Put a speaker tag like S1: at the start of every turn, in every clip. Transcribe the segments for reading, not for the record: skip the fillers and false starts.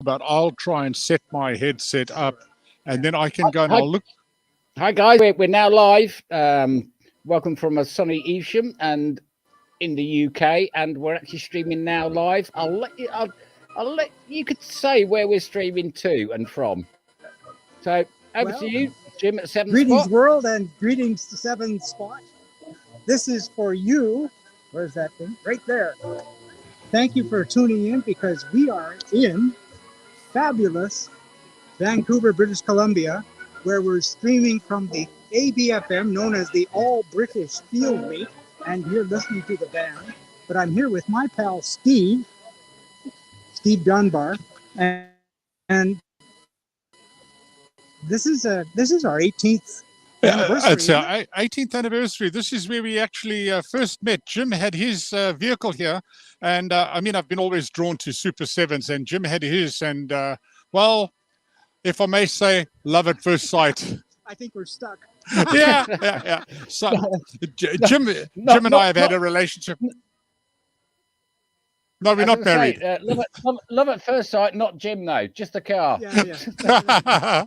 S1: but I'll try and set my headset up, and then I can go and I'll look.
S2: Hi guys, we're now live. Welcome from a sunny Evesham and in the UK, and we're actually streaming now live. I'll let you could say where we're streaming to and from. So over to you, Jim at Seven
S3: Greetings,
S2: Spot.
S3: world, and greetings to Seven Spot. This is for you. Where's that thing? Right there. Thank you for tuning in, because we are in fabulous Vancouver, British Columbia, where we're streaming from the ABFM, known as the All British Field Meet, and you're listening to the band. But I'm here with my pal Steve Dunbar, and this is our 18th anniversary.
S1: It's our 18th anniversary. This is where we actually first met. Jim had his vehicle here, and I mean, I've been always drawn to Super Sevens, and Jim had his, and well, if I may say, love at first sight.
S3: I think we're stuck.
S1: Yeah. So Jim and I have had a relationship. No, we're not married.
S3: Love at first sight, not Jim though, just the car.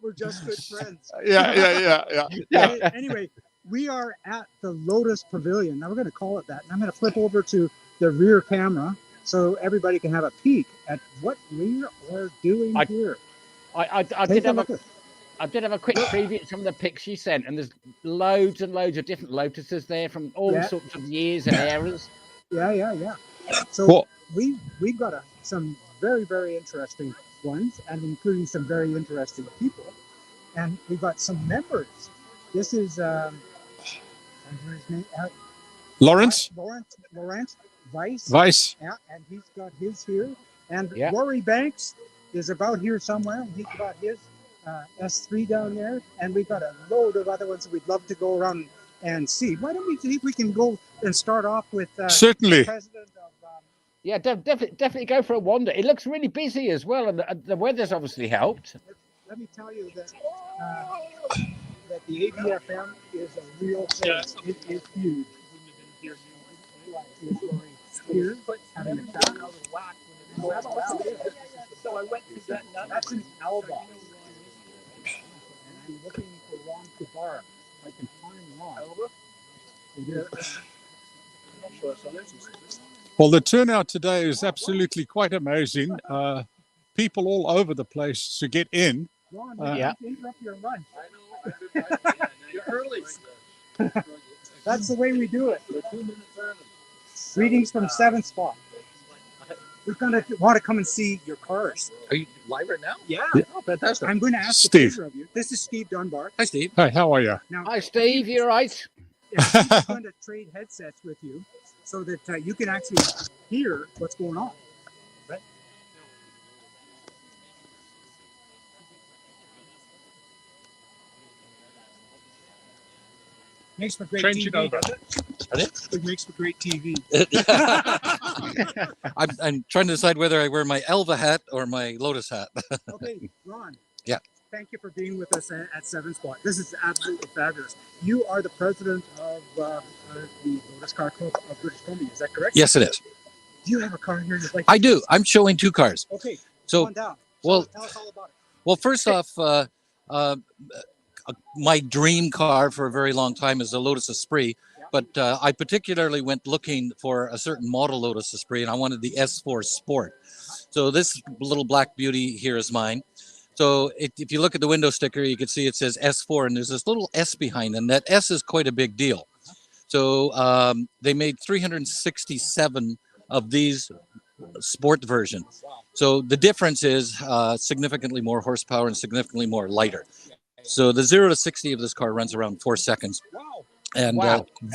S3: We're just good friends.
S1: Yeah.
S3: Anyway, we are at the Lotus Pavilion. Now we're going to call it that. And I'm going to flip over to the rear camera so everybody can have a peek at what we are doing here.
S2: I did have a quick preview of some of the pics you sent, and there's loads and loads of different Lotuses there from all sorts of years and eras.
S3: Yeah. So we've got some very, very interesting ones, and including some very interesting people. And we've got some members. This is his name,
S1: Lawrence
S3: Weiss. Yeah, and he's got his here. And Rory Banks is about here somewhere, and he's got his S3 down there, and we've got a load of other ones that we'd love to go around and see. Why don't we see if we can go and start off with
S1: certainly.
S3: The president of,
S2: definitely go for a wander. It looks really busy as well, and the weather's obviously helped.
S3: Let me tell you that the ABFM is a real place. It is huge. Here, having a chat. So I went to that. That's an Elva. And I'm looking for Ron Kubar. I can find Ron.
S1: Well, the turnout today is absolutely quite amazing. People all over the place to get in.
S3: Ron, interrupt your lunch.
S4: I know. You're early.
S3: That's the way we do it.
S4: We're 2 minutes early.
S3: Greetings from Seven Spot. We're going to want to come and see your cars.
S4: Are you live right now?
S3: Yeah.
S4: Oh, fantastic.
S3: I'm going to ask
S1: Steve.
S3: a favor of you. This is Steve Dunbar.
S4: Hi, Steve.
S1: Hi, how are you?
S3: Now,
S2: Hi, Steve. You're right.
S3: I'm going to trade headsets with you so that you can actually hear what's going on. Right? Makes for great TV. It makes for great TV.
S4: I'm trying to decide whether I wear my Elva hat or my Lotus hat.
S3: Okay, Ron.
S4: Yeah.
S3: Thank you for being with us at Seven Spot. This is absolutely fabulous. You are the president of the Lotus Car Club of British Columbia. Is that correct?
S4: Yes, it is.
S3: Do you have a car here you'd like?
S4: I do. I'm showing 2 cars.
S3: Okay.
S4: So,
S3: come on down.
S4: well,
S3: tell us all about it.
S4: Well, first off, my dream car for a very long time is the Lotus Esprit, but I particularly went looking for a certain model Lotus Esprit, and I wanted the S4 Sport. So this little black beauty here is mine. So if you look at the window sticker, you can see it says S4, and there's this little S behind, and that S is quite a big deal. So they made 367 of these sport version. So the difference is significantly more horsepower and significantly more lighter. So the 0 to 60 of this car runs around 4 seconds.
S3: Wow.
S4: And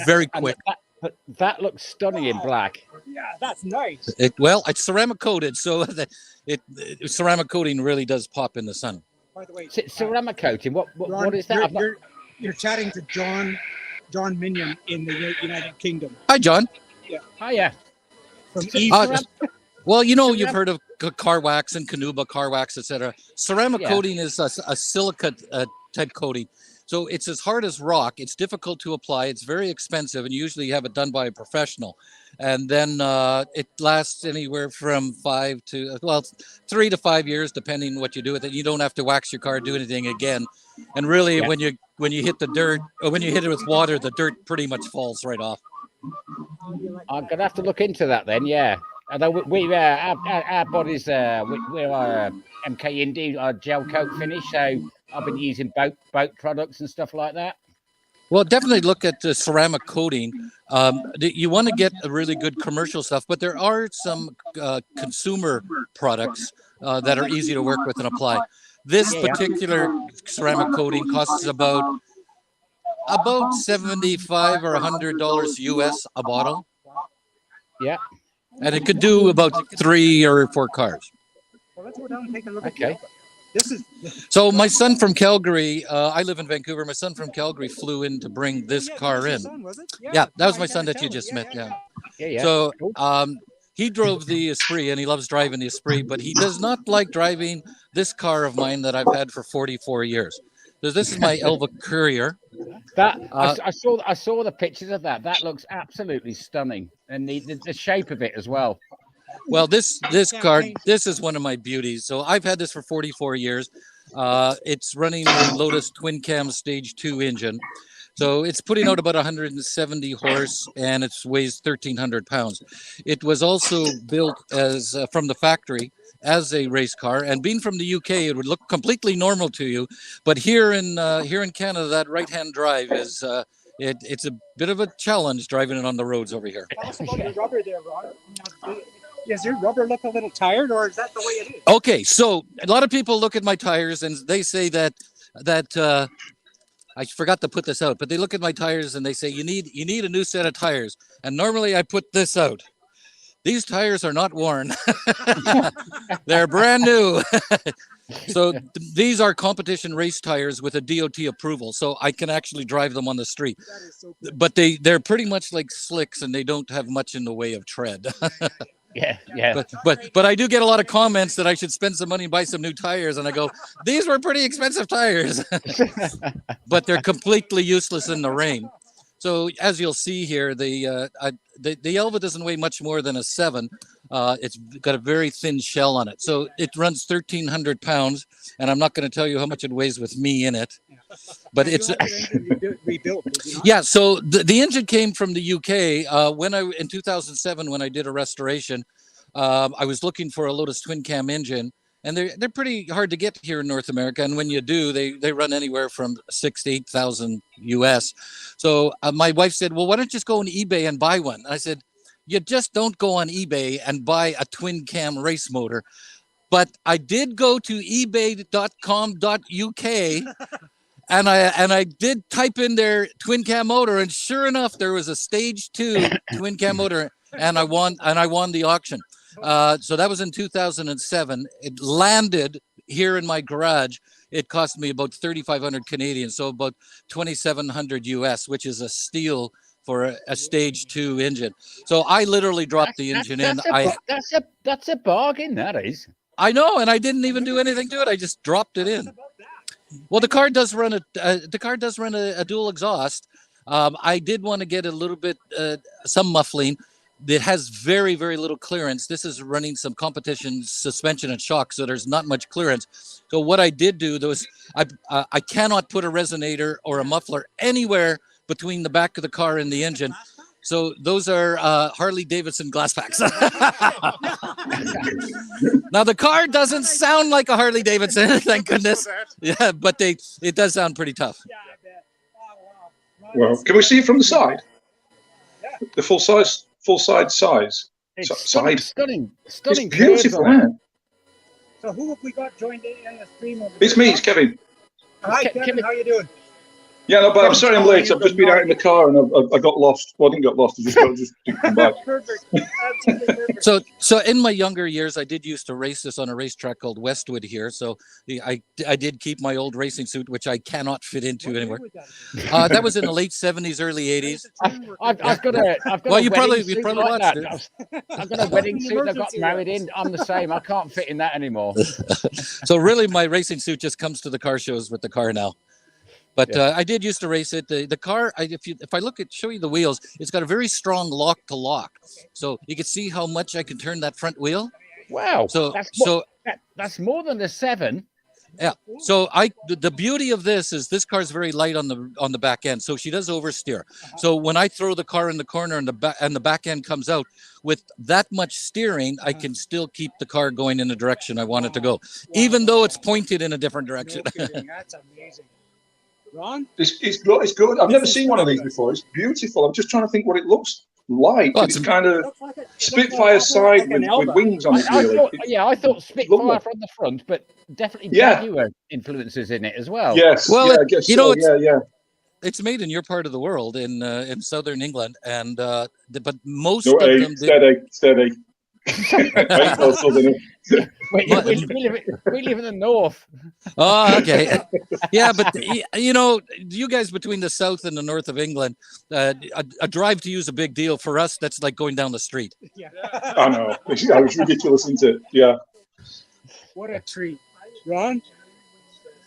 S4: very quick.
S2: But that looks stunning in black.
S3: Yeah, that's nice.
S4: It's ceramic coated, so ceramic coating really does pop in the sun.
S3: By the way,
S2: ceramic coating. What is that?
S3: You're chatting to John Minion in the United Kingdom.
S4: Hi, John.
S3: Yeah.
S2: Hiya.
S3: From
S4: well, you know, you've heard of car wax and Canuba car wax, etc. Ceramic coating is a silica type coating. So it's as hard as rock. It's difficult to apply. It's very expensive, and usually you have it done by a professional. And then it lasts anywhere from 3 to 5 years, depending what you do with it. You don't have to wax your car, do anything again. And really, when you hit the dirt, or when you hit it with water, the dirt pretty much falls right off.
S2: I'm gonna have to look into that then. Yeah. Although our bodies, we are MK Indy, our gel coat finish. So I've been using boat products and stuff like that.
S4: Well, definitely look at the ceramic coating. You want to get a really good commercial stuff, but there are some consumer products that are easy to work with and apply. This particular ceramic coating costs about $75 or $100 US a bottle.
S2: Yeah.
S4: And it could do about 3 or 4 cars.
S3: Well, let's go down and take a look at
S2: Okay.
S4: So my son from Calgary, I live in Vancouver. My son from Calgary flew in to bring this car in. Yeah, that was my son that you just met. Yeah. So he drove the Esprit, and he loves driving the Esprit, but he does not like driving this car of mine that I've had for 44 years. So this is my Elva Courier.
S2: I saw the pictures of that. That looks absolutely stunning, and the shape of it as well.
S4: Well, this car, this is one of my beauties. So I've had this for 44 years. It's running the Lotus twin cam stage 2 engine. So it's putting out about 170 horse, and it weighs 1,300 pounds. It was also built as from the factory as a race car, and being from the UK, it would look completely normal to you. But here in Canada, that right-hand drive is it's a bit of a challenge driving it on the roads over here.
S3: Tell us about the rubber there, Ron. Does your rubber look a little tired, or is that the way it is?
S4: Okay, so a lot of people look at my tires and they say that I forgot to put this out, but they look at my tires and they say you need a new set of tires. And normally I put this out. These tires are not worn. They're brand new. So these are competition race tires with a DOT approval, so I can actually drive them on the street.
S3: That is so cool.
S4: But they're pretty much like slicks, and they don't have much in the way of tread.
S2: Yeah.
S4: But I do get a lot of comments that I should spend some money and buy some new tires, and I go, these were pretty expensive tires. But they're completely useless in the rain. So as you'll see here, the Elva doesn't weigh much more than a 7. It's got a very thin shell on it. So it runs 1,300 pounds, and I'm not going to tell you how much it weighs with me in it. But it's
S3: rebuilt.
S4: yeah. So the engine came from the UK. In 2007, when I did a restoration, I was looking for a Lotus twin cam engine. And they're pretty hard to get here in North America. And when you do, they run anywhere from $6,000 to $8,000 US. So my wife said, well, why don't you just go on eBay and buy one? And I said, you just don't go on eBay and buy a twin cam race motor. But I did go to ebay.com.uk and I did type in their twin cam motor. And sure enough, there was a stage 2 twin cam motor, and I won the auction. So that was in 2007. It landed here in my garage. It cost me about 3,500 Canadian, so about 2,700 US, which is a steal for a stage 2 engine. So I literally dropped the engine in.
S2: That's a bargain. That is.
S4: I know, and I didn't even do anything to it. I just dropped it in. Well, the car does run a dual exhaust. I did want to get a little bit some muffling. It has very, very little clearance. This is running some competition suspension and shock, so there's not much clearance. So what I did do was I cannot put a resonator or a muffler anywhere between the back of the car and the engine. So those are Harley Davidson glass packs. Now the car doesn't sound like a Harley Davidson, thank goodness. Yeah, but it does sound pretty tough.
S3: Yeah, I bet. Oh, wow.
S5: Well, can we see it from the side? The full size size.
S2: It's
S5: Side.
S2: stunning.
S5: It's beautiful, man.
S3: So who have we got joined in the stream over
S5: It's
S3: there?
S5: me, it's Kevin.
S3: Hi, Kevin. How you doing?
S5: Yeah, no, but I'm sorry I'm late. I've just been out in the car and I got lost. Well, I didn't get lost. I just didn't come back.
S3: Perfect. Absolutely perfect.
S4: So in my younger years, I did used to race this on a racetrack called Westwood here. So I did keep my old racing suit, which I cannot fit into anymore. That was in the late 70s, early 80s.
S2: I've got a
S4: Well, you probably
S2: suit
S4: watched
S2: like
S4: it.
S2: I've got a wedding suit I got married in. I'm the same. I can't fit in that anymore.
S4: So really, my racing suit just comes to the car shows with the car now. But I did used to race it. The car, if I show you the wheels, it's got a very strong lock to lock. So you can see how much I can turn that front wheel.
S2: Wow.
S4: So
S2: That's more than a 7.
S4: Yeah. So the beauty of this is this car's very light on the back end, so she does oversteer. So when I throw the car in the corner and the back end comes out with that much steering, I can still keep the car going in the direction I want it to go, even though it's pointed in a different direction.
S3: No kidding. That's amazing. Ron?
S5: It's good. I've never seen one of these before. It's beautiful. I'm just trying to think what it looks like.
S4: Oh,
S5: it's kind of Spitfire side with wings on it. Really.
S2: I thought Spitfire from the front, but definitely Jaguar influences in it as well.
S5: Yes.
S4: Well,
S5: I guess so.
S4: It's made in your part of the world, in southern England, and but most
S5: of
S4: them.
S5: Steady.
S2: We live in the north.
S4: Oh, okay. Yeah, but you guys between the south and the north of England, a drive to you is a big deal. For us, that's like going down the street.
S3: Yeah.
S5: I know. It's ridiculous, isn't it? Yeah.
S3: What a treat. Ron,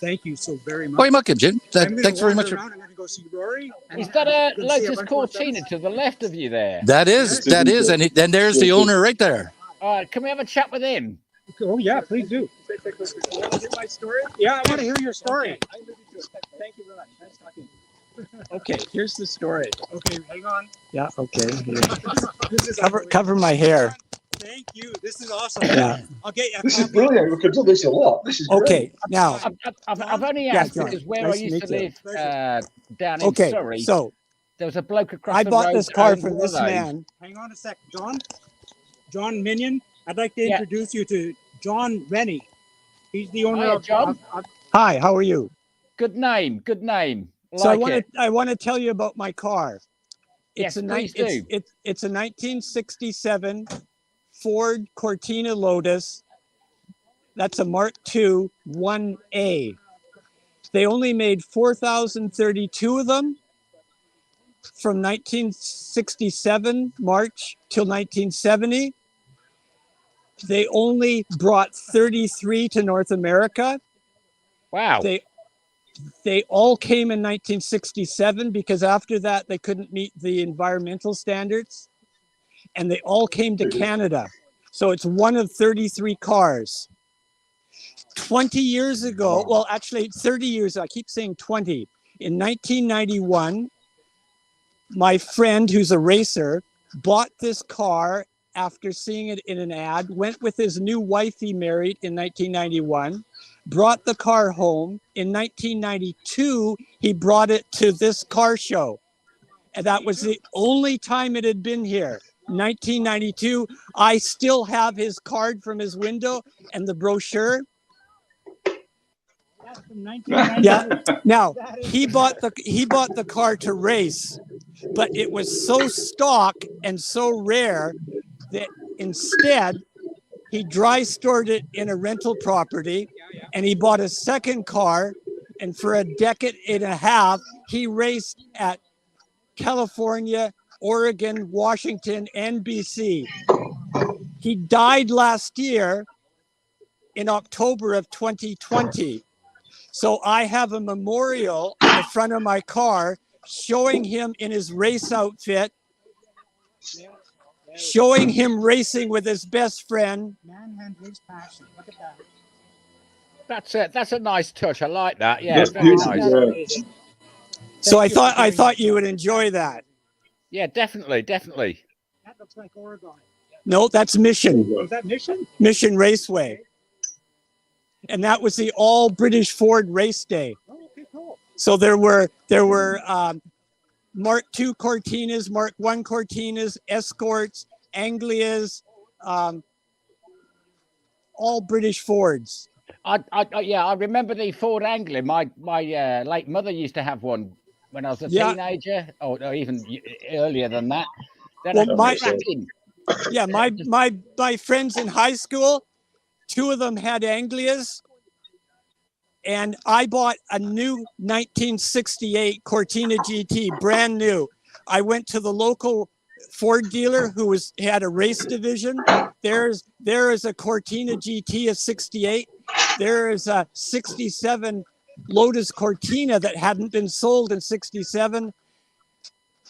S3: thank you so very much.
S4: Oh, you're welcome, Jim. Thanks very much.
S3: I'm going to go see Rory.
S2: Is that a Lotus Cortina to the left of you there?
S4: That is, and then there's the owner right there.
S2: All right, can we have a chat with him?
S3: Oh, yeah, please do. You want to hear my story? Yeah, I want to hear your story. Okay. Thank you very much. Nice talking.
S6: Okay, here's the story.
S3: Okay, hang on.
S6: Yeah, okay.
S3: This is
S6: Cover my hair.
S3: Thank you. This is awesome.
S6: Yeah.
S3: Okay.
S5: This is brilliant. We could do this a lot. This is
S6: okay.
S5: Great.
S6: Now,
S2: I've only asked because where
S6: nice
S2: I used to live down in
S6: okay,
S2: Surrey,
S6: so
S2: there was a bloke across
S6: I
S2: the
S6: bought
S2: road
S6: this car
S2: owned
S6: from
S2: one
S6: this
S2: of those.
S6: man.
S3: Hang on a sec, John Minion. I'd like to introduce you to John Rennie. He's the owner of
S2: John.
S6: Hi, how are you?
S2: Good name.
S6: So I want to tell you about my car.
S2: Yes,
S6: It's
S2: please
S6: a 1967 Ford Cortina Lotus. That's a Mark II 1A. They only made 4,032 of them from 1967 March till 1970. They only brought 33 to North America.
S2: Wow.
S6: They all came in 1967 because after that they couldn't meet the environmental standards, and they all came to Canada. So it's one of 33 cars. 20 years ago, well, actually 30 years, I keep saying 20. In 1991, my friend who's a racer bought this car after seeing it in an ad, went with his new wife he married in 1991, brought the car home. In 1992, he brought it to this car show. And that was the only time it had been here. 1992, I still have his card from his window and the brochure.
S3: That's from 1992.
S6: Yeah. Now he bought the car to race, but it was so stock and so rare that instead he dry stored it in a rental property, and he bought a second car, and for a decade and a half he raced at California, Oregon, Washington, and BC. He died last year in October of 2020. So I have a memorial in the front of my car showing him in his race outfit, showing him racing with his best friend.
S3: Man and his passion. Look at that.
S2: That's a nice touch. I like that. Yeah,
S5: That's
S2: very
S5: beautiful.
S2: nice.
S6: So I thought you would enjoy that.
S2: Yeah, definitely.
S3: That looks like Oregon.
S6: No, that's Mission.
S3: Was that Mission?
S6: Mission Raceway. And that was the all British Ford race day.
S3: Oh, okay, cool.
S6: So there were Mark II Cortinas, Mark I Cortinas, Escorts, Anglias, all British Fords.
S2: I remember the Ford Anglia. My late mother used to have one when I was a teenager, or even earlier than that. Then
S6: my friends in high school, 2 of them had Anglias, and I bought a new 1968 Cortina GT, brand new. I went to the local Ford dealer who had a race division. There is a Cortina GT of 68. There is a 67 Lotus Cortina that hadn't been sold in 67.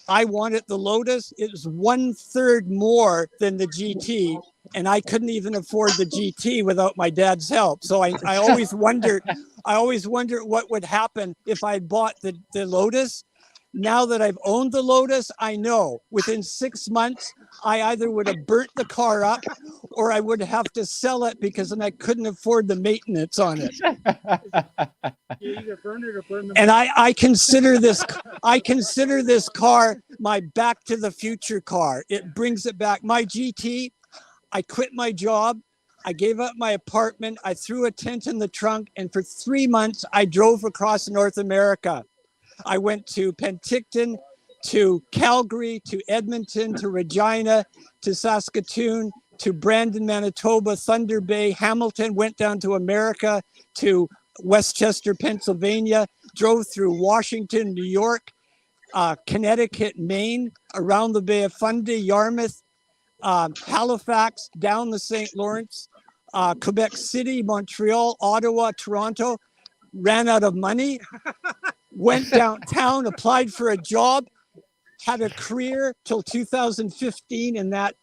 S6: I wanted the Lotus. It was 1/3 more than the GT, and I couldn't even afford the GT without my dad's help. So I always wondered, what would happen if I bought the Lotus. Now that I've owned the Lotus, I know within 6 months, I either would have burnt the car up or I would have to sell it because then I couldn't afford the maintenance on it.
S3: You either burn it or burn them.
S6: And I consider this car my Back to the Future car. It brings it back. My GT, I quit my job. I gave up my apartment. I threw a tent in the trunk. And for 3 months, I drove across North America. I went to Penticton, to Calgary, to Edmonton, to Regina, to Saskatoon, to Brandon, Manitoba, Thunder Bay, Hamilton, went down to America, to Westchester, Pennsylvania, drove through Washington, New York, Connecticut, Maine, around the Bay of Fundy, Yarmouth, Halifax, down the St. Lawrence, Quebec City, Montreal, Ottawa, Toronto, ran out of money, went downtown, applied for a job, had a career till 2015 in that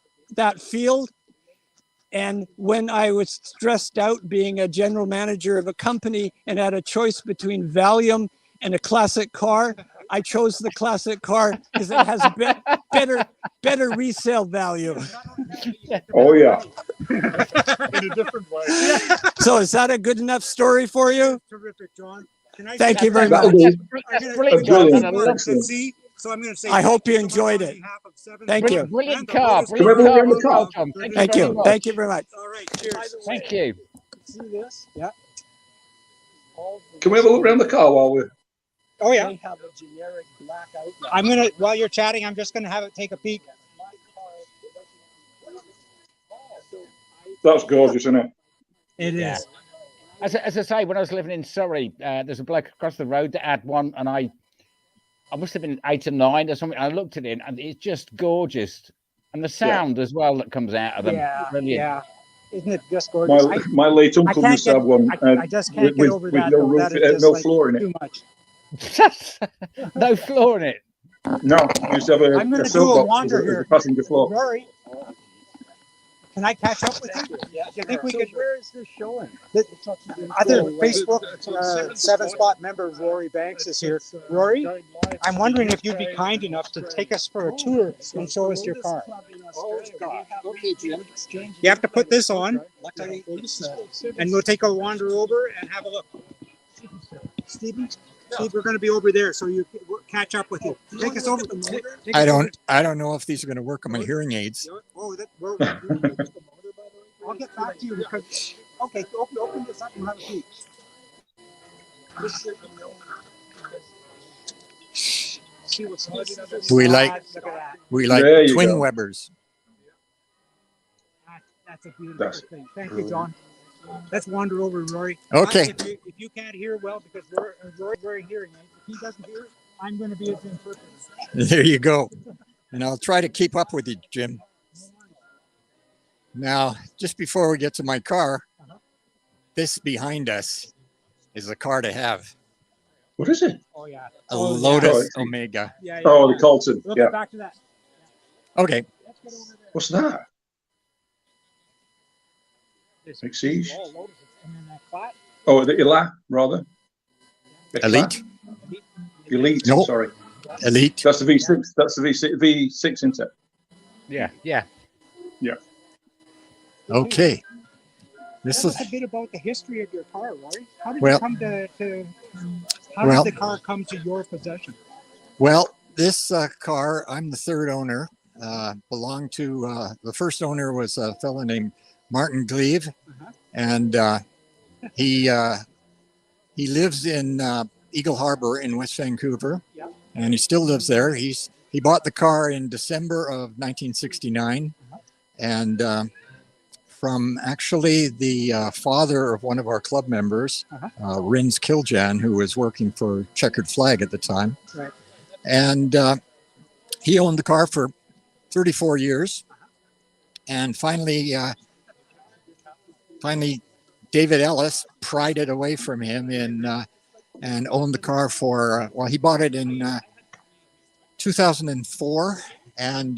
S6: field. And when I was stressed out being a general manager of a company and had a choice between Valium and a classic car, I chose the classic car because it has better resale value.
S5: Oh, yeah.
S1: In a different way.
S6: So is that a good enough story for you?
S3: Terrific, John.
S6: Thank you very
S5: That'll
S6: much.
S5: do.
S2: That's brilliant, John.
S5: Brilliant.
S2: And I love
S5: Excellent.
S3: See, so I'm going to say.
S6: I hope you
S3: thank so much
S6: enjoyed
S3: on
S6: it.
S3: behalf of Seven
S6: Thank you.
S2: Brilliant car.
S5: Can we have a look around the car?
S2: Tom.
S6: Thank
S2: very
S6: you.
S2: much.
S6: Thank you very much.
S3: All right, cheers.
S2: Thank you.
S3: See this? Yeah.
S5: Can we have a look around the car while we're...
S3: Oh yeah.
S6: They have a generic black outline.
S3: I'm gonna while you're chatting, I'm just gonna have it take a peek.
S5: That's gorgeous, isn't it?
S3: It is.
S2: Yeah. As I say, when I was living in Surrey, there's a bloke across the road that had one, and I must have been 8 or 9 or something. I looked at it, and it's just gorgeous, and the sound as well that comes out of them.
S3: Yeah.
S2: Brilliant.
S3: Yeah. Isn't it just gorgeous?
S5: My late uncle
S3: can't
S5: used to have one.
S3: I just can't get over that.
S5: no
S3: though.
S5: roof,
S3: That is just
S5: no
S3: like
S5: floor in it.
S3: too much.
S2: No floor in it.
S5: No, he used to have
S3: I'm gonna
S5: a
S3: do a
S5: soapbox
S3: wander
S5: as
S3: here.
S5: a passenger floor.
S3: Rory, can I catch up with you?
S6: Yeah,
S3: Do you think we could?
S6: Where is this showing?
S3: Other Facebook Seven Spot member Rory Banks is here. Rory, I'm wondering if you'd be kind enough to take us for a tour and show us your car.
S6: Okay, Jim.
S3: You have to put this on, and we'll take a wander over and have a look. Steve, we're going to be over there, so we'll catch up with you. Take us over.
S7: I don't know if these are going to work on my hearing aids.
S3: Oh, I'll get back to you because. Okay, open this up and have a peek.
S7: We like
S5: There you
S7: twin
S5: go.
S7: Webbers.
S3: That's a beautiful thing. Thank you, John. Let's wander over, Rory.
S7: Okay.
S3: If you can't hear well, because Rory's very hearing aids. If he doesn't hear, I'm going to be his interpreter.
S7: There you go. And I'll try to keep up with you, Jim. Now, just before we get to my car, this behind us is a car to have.
S5: What is it?
S3: Oh yeah.
S7: A
S3: Oh,
S7: Lotus
S5: yeah.
S7: Omega.
S3: Yeah.
S5: Oh, the Colton.
S3: We'll
S5: Yeah.
S3: get back to that.
S7: Okay.
S3: Let's get over there.
S5: What's that? Big Siege.
S3: Oh, Lotus, and then that flat.
S5: Oh, the Elan, rather.
S7: Elite.
S5: Elite.
S7: No.
S5: Sorry.
S7: Elite.
S5: That's the V6. That's the V6 isn't it?
S2: Yeah. Yeah.
S7: Okay. This
S3: Tell
S7: is
S3: us a bit about the history of your car, Rory. How did
S7: Well-
S3: you come how
S7: Well-
S3: did the car come to your possession?
S7: well. This car, I'm the third owner. Belonged to the first owner was a fellow named Martin Gleave, and he lives in Eagle Harbor in West Vancouver, and he still lives there. He bought the car in December of 1969, and from actually the father of one of our club members, Rins Kiljan, who was working for Checkered Flag at the time.
S3: Right.
S7: And he owned the car for 34 years. And finally, David Ellis pried it away from him in and owned the car for, well, he bought it in 2004 and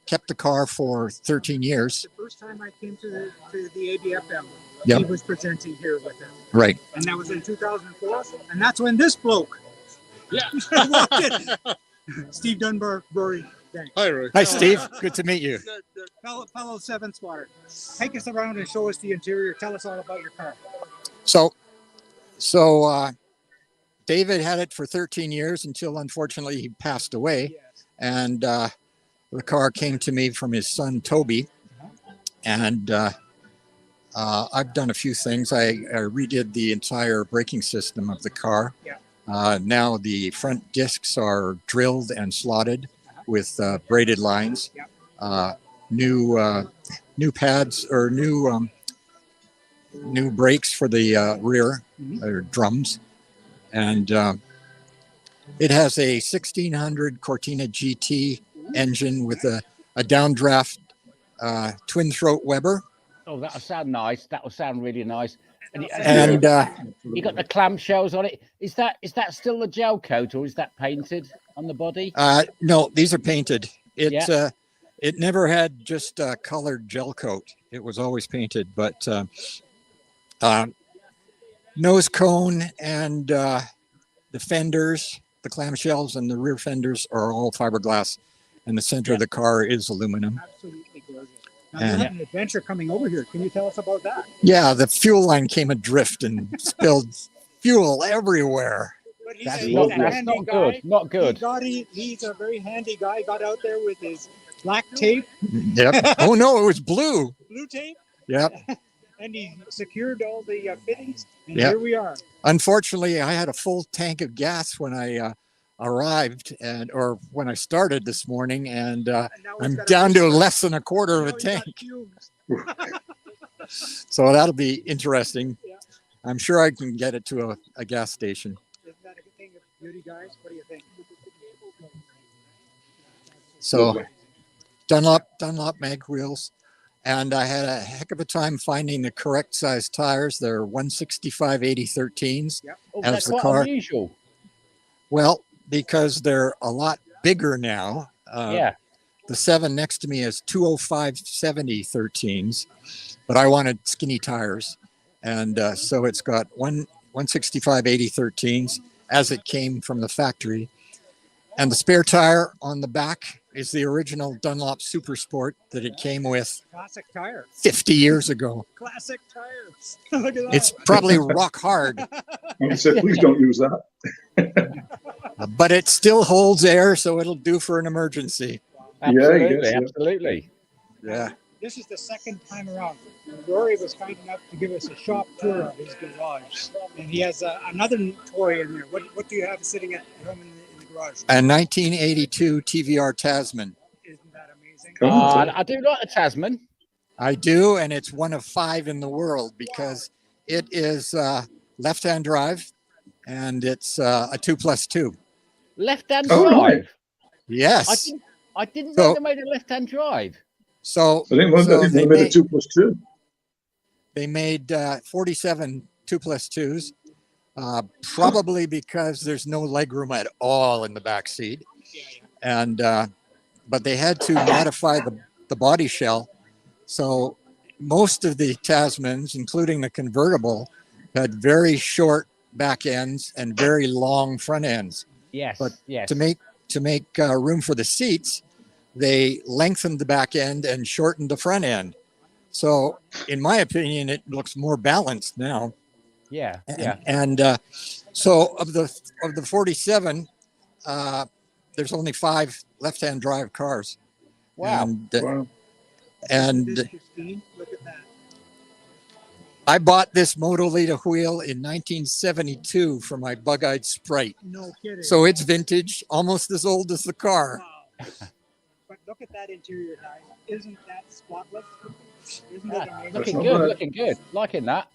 S7: kept the car for 13 years.
S3: The first time I came to the ABFM,
S7: Yep.
S3: he was presenting here with him.
S7: Right.
S3: And that was in 2004. And that's when this bloke walked in. Steve Dunbar-Rory.
S1: Hi, Roy.
S7: Hi, Steve. Good to meet you.
S3: Fellow Seven spotter. Take us around and show us the interior. Tell us all about your car.
S7: So David had it for 13 years until unfortunately he passed away.
S3: Yes.
S7: And the car came to me from his son, Toby. And I've done a few things. I redid the entire braking system of the car.
S3: Yeah.
S7: Now the front discs are drilled and slotted with braided lines.
S3: Yeah.
S7: New pads or new brakes for the rear drums. And it has a 1600 Cortina GT engine with a downdraft twin throat Weber.
S2: Oh, that'll sound nice. That'll sound really nice. And you got the clamshells on it. Is that still the gel coat, or is that painted on the body?
S7: No, these are painted.
S2: Yeah.
S7: It never had just a colored gel coat. It was always painted, but nose cone and the fenders, the clamshells and the rear fenders are all fiberglass, and the center of the car is aluminum.
S3: Absolutely gorgeous. Now, you have an adventure coming over here. Can you tell us about that?
S7: Yeah, the fuel line came adrift and spilled fuel everywhere.
S3: But he's
S7: That's
S3: a
S7: lovely.
S2: That's
S3: handy
S2: not
S3: guy.
S2: good. Not good.
S3: He's a very handy guy. Got out there with his black tape,
S7: Yep. Oh no, it was blue.
S3: blue tape,
S7: Yep.
S3: and he secured all the fittings. And
S7: Yep.
S3: here we are.
S7: Unfortunately, I had a full tank of gas when I arrived or when I started this morning, and
S3: And now we've
S7: I'm
S3: got
S7: down to
S3: fumes.
S7: less than a quarter of
S3: Now
S7: a
S3: we've got
S7: tank.
S3: fumes.
S7: So that'll be interesting.
S3: Yeah.
S7: I'm sure I can get it to a gas station.
S3: Isn't that a good thing of beauty, guys? What do you think?
S7: So Dunlop mag wheels. And I had a heck of a time finding the correct size tires. They're 165/80/13s.
S3: Yep.
S2: Oh,
S7: As
S2: that's
S7: the
S2: quite
S7: car-
S2: unusual.
S7: Well, because they're a lot bigger now.
S2: Yeah.
S7: The 7 next to me is 205/70/13s, but I wanted skinny tires. And so it's got 165/80/13s as it came from the factory. And the spare tire on the back is the original Dunlop Super Sport that it came with
S3: Classic tire.
S7: 50 years ago.
S3: Classic tires. Look at that.
S7: It's probably rock hard,
S5: I said, please don't use that.
S7: but it still holds air, so it'll do for an emergency.
S2: Absolutely.
S5: yeah.
S2: Absolutely.
S7: Yeah.
S3: This is the second time around. Rory was kind enough to give us a shop tour of his garage. And he has another toy in there. What do you have sitting at home in the garage?
S7: A 1982 TVR Tasman.
S3: Isn't that amazing?
S2: I do like the Tasman.
S7: I do, and it's one of 5 in the world because it is left-hand drive, and it's a 2+2.
S2: Left-hand
S5: Oh,
S2: drive.
S5: right.
S7: Yes.
S2: I didn't
S7: So-
S2: know they made a left-hand drive.
S7: So,
S5: I didn't
S7: so
S5: they
S7: they
S5: made a
S7: made,
S5: 2+2.
S7: they made 47 2+2s, probably because there's no legroom at all in the back seat, and but they had to modify the body shell. So most of the Tasmans, including the convertible, had very short back ends and very long front ends.
S2: Yes.
S7: But
S2: yes.
S7: To make room for the seats, they lengthened the back end and shortened the front end. So, in my opinion, it looks more balanced now.
S2: Yeah.
S7: And,
S2: Yeah.
S7: and so of the 47, there's only 5 left-hand drive cars.
S2: Wow.
S5: Wow.
S7: And
S3: This Christine, look at that.
S7: I bought this Motolita wheel in 1972 for my bug-eyed Sprite.
S3: No kidding.
S7: So it's vintage, almost as old as the car.
S3: Wow. But look at that interior, guys. Isn't that spotless? Isn't it
S2: Yeah,
S3: amazing?
S2: looking
S5: not
S2: good.
S5: bad.
S2: Looking good. Liking that.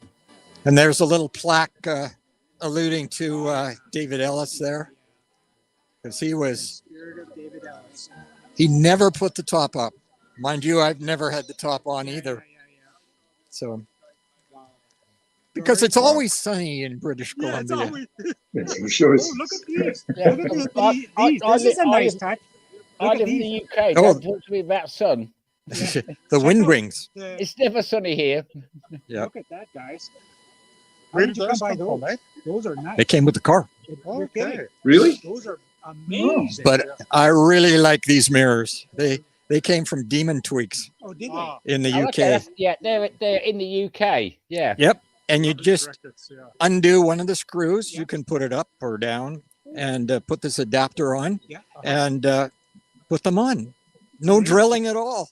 S7: And there's a little plaque alluding to David Ellis there, because
S3: Spirit of David Ellis.
S7: he never put the top up. Mind you, I've never had the top on either.
S3: Yeah.
S7: So
S3: Wow.
S7: Because it's always sunny in British
S3: Yeah, it's
S7: Columbia.
S3: always.
S5: Yeah, I'm sure
S3: Oh,
S5: it's.
S3: look at these.
S2: Yeah.
S3: Look at these.
S2: I
S3: This is a
S2: live- I
S3: nice
S2: live-
S3: touch.
S2: I
S3: Look at
S2: live in
S3: these.
S2: the UK.
S7: Oh.
S2: Don't talk to me about sun.
S7: The wind rings.
S2: It's never sunny here.
S7: Yeah.
S3: Look at that, guys. How
S1: Where
S3: did
S1: did
S3: you come
S1: those
S3: by
S1: come from,
S3: those?
S1: eh?
S3: Those are nice.
S7: They came with the car.
S3: You're kidding.
S5: Really?
S3: Those are amazing.
S7: But I really like these mirrors. They came from Demon Tweaks
S3: Oh, did they?
S1: Ah,
S7: in the
S2: Oh,
S7: UK.
S2: okay, yeah, they're in the UK. Yeah.
S7: Yep. And you just
S1: brackets, yeah.
S7: undo one of the screws.
S3: Yeah.
S7: You can put it up or down and put this adapter on
S3: Yeah.
S7: and put them on. No drilling at all.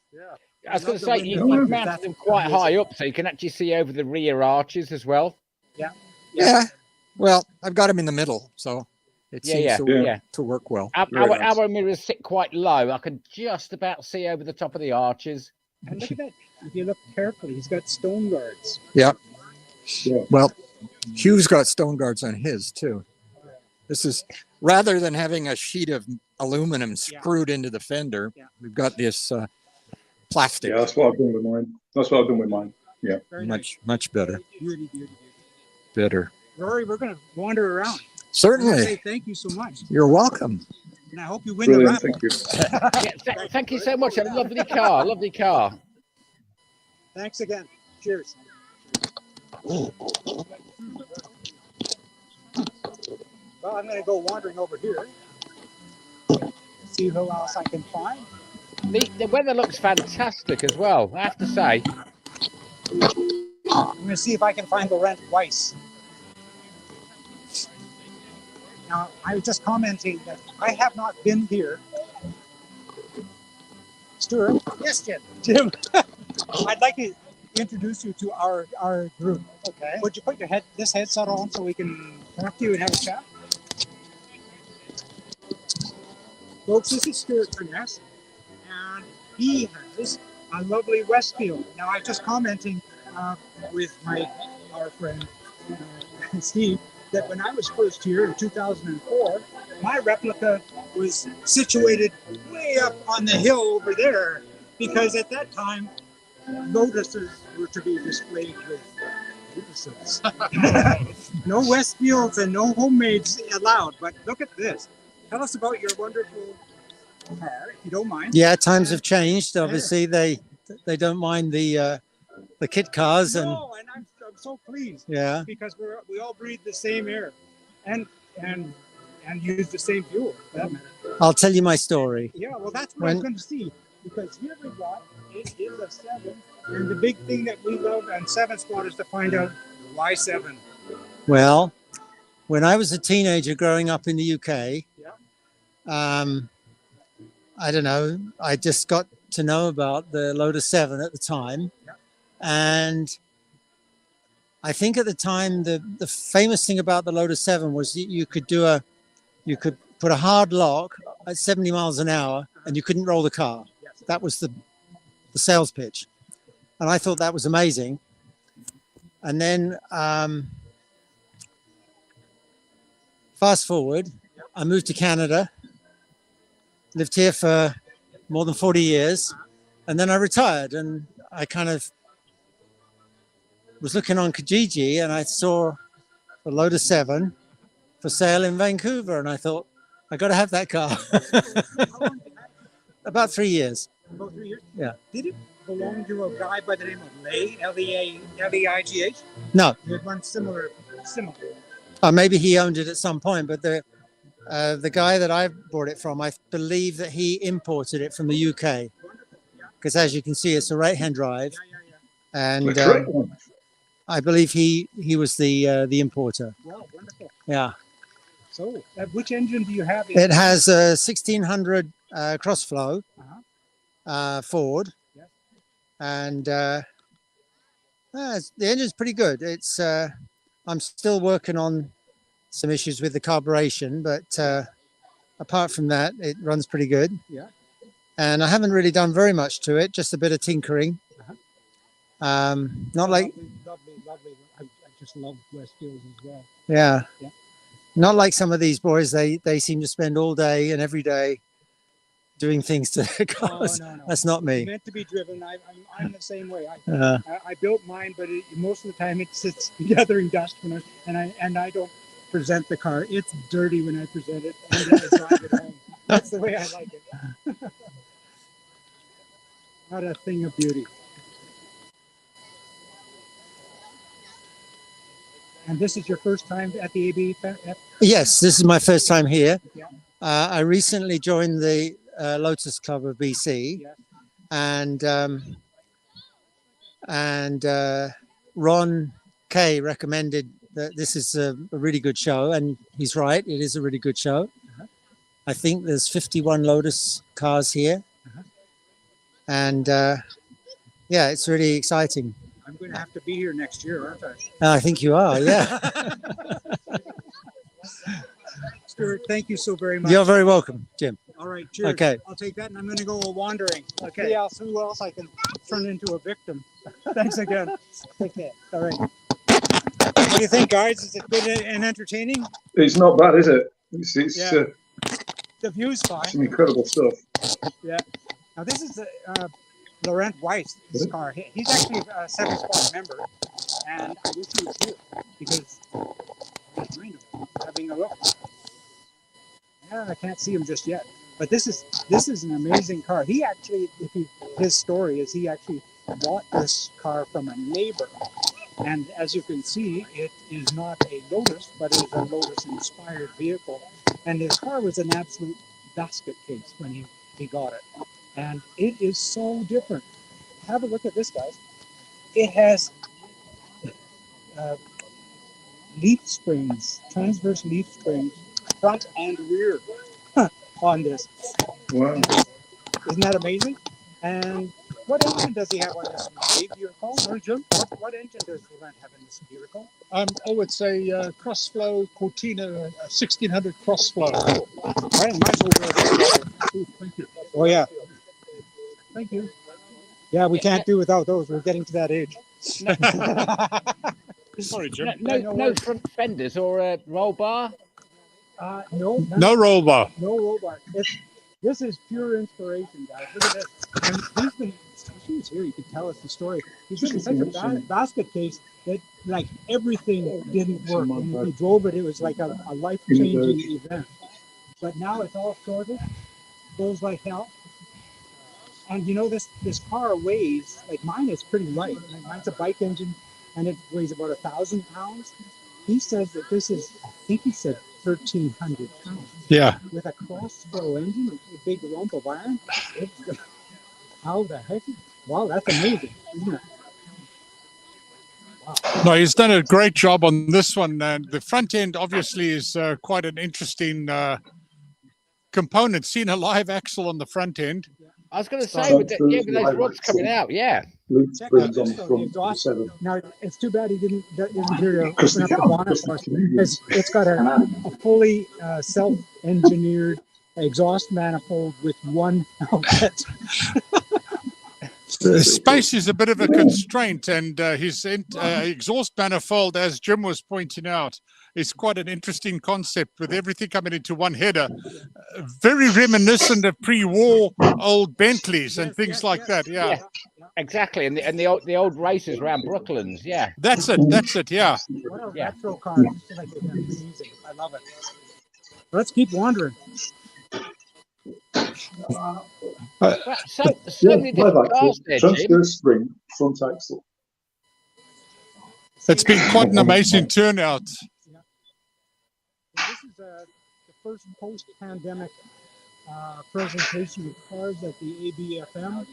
S2: I was going to
S3: love
S2: say
S3: the
S2: you've
S3: window.
S2: mounted them quite high up, so you can actually see over the rear arches as well.
S7: Yeah. Well, I've got them in the middle, so it seems
S2: Yeah.
S7: to, to work well.
S5: Very nice.
S2: Our mirrors sit quite low. I can just about see over the top of the arches.
S3: And look at that. If you look carefully, he's got stone guards.
S7: Yeah.
S5: Yeah.
S7: Well, Hugh's got stone guards on his too. This is rather than having a sheet of aluminum screwed into the fender, we've got this plastic.
S5: Yeah, that's what I've done with mine. That's what I've done with mine. Yeah.
S3: Very nice.
S7: Much better.
S3: Beauty.
S7: Better.
S3: Rory, we're going to wander around. I wanna
S7: Certainly.
S3: say thank you so much.
S7: You're welcome.
S3: And I hope you win the
S5: Brilliant.
S3: raffle.
S5: Thank you.
S2: Thank you so much. A lovely car. Lovely car.
S3: Thanks again. Cheers. Well, I'm going to go wandering over here. See who else I can find.
S2: The weather looks fantastic as well, I have to say.
S3: I'm going to see if I can find Laurent Weiss. Now, I was just commenting that I have not been here. Stuart? Yes, Jim. Jim, I'd like to introduce you to our group. Okay. Would you put this headset on so we can talk to you and have a chat? Folks, this is Stuart Furness, and he has a lovely Westfield. Now, I was just commenting with our friend Steve that when I was first here in 2004, my replica was situated way up on the hill over there because at that time, Lotuses were to be displayed with Lotuses. No Westfields and no homemades allowed, but look at this. Tell us about your wonderful car, if you don't mind.
S8: Yeah, times have changed. Obviously, they don't mind the kit cars, and
S3: No, and I'm so pleased.
S8: yeah,
S3: Because we all breathe the same air and use the same fuel. For that matter.
S8: I'll tell you my story.
S3: Yeah, well, that's what I was
S8: When-
S3: going to see. Because here we got it is a 7, and the big thing that we love on 7 Spot is to find out why 7.
S8: Well, when I was a teenager growing up in the UK, I don't know, I just got to know about the Lotus 7 at the time, and I think at the time the famous thing about the Lotus 7 was you could put a hard lock at 70 miles an hour and you couldn't roll the car. That was the sales pitch. And I thought that was amazing. And then fast forward, I moved to Canada, lived here for more than 40 years, and then I retired, and I kind of was looking on Kijiji and I saw the Lotus 7 for sale in Vancouver, and I thought, I got to have that car. About 3 years.
S3: About 3 years?
S8: Yeah.
S3: Did it belong to a guy by the name of Leigh, Leigh?
S8: No,
S3: You had one similar.
S8: maybe he owned it at some point, but the guy that I bought it from, I believe that he imported it from the UK, because as you can see, it's a right-hand drive, and I believe he was the importer.
S3: Wow, wonderful.
S8: Yeah,
S3: So, which engine do you have?
S8: it has a 1600 crossflow Ford, and the engine's pretty good. It's I'm still working on some issues with the carburation, but apart from that, it runs pretty good.
S3: Yeah.
S8: And I haven't really done very much to it, just a bit of tinkering. Not like,
S3: Lovely. I just love Westfields as well.
S8: yeah,
S3: Yeah.
S8: not like some of these boys. They seem to spend all day and every day doing things to the cars.
S3: No.
S8: That's not me.
S3: Meant to be driven. I'm the same way.
S8: Uh,
S3: I built mine, but most of the time it sits gathering dust and I don't present the car. It's dirty when I present it and then I drive it home. That's the way I like it. What a thing of beauty. And this is your first time at the ABFM?
S8: yes, this is my first time here.
S3: Yeah.
S8: I recently joined the Lotus Club of BC,
S3: Yeah.
S8: and Ron Kay recommended that this is a really good show, and he's right. It is a really good show.
S3: Uh-huh.
S8: I think there's 51 Lotus cars here,
S3: Uh-huh.
S8: and yeah, it's really exciting.
S3: I'm going to have to be here next year, aren't I?
S8: I think you are. Yeah.
S3: Stuart, thank you so very much.
S8: You're very welcome, Jim.
S3: All right, cheers.
S8: Okay.
S3: I'll take that, and I'm going to go wandering.
S8: Okay.
S3: Who else I can turn into a victim? Thanks again. Take care. All right. What do you think, guys? Is it good and entertaining?
S5: It's not bad, is it? It's
S3: Yeah. The view's fine.
S5: some incredible stuff.
S3: Yeah. Now this is Laurent Weiss' car. He's actually a 7-spot member, and I wish he was here because he's behind him, having a look. Yeah, I can't see him just yet. But this is an amazing car. He actually, his story is he actually bought this car from a neighbor, and as you can see, it is not a Lotus, but it is a Lotus-inspired vehicle. And his car was an absolute basket case when he got it. And it is so different. Have a look at this, guys. It has leaf springs, transverse leaf springs, front and rear on this.
S5: Wow.
S3: Isn't that amazing? And what engine does he have on this? Dave, do you recall? Or Jim? What engine does Laurent have in this vehicle?
S1: It's a Crossflow Cortina 1600 Crossflow.
S3: Right, might as well go there.
S1: Thank you.
S3: Oh, yeah.
S1: Thank you.
S3: Yeah, we can't do without those. We're getting to that age.
S1: Sorry, Jim.
S2: No front fenders or a roll bar.
S3: No.
S1: No roll bar.
S3: No roll bar. This is pure inspiration, guys. Look at this. And he's been, if he was here, he could tell us the story. He's been in such a basket case that, like, everything didn't work. And if he drove it, it was like a life-changing event. But now it's all sorted, goes like hell. And you know, this car weighs, like mine is pretty light. Like mine's a bike engine, and it weighs about 1,000 pounds. He says that this is, I think he said 1,300 pounds.
S1: Yeah.
S3: With a cross-flow engine, a big lump of iron. How the heck? Wow, that's amazing, isn't it? Wow.
S1: No, he's done a great job on this one. And the front end obviously is quite an interesting component. Seen a live axle on the front end.
S2: I was going to say, with those rods coming out, yeah.
S3: Check out this though, the exhaust. Now, it's too bad he isn't here to open up the bonnet for us, because it's got a fully self-engineered exhaust manifold with one outlet.
S1: Space is a bit of a constraint, and his exhaust manifold, as Jim was pointing out, is quite an interesting concept with everything coming into one header. Very reminiscent of pre-war old Bentleys and things like that. Yeah,
S2: exactly. And the old races around Brooklands. Yeah,
S1: that's it. Yeah.
S3: What a retro car! Like, amazing. I love it. Let's keep wandering.
S2: So many different cars there, Jim.
S5: Transfer spring, front axle.
S1: It's been quite an amazing turnout.
S3: This is the first post-pandemic presentation of cars at the ABFM,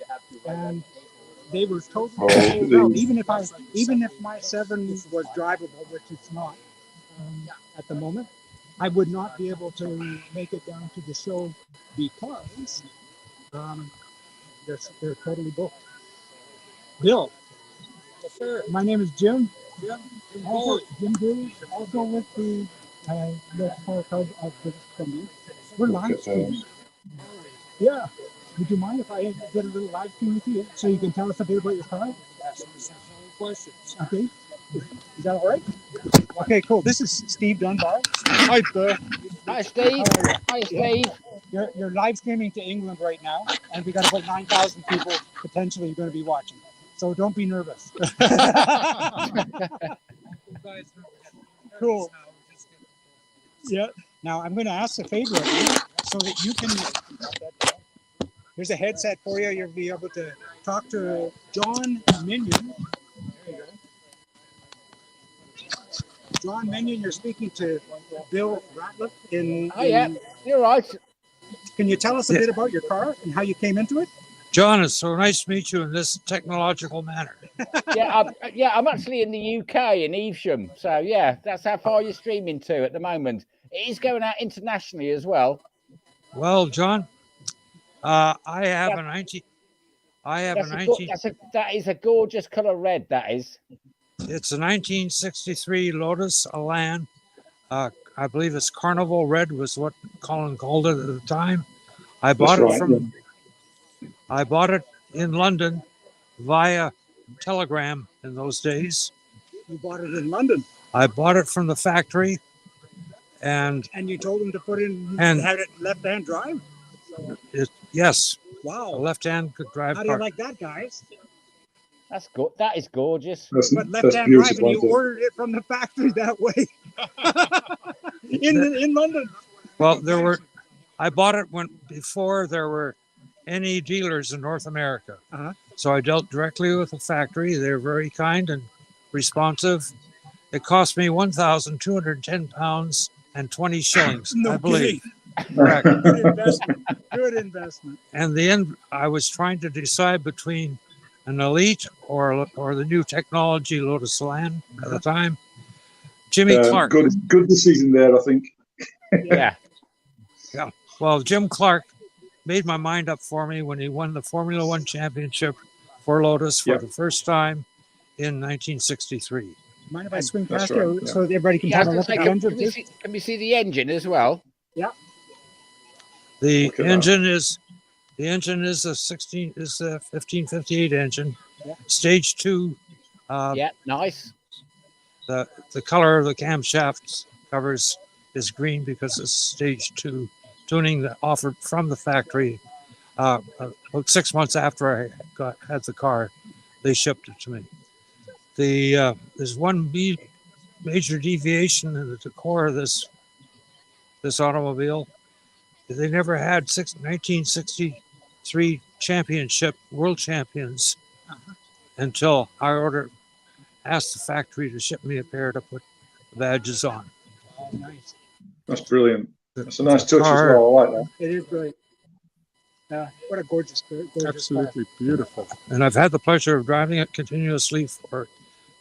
S3: and they were totally sold out. Even if my 7 was drivable, which it's not at the moment, I would not be able to make it down to the show because they're totally booked. Bill. Yes, sir. My name is Jim. Jim Brew, also with the car club of British Columbia. We're live streaming. Yeah. Would you mind if I did a little live stream with you so you can tell us a bit about your car? Yes, questions. Okay. Is that all right? Okay, cool. This is Steve Dunbar.
S1: Hi, Bill.
S2: Hi, Steve. Hi, Steve.
S3: You're live streaming to England right now, and we got about 9,000 people potentially going to be watching. So don't be nervous. Cool. Yeah. Now I'm going to ask a favor of you so that you can. Here's a headset for you. You'll be able to talk to John Minion. There you go. John Minion, you're speaking to Bill Ratliff in.
S2: Oh yeah, you're right.
S3: Can you tell us a bit about your car and how you came into it?
S9: John, it's so nice to meet you in this technological manner.
S2: I'm actually in the UK in Evesham, so yeah, that's how far you're streaming to at the moment. It is going out internationally as well.
S9: Well, John, I have a 19. I have a 19.
S2: That is a gorgeous color red. That is.
S9: It's a 1963 Lotus Elan. I believe it's Carnival Red was what Colin called it at the time. I bought I bought it in London via telegram in those days.
S3: You bought it in London.
S9: I bought it from the factory, and
S3: you told them to put in
S9: and
S3: had it left-hand drive.
S9: Yes.
S3: Wow.
S9: A left-hand could drive.
S3: How do you like that, guys?
S2: That's good. That is gorgeous.
S3: But left-hand drive, and you ordered it from the factory that way in London.
S9: Well, I bought it before there were any dealers in North America. So I dealt directly with the factory. They're very kind and responsive. It cost me £1,210 and 20 shillings, I believe. Correct.
S3: Good investment. Good investment.
S9: And I was trying to decide between an Elite or the new technology Lotus Elan at the time. Jimmy Clark.
S5: Good decision there, I think.
S2: Yeah.
S9: Yeah. Well, Jim Clark made my mind up for me when he won the Formula One championship for Lotus for the first time in 1963.
S3: Mind if I swing past you so everybody can have a look at the engine?
S2: Can we see the engine as well?
S3: Yeah.
S9: The engine is a 1558 engine.
S3: Yeah.
S9: Stage 2.
S2: Nice.
S9: The color of the camshafts covers is green because it's stage 2 tuning that offered from the factory. About 6 months after I had the car, they shipped it to me. There's one major deviation in the decor of this automobile. They never had 1963 championship world champions until I asked the factory to ship me a pair to put the badges on.
S3: Oh, nice.
S5: That's brilliant. That's a nice touch as well. I like that.
S3: It is brilliant. What a gorgeous
S1: Absolutely beautiful.
S9: And I've had the pleasure of driving it continuously for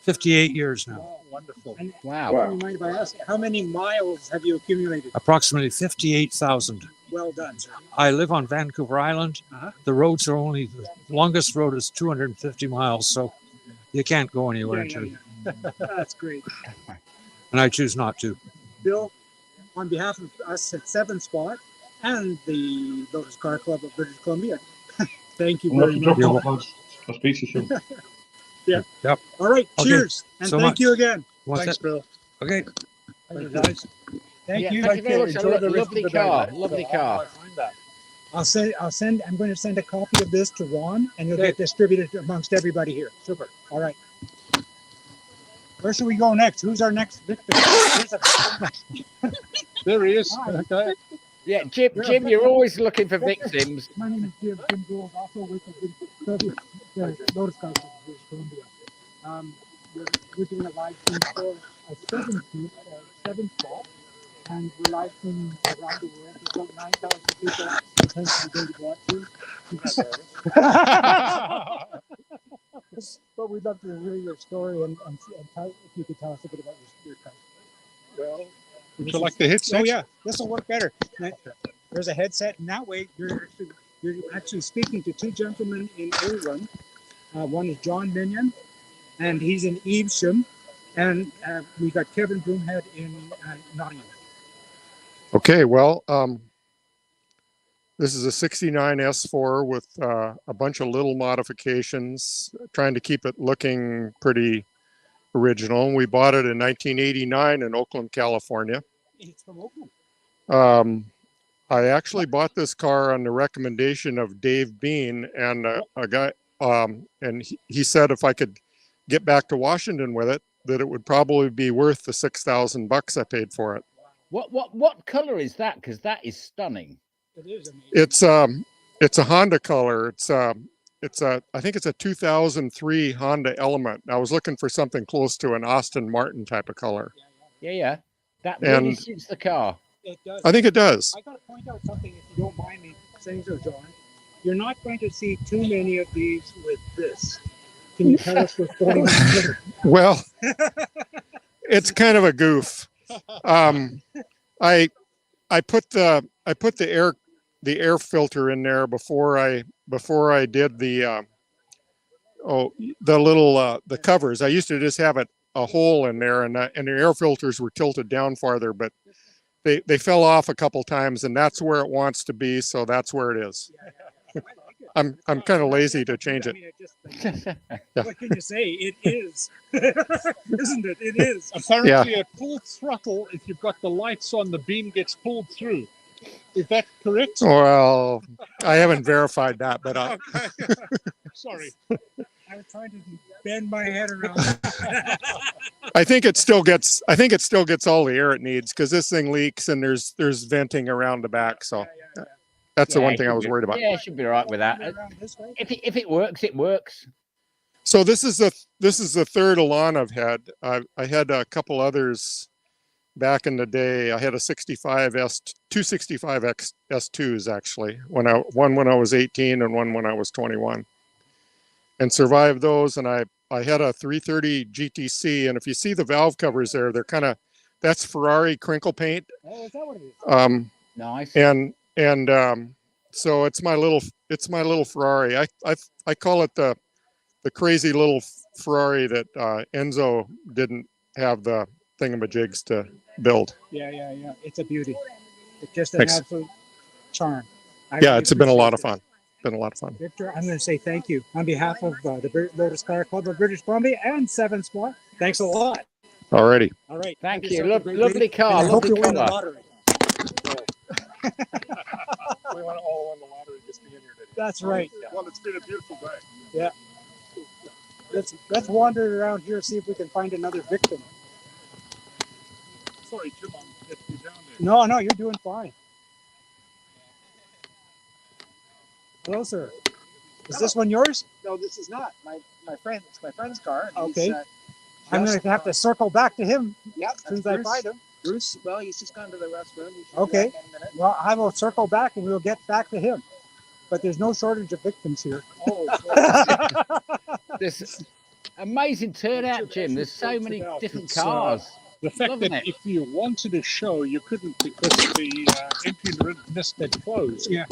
S9: 58 years now.
S3: Oh, wonderful. And
S2: wow.
S3: Do you mind if I ask, how many miles have you accumulated?
S9: Approximately 58,000.
S3: Well done, sir.
S9: I live on Vancouver Island. The roads are the longest road is 250 miles, so you can't go anywhere.
S3: That's great.
S9: And I choose not to.
S3: Bill, on behalf of us at Seven Spot and the Lotus Car Club of British Columbia, thank you very much.
S5: I'll speak to you soon.
S3: Yeah.
S9: Yep.
S3: All right. Cheers. And thank you again.
S9: Thanks,
S3: Bill.
S9: Okay.
S3: Thank you, guys. Thank you.
S2: Thank you very much.
S3: Enjoy the rest
S2: Lovely
S3: of the
S2: car.
S3: day.
S2: Lovely car.
S3: I'm going to send a copy of this to Ron, and it'll get distributed amongst everybody here. Super. All right. Where should we go next? Who's our next victim?
S1: There he is.
S3: Okay.
S2: Yeah, Jim, you're always looking for victims.
S3: My name is Jim Gould, also with the Lotus Car Club of British Columbia. We're doing a live stream for a seven spot, and we're live streaming around the world. There's about 9,000 people potentially going to watch you. But we'd love to hear your story and tell, if you could tell us a bit about your car.
S1: Well, would you like the headset?
S3: Oh yeah, this will work better. There's a headset, and that way you're actually speaking to two gentlemen in England. One is John Minion, and he's in Evesham, and we got Kevin Broomhead in Nottingham.
S10: Okay, well, this is a 69 S4 with a bunch of little modifications, trying to keep it looking pretty original. We bought it in 1989 in Oakland, California.
S3: It's from Oakland.
S10: I actually bought this car on the recommendation of Dave Bean and a guy, and he said if I could get back to Washington with it, that it would probably be worth the $6,000 I paid for it.
S2: What color is that? Because that is stunning.
S3: It is amazing.
S10: It's a Honda color. I think it's a 2003 Honda Element. I was looking for something close to an Austin Martin type of color.
S2: Yeah. That really
S10: And-
S2: suits the car.
S3: It does.
S10: I think it does.
S3: I got to point out something, if you don't mind me saying so, John. You're not going to see too many of these with this. Can you tell us what's going on?
S10: Well, it's kind of a goof. I put the air filter in there before I did the the covers. I used to just have a hole in there, and the air filters were tilted down farther, but they fell off a couple times, and that's where it wants to be, so that's where it is. I'm kind of lazy to change it.
S3: What can you say? It is. Isn't it? It is.
S1: Apparently, at full throttle, if you've got the lights on, the beam gets pulled through. Is that correct?
S10: Well, I haven't verified that, but
S1: Okay. Sorry.
S3: I was trying to bend my head around.
S10: I think it still gets all the air it needs, because this thing leaks and there's venting around the back. So that's the one thing I was worried about.
S2: Yeah, it should be all right with that. If it works, it works.
S10: So this is the third Elan I've had. I had a couple others back in the day. I had a 265 S2s actually, one when I was 18 and one when I was 21, and survived those. And I had a 330 GTC, and if you see the valve covers there, they're that's Ferrari crinkle paint.
S3: Oh, is that what it is?
S2: Nice.
S10: And so it's my little Ferrari. I call it the crazy little Ferrari that Enzo didn't have the thingamajigs to build.
S3: Yeah. It's a beauty. It's just an
S10: Thanks.
S3: absolute charm.
S10: Yeah, it's been a lot of fun. Victor,
S3: I'm going to say thank you on behalf of the Lotus Car Club of British Columbia and Seven Sport. Thanks a lot.
S10: Alrighty.
S3: All right.
S2: Thank
S3: Have
S2: you.
S3: yourself a great
S2: Lovely
S3: week,
S2: car.
S3: and I hope you
S2: Lovely
S3: win the
S2: colour.
S3: lottery.
S10: We want to all win the lottery just being here today.
S3: That's right.
S10: Well, it's been a beautiful day.
S3: Yeah. Let's wander around here, see if we can find another victim.
S1: Sorry, Jim, I'm getting you down there.
S3: No, you're doing fine. Hello, sir. Is this one yours?
S11: No, this is not my friend. It's my friend's car. And
S3: Okay.
S11: He's,
S3: I'm going to have to circle back to him
S11: Yep.
S3: as soon as I find him.
S11: Bruce. Well, he's just gone to the restroom. He should be
S3: Okay.
S11: back in a minute.
S3: Well, I will circle back and we'll get back to him. But there's no shortage of victims here.
S11: Oh,
S2: This amazing turnout, Jim. There's so many different cars.
S1: The fact
S2: Loving
S1: that
S2: it.
S1: if you wanted a show, you couldn't because the entry list had closed.
S3: Yeah.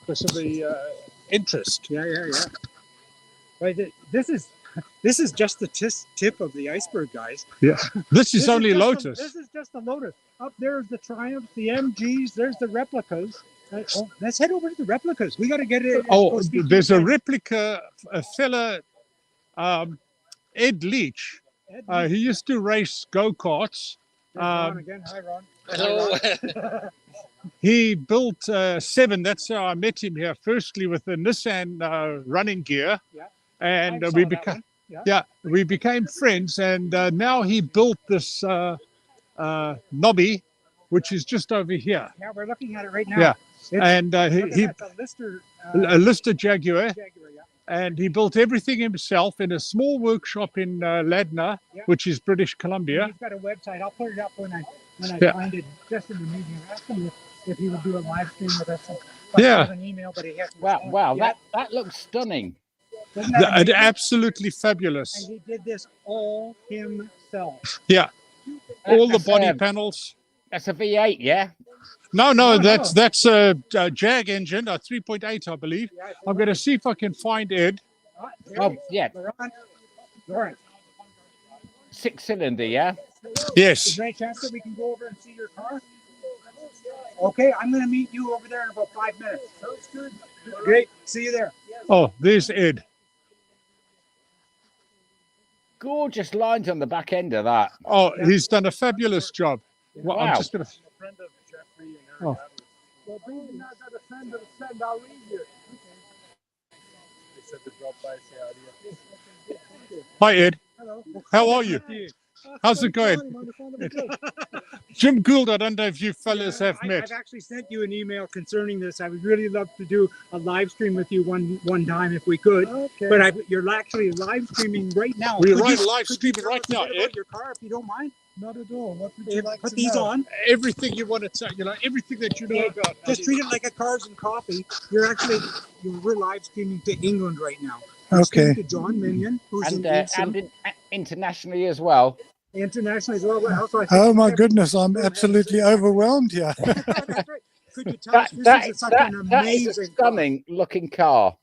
S1: Because of the interest.
S3: Yeah. Right. This is just the tip of the iceberg, guys.
S1: Yeah. This is only
S3: just
S1: Lotus.
S3: This is just the Lotus. Up there's the Triumph, the MGs. There's the replicas. Let's head over to the replicas. We got to get it.
S1: Oh, there's a replica, a fella, Ed Leach. He used to race go-karts.
S3: Ron again. Hi, Ron.
S11: hello.
S1: He built Seven. That's how I met him here. Firstly, with the Nissan running gear,
S3: Yeah.
S1: and
S3: I saw
S1: we
S3: that
S1: became
S3: one.
S1: we became friends. And now he built this Nobby, which is just over here.
S3: Yeah, we're looking at it right now.
S1: Yeah,
S3: It's-
S1: and he
S3: That's a Lister.
S1: a Lister Jaguar.
S3: Jaguar, yeah.
S1: And he built everything himself in a small workshop in Ladner,
S3: Yeah.
S1: which is British
S3: And
S1: Columbia.
S3: he's got a website. I'll put it up when I
S1: Yeah.
S3: find it just in the meeting. Ask him if he would do a live stream with us.
S1: Yeah.
S3: An email, but he hasn't
S2: Wow,
S3: responded
S2: wow,
S3: yet.
S2: that looks stunning.
S3: Isn't that amazing?
S1: Absolutely fabulous.
S3: And he did this all himself.
S1: Yeah, all the
S2: That's,
S1: body panels.
S2: That's a V8, yeah?
S1: No,
S3: No,
S1: that's a Jag engine, a 3.8, I believe.
S3: Yeah,
S1: I'm going to see if I can find Ed.
S2: Oh, yeah.
S3: Lauren,
S2: 6-cylinder, yeah?
S3: is
S1: Yes.
S3: there any chance that we can go over and see your car? Okay, I'm going to meet you over there in about 5 minutes. Sounds good. Great. See you there.
S1: Oh, there's Ed.
S2: Gorgeous lines on the back end of that.
S1: Oh, he's done a fabulous job. Well, I'm
S2: Wow.
S1: just going to.
S3: Well, bring me now that a friend of a friend, I'll read you.
S12: They said to drop by, say adios.
S1: Hi, Ed.
S3: Hello.
S1: How are you? How's it going? Jim Gould, I don't know if you fellas have met.
S3: I've actually sent you an email concerning this. I would really love to do a live stream with you one time if we could. Okay. But you're actually live streaming right now.
S1: We're live streaming right now, Ed.
S3: Your car, if you don't mind.
S12: Not at all. What would you like
S3: Put
S12: to
S3: these
S12: know?
S3: on.
S1: Everything you want to tell, everything that you know about.
S3: Just treat it like a Cars and Coffee. We're live streaming to England right now. We're
S12: Okay.
S3: To John Minion, who's
S2: And internationally as well.
S3: internationally as well. What else do I think?
S12: Oh my goodness, I'm absolutely overwhelmed here.
S3: That's right. Could you tell us this is such an
S2: that is a
S3: amazing
S2: stunning looking car.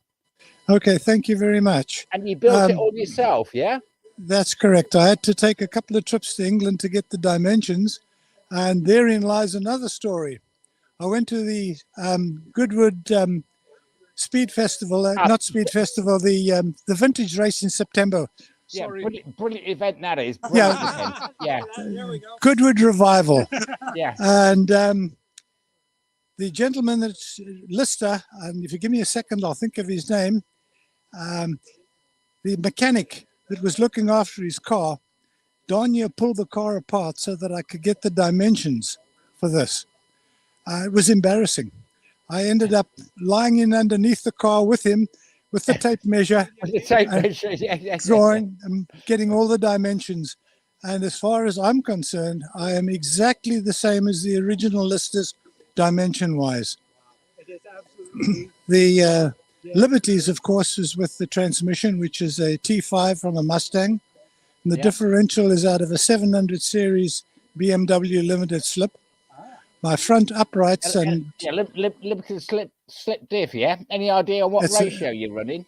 S12: Okay, thank you very much.
S2: And you built it all yourself, yeah?
S12: That's correct. I had to take a couple of trips to England to get the dimensions, and therein lies another story. I went to the Goodwood Speed Festival, not Speed Festival, the Vintage Race in September.
S2: Yeah, brilliant event that is.
S12: Yeah.
S2: Yeah.
S3: There we go.
S12: Goodwood Revival.
S2: Yeah.
S12: And the gentleman that's Lister, and if you give me a second, I'll think of his name. The mechanic that was looking after his car, Danya pulled the car apart so that I could get the dimensions for this. It was embarrassing. I ended up lying in underneath the car with him, with the tape measure, drawing and getting all the dimensions. And as far as I'm concerned, I am exactly the same as the original listers, dimension-wise.
S3: It is absolutely.
S12: The Liberties, of course, is with the transmission, which is a T5 from a Mustang. And the differential is out of a 700 series BMW limited slip. My front uprights and
S2: Liberty slip diff, yeah? Any idea on what ratio you're running?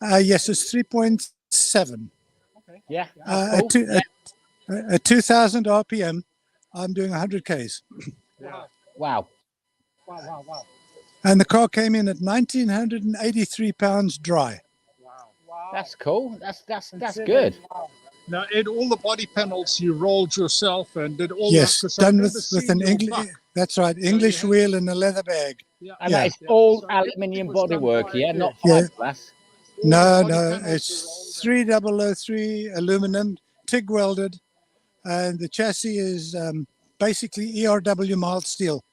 S12: Yes, it's 3.7.
S2: Okay. Yeah.
S12: At 2,000 RPM, I'm doing 100 Ks.
S2: Wow.
S3: Wow.
S12: And the car came in at 1,983 pounds dry.
S3: Wow.
S2: That's cool. That's good.
S3: Wow.
S1: Now, Ed, all the body panels you rolled yourself and did all
S12: Yes,
S1: that.
S12: done with an English. That's right, English wheel and a leather bag.
S2: And that is all aluminium bodywork, yeah, not fiberglass.
S12: No, it's 3003 aluminum, TIG welded, and the chassis is basically ERW mild steel,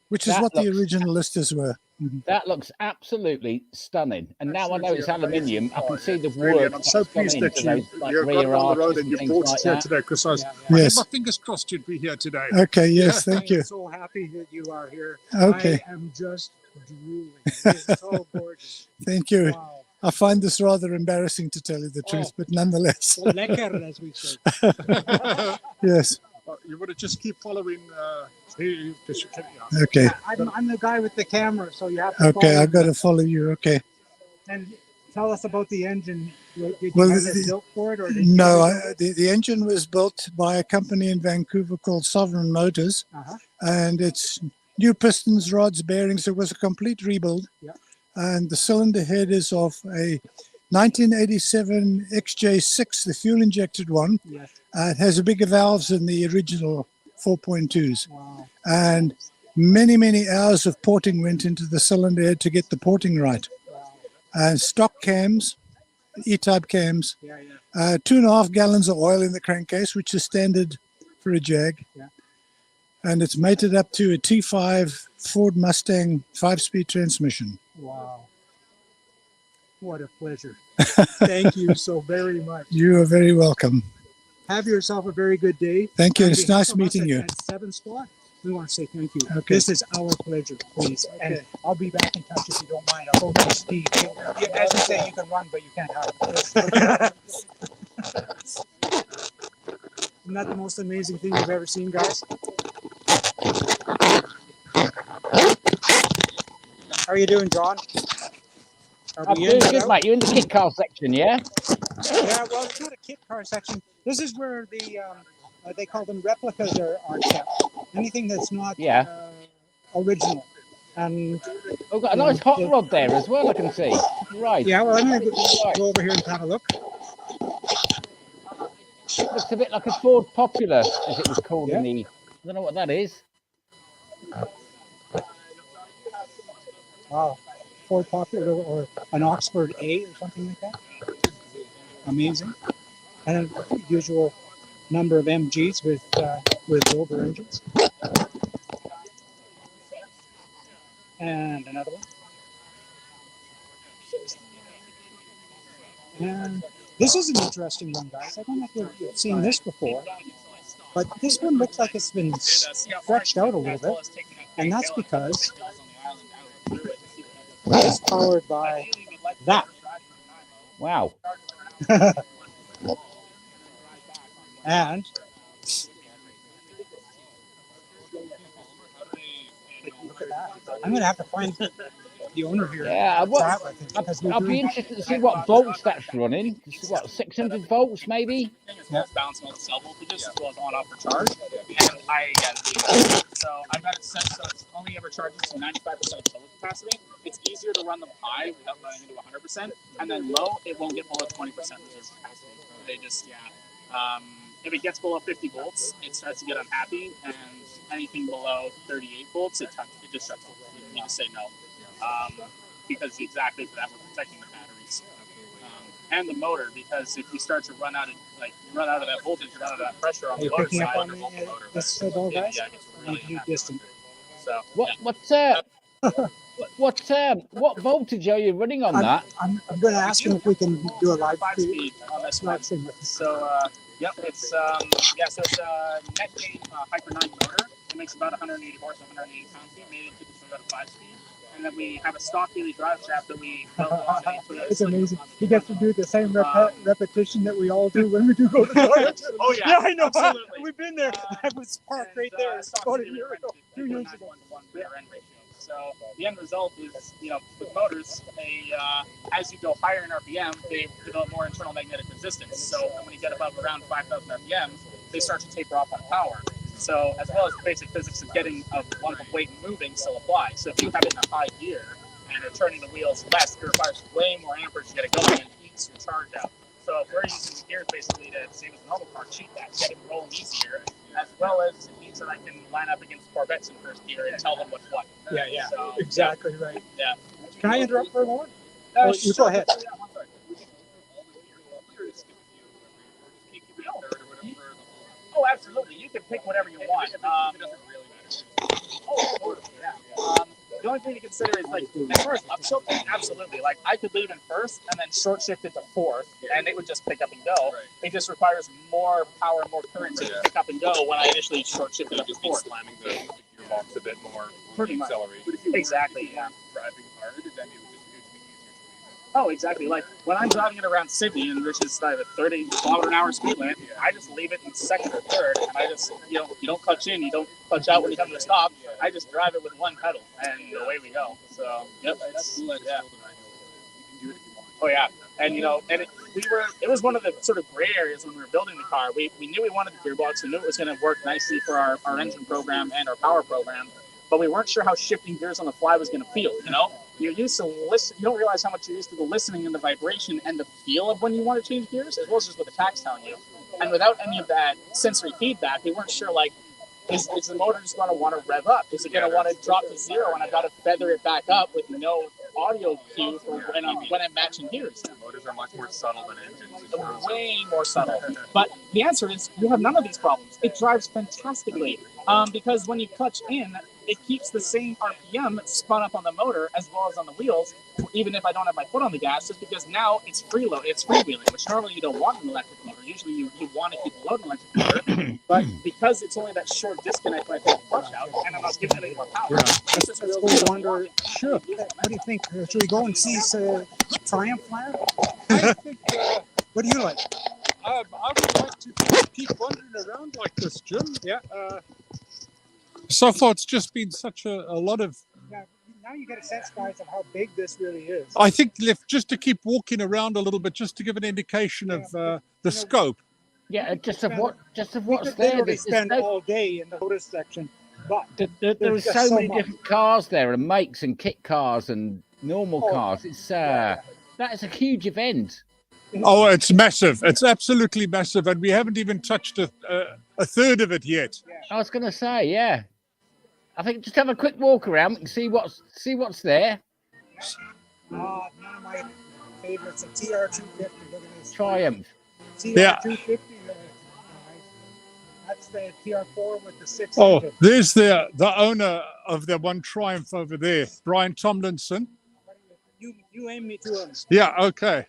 S12: which is what the original listers were.
S2: That looks absolutely stunning. And now I know it's aluminium. I can see the work.
S1: I'm so pleased that you're
S2: rear
S1: on the road and you brought us here
S2: that.
S1: today, because I had my fingers crossed you'd be here today.
S12: Okay, yes, thank you.
S3: I'm so happy that you are here.
S12: Okay.
S3: I am just drooling. It's so gorgeous.
S12: Thank you.
S3: Wow.
S12: I find this rather embarrassing, to tell you the truth, but nonetheless.
S3: Lekker, as we say.
S12: Yes.
S1: You want to just keep following.
S12: Okay.
S3: I'm the guy with the camera, so you have to
S12: Okay,
S3: follow
S12: I've got to follow you. Okay.
S3: And tell us about the engine. Did you
S12: Well,
S3: have it built for it? Or did
S12: No, the engine was built by a company in Vancouver called S4 Lotus, and it's new pistons, rods, bearings. It was a complete rebuild.
S3: Yeah.
S12: And the cylinder head is of a 1987 XJ6, the fuel-injected one.
S3: Yes.
S12: It has bigger valves than the original 4.2s.
S3: Wow.
S12: And many hours of porting went into the cylinder head to get the porting right.
S3: Wow.
S12: And stock cams, E-type cams,
S3: Yeah.
S12: 2.5 gallons of oil in the crankcase, which is standard for a Jag.
S3: Yeah.
S12: And it's mated up to a T5 Ford Mustang 5-speed transmission.
S3: Wow. What a pleasure. Thank you so very much.
S12: You are very welcome.
S3: Have yourself a very good day.
S12: Thank you.
S3: On
S12: It's
S3: behalf
S12: nice
S3: of us
S12: meeting you.
S3: at Seven Spot, we want to say thank you.
S12: Okay.
S3: This is our pleasure, please. And I'll be back in touch if you don't mind. I'll go to Steve. As you say, you can run, but you can't hide. Isn't that the most amazing thing you've ever seen, guys? How are you doing, John?
S2: I'm doing good, mate. You're in the kit car section, yeah?
S3: Yeah, well, it's not a kit car section. This is where the they call them replicas are kept. Anything that's not original. And
S2: we've got a nice hot rod there as well, I can see. Right.
S3: Yeah, well, I'm going to go over here and have a look.
S2: Looks a bit like a Ford Popular, as it was called in the... I don't know what that is.
S3: Wow. Ford Popular or an Oxford A or something like that. Amazing. And a usual number of MGs with older engines. And another one. And this is an interesting one, guys. I don't know if you've seen this before, but this one looks like it's been stretched out a little bit, and that's because it's powered by that.
S2: Wow.
S3: And look at that. I'm going to have to find the owner here.
S2: Yeah,
S3: chat with him, because
S2: I'll be interested to see what volts that's running. What, 600 volts maybe?
S13: Yeah. Balancing all the cell voltages as well as on-off for charge. And so I've got it set so it's only ever charges to 95% of total capacity. It's easier to run them high without running into 100%, and then low, it won't get below 20% reserve capacity. They just, if it gets below 50 volts, it starts to get unhappy, and anything below 38 volts, it just shuts off. You need to say no. Because exactly for that, we're protecting the batteries and the motor. Because if you start to run out of that voltage, run out of that pressure on the motor side,
S3: on this at all, guys? Really distant.
S13: So
S2: what voltage are you running on that?
S3: I'm going to ask him if we can do a live
S13: speed on this one. So yep, it's so it's a net gain Hyper 9 motor. It makes about 180 horse, 180 pound-feet, made it to about a 5-speed. And then we have a stock Healy drive shaft that we built on.
S3: It's amazing. He gets to do the same repetition that we all do when we do go to the toilet.
S13: Oh yeah,
S3: yeah, I know.
S13: Absolutely.
S3: We've been there. I was parked right there. About a year ago, 2 years ago.
S13: So the end result is, with motors, as you go higher in RPM, they develop more internal magnetic resistance. So when you get above around 5,000 RPM, they start to taper off on power. So as well as the basic physics of getting a lump of weight moving still apply. So if you have it in a high gear and you're turning the wheels less, it requires way more amperage to get it going and eats your charge out. So if we're using the gears basically to, same as a normal car, cheat that, get it rolling easier, as well as it means that I can line up against Corvettes in first gear and tell them what's what.
S3: Yeah,
S13: so,
S3: exactly right.
S13: Yeah.
S3: Can I interrupt for a moment? You
S13: Sure.
S3: go ahead.
S13: Oh, absolutely. You can pick whatever you want. The only thing to consider is, as far as upshifting, absolutely. I could leave in first and then short shift it to fourth, and it would just pick up and go. Right. It just requires more power and more current to pick up and go when I initially short shift it up to fourth.
S14: Slamming the gearbox a bit more.
S13: Pretty much.
S14: Acceleration.
S13: Exactly, yeah.
S14: Driving hard, then it would be easier.
S13: Oh, exactly. When I'm driving it around Sydney, and which is a 30-kilometer-an-hour speed limit, I just leave it in second or third, and I just, you don't clutch in, you don't clutch out when you come to a stop. I just drive it with one pedal, and away we go. So, yep. Yeah. Oh, yeah. And, it was one of the sort of gray areas when we were building the car. We knew we wanted the gearbox. We knew it was going to work nicely for our engine program and our power program, but we weren't sure how shifting gears on the fly was going to feel, You're used to listen. You don't realize how much you're used to the listening and the vibration and the feel of when you want to change gears, as well as just what the tach's telling you. And without any of that sensory feedback, we weren't sure, is the motor just going to want to rev up? Is it going to want to drop to zero? And I've got to feather it back up with no audio cue for when I'm matching gears.
S14: Motors are much more subtle than engines.
S13: Way more subtle. But the answer is you have none of these problems. It drives fantastically because when you clutch in, it keeps the same RPM spun up on the motor as well as on the wheels, even if I don't have my foot on the gas, just because now it's freewheeling, which normally you don't want an electric motor. Usually you want to keep a load electric motor, but because it's only that short disconnect when I take the clutch out, and I'm not giving it any more power.
S3: Let's go wonder. Sure. What do you think? Should we go and see Triumph Land?
S10: I think,
S3: what do you like?
S10: I would like to keep wandering around like this, Jim. Yeah.
S1: So far, it's just been such a lot of.
S3: Now you get a sense, guys, of how big this really is.
S1: I think just to keep walking around a little bit, just to give an indication of the scope.
S2: Yeah, just of what's
S3: there.
S2: there.
S3: They spend all day in the Lotus section, but
S2: there are so many different cars there, and makes and kit cars and normal cars. It's that is a huge event.
S1: Oh, it's massive. It's absolutely massive, and we haven't even touched a third of it yet.
S2: I was going to say, yeah. I think just have a quick walk around and see what's there.
S3: One of my favorites, a TR250. Look at this.
S2: Triumph.
S3: TR250. That's the TR4 with the 6
S1: Oh,
S3: engine.
S1: there's the owner of the one Triumph over there, Brian Tomlinson.
S3: You aim me to him.
S1: Yeah, okay.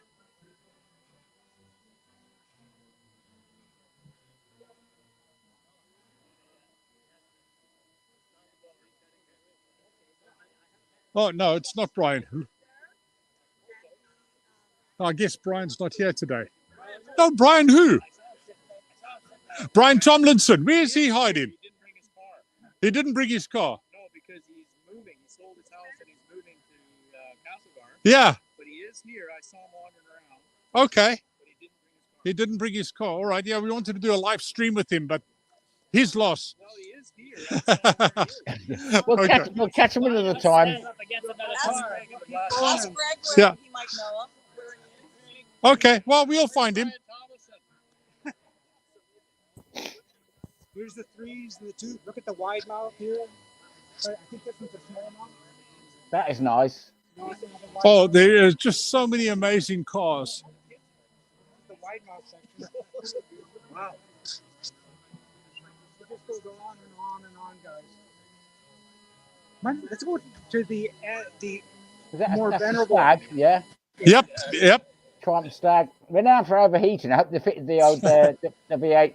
S1: Oh, no, it's not Brian. I guess Brian's not here today. No, Brian who? Brian Tomlinson. Where is he hiding? He didn't bring his car.
S13: No, because he's moving. He sold his house and he's moving to Castlegar.
S1: Yeah.
S13: But he is here. I saw him wandering around.
S1: Okay. He didn't bring his car. All right. Yeah, we wanted to do a live stream with him, but his loss.
S13: Well, he is here.
S2: We'll catch him another time.
S1: Yeah. Okay. Well, we'll find him.
S3: Here's the 3s and the 2. Look at the wide mouth here. I think this one's a small mouth.
S2: That is nice.
S1: Oh, there are just so many amazing cars.
S3: The wide mouth section. Wow. It just goes on and on and on, guys. Let's go to the more
S2: That's
S3: venerable.
S2: Stag, yeah.
S1: Yep.
S2: Triumph Stag. Renowned for overheating. I hope they fitted the old the V8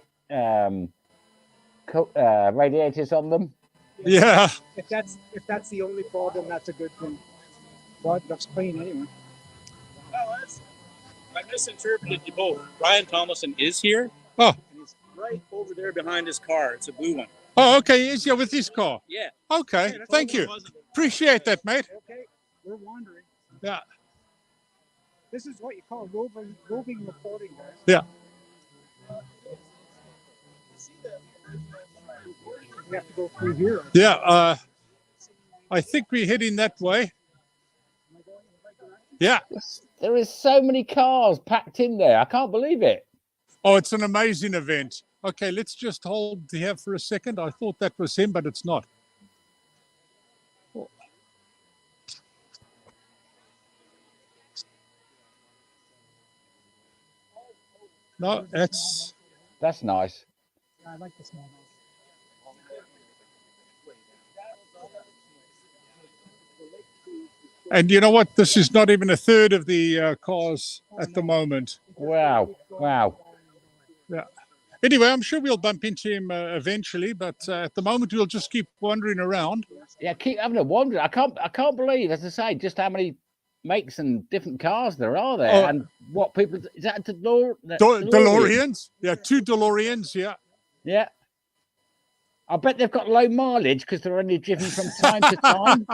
S2: radiators on them.
S1: Yeah.
S3: If that's the only problem, that's a good thing. Well, it looks clean anyway.
S13: Well, I misinterpreted you both. Brian Tomlinson is here.
S1: Oh.
S13: And he's right over there behind his car. It's a blue one.
S1: Oh, okay. He's here with his car.
S13: Yeah.
S1: Okay. Thank you. Appreciate that, mate.
S3: Okay, we're wandering.
S1: Yeah.
S3: This is what you call roving reporting, guys.
S1: Yeah.
S3: We have to go through here.
S1: Yeah. I think we're heading that way. Yeah.
S2: There is so many cars packed in there. I can't believe it.
S1: Oh, it's an amazing event. Okay, let's just hold here for a second. I thought that was him, but it's not. No, that's
S2: nice.
S3: I like the small house.
S1: And you know what? This is not even a third of the cars at the moment.
S2: Wow. Wow.
S1: Yeah. Anyway, I'm sure we'll bump into him eventually, but at the moment we'll just keep wandering around.
S2: Yeah, keep having a wander. I can't believe, as I say, just how many makes and different cars there are there, and what people is that
S1: DeLoreans? Yeah, 2 DeLoreans. Yeah.
S2: Yeah. I bet they've got low mileage because they're only driven from time to time.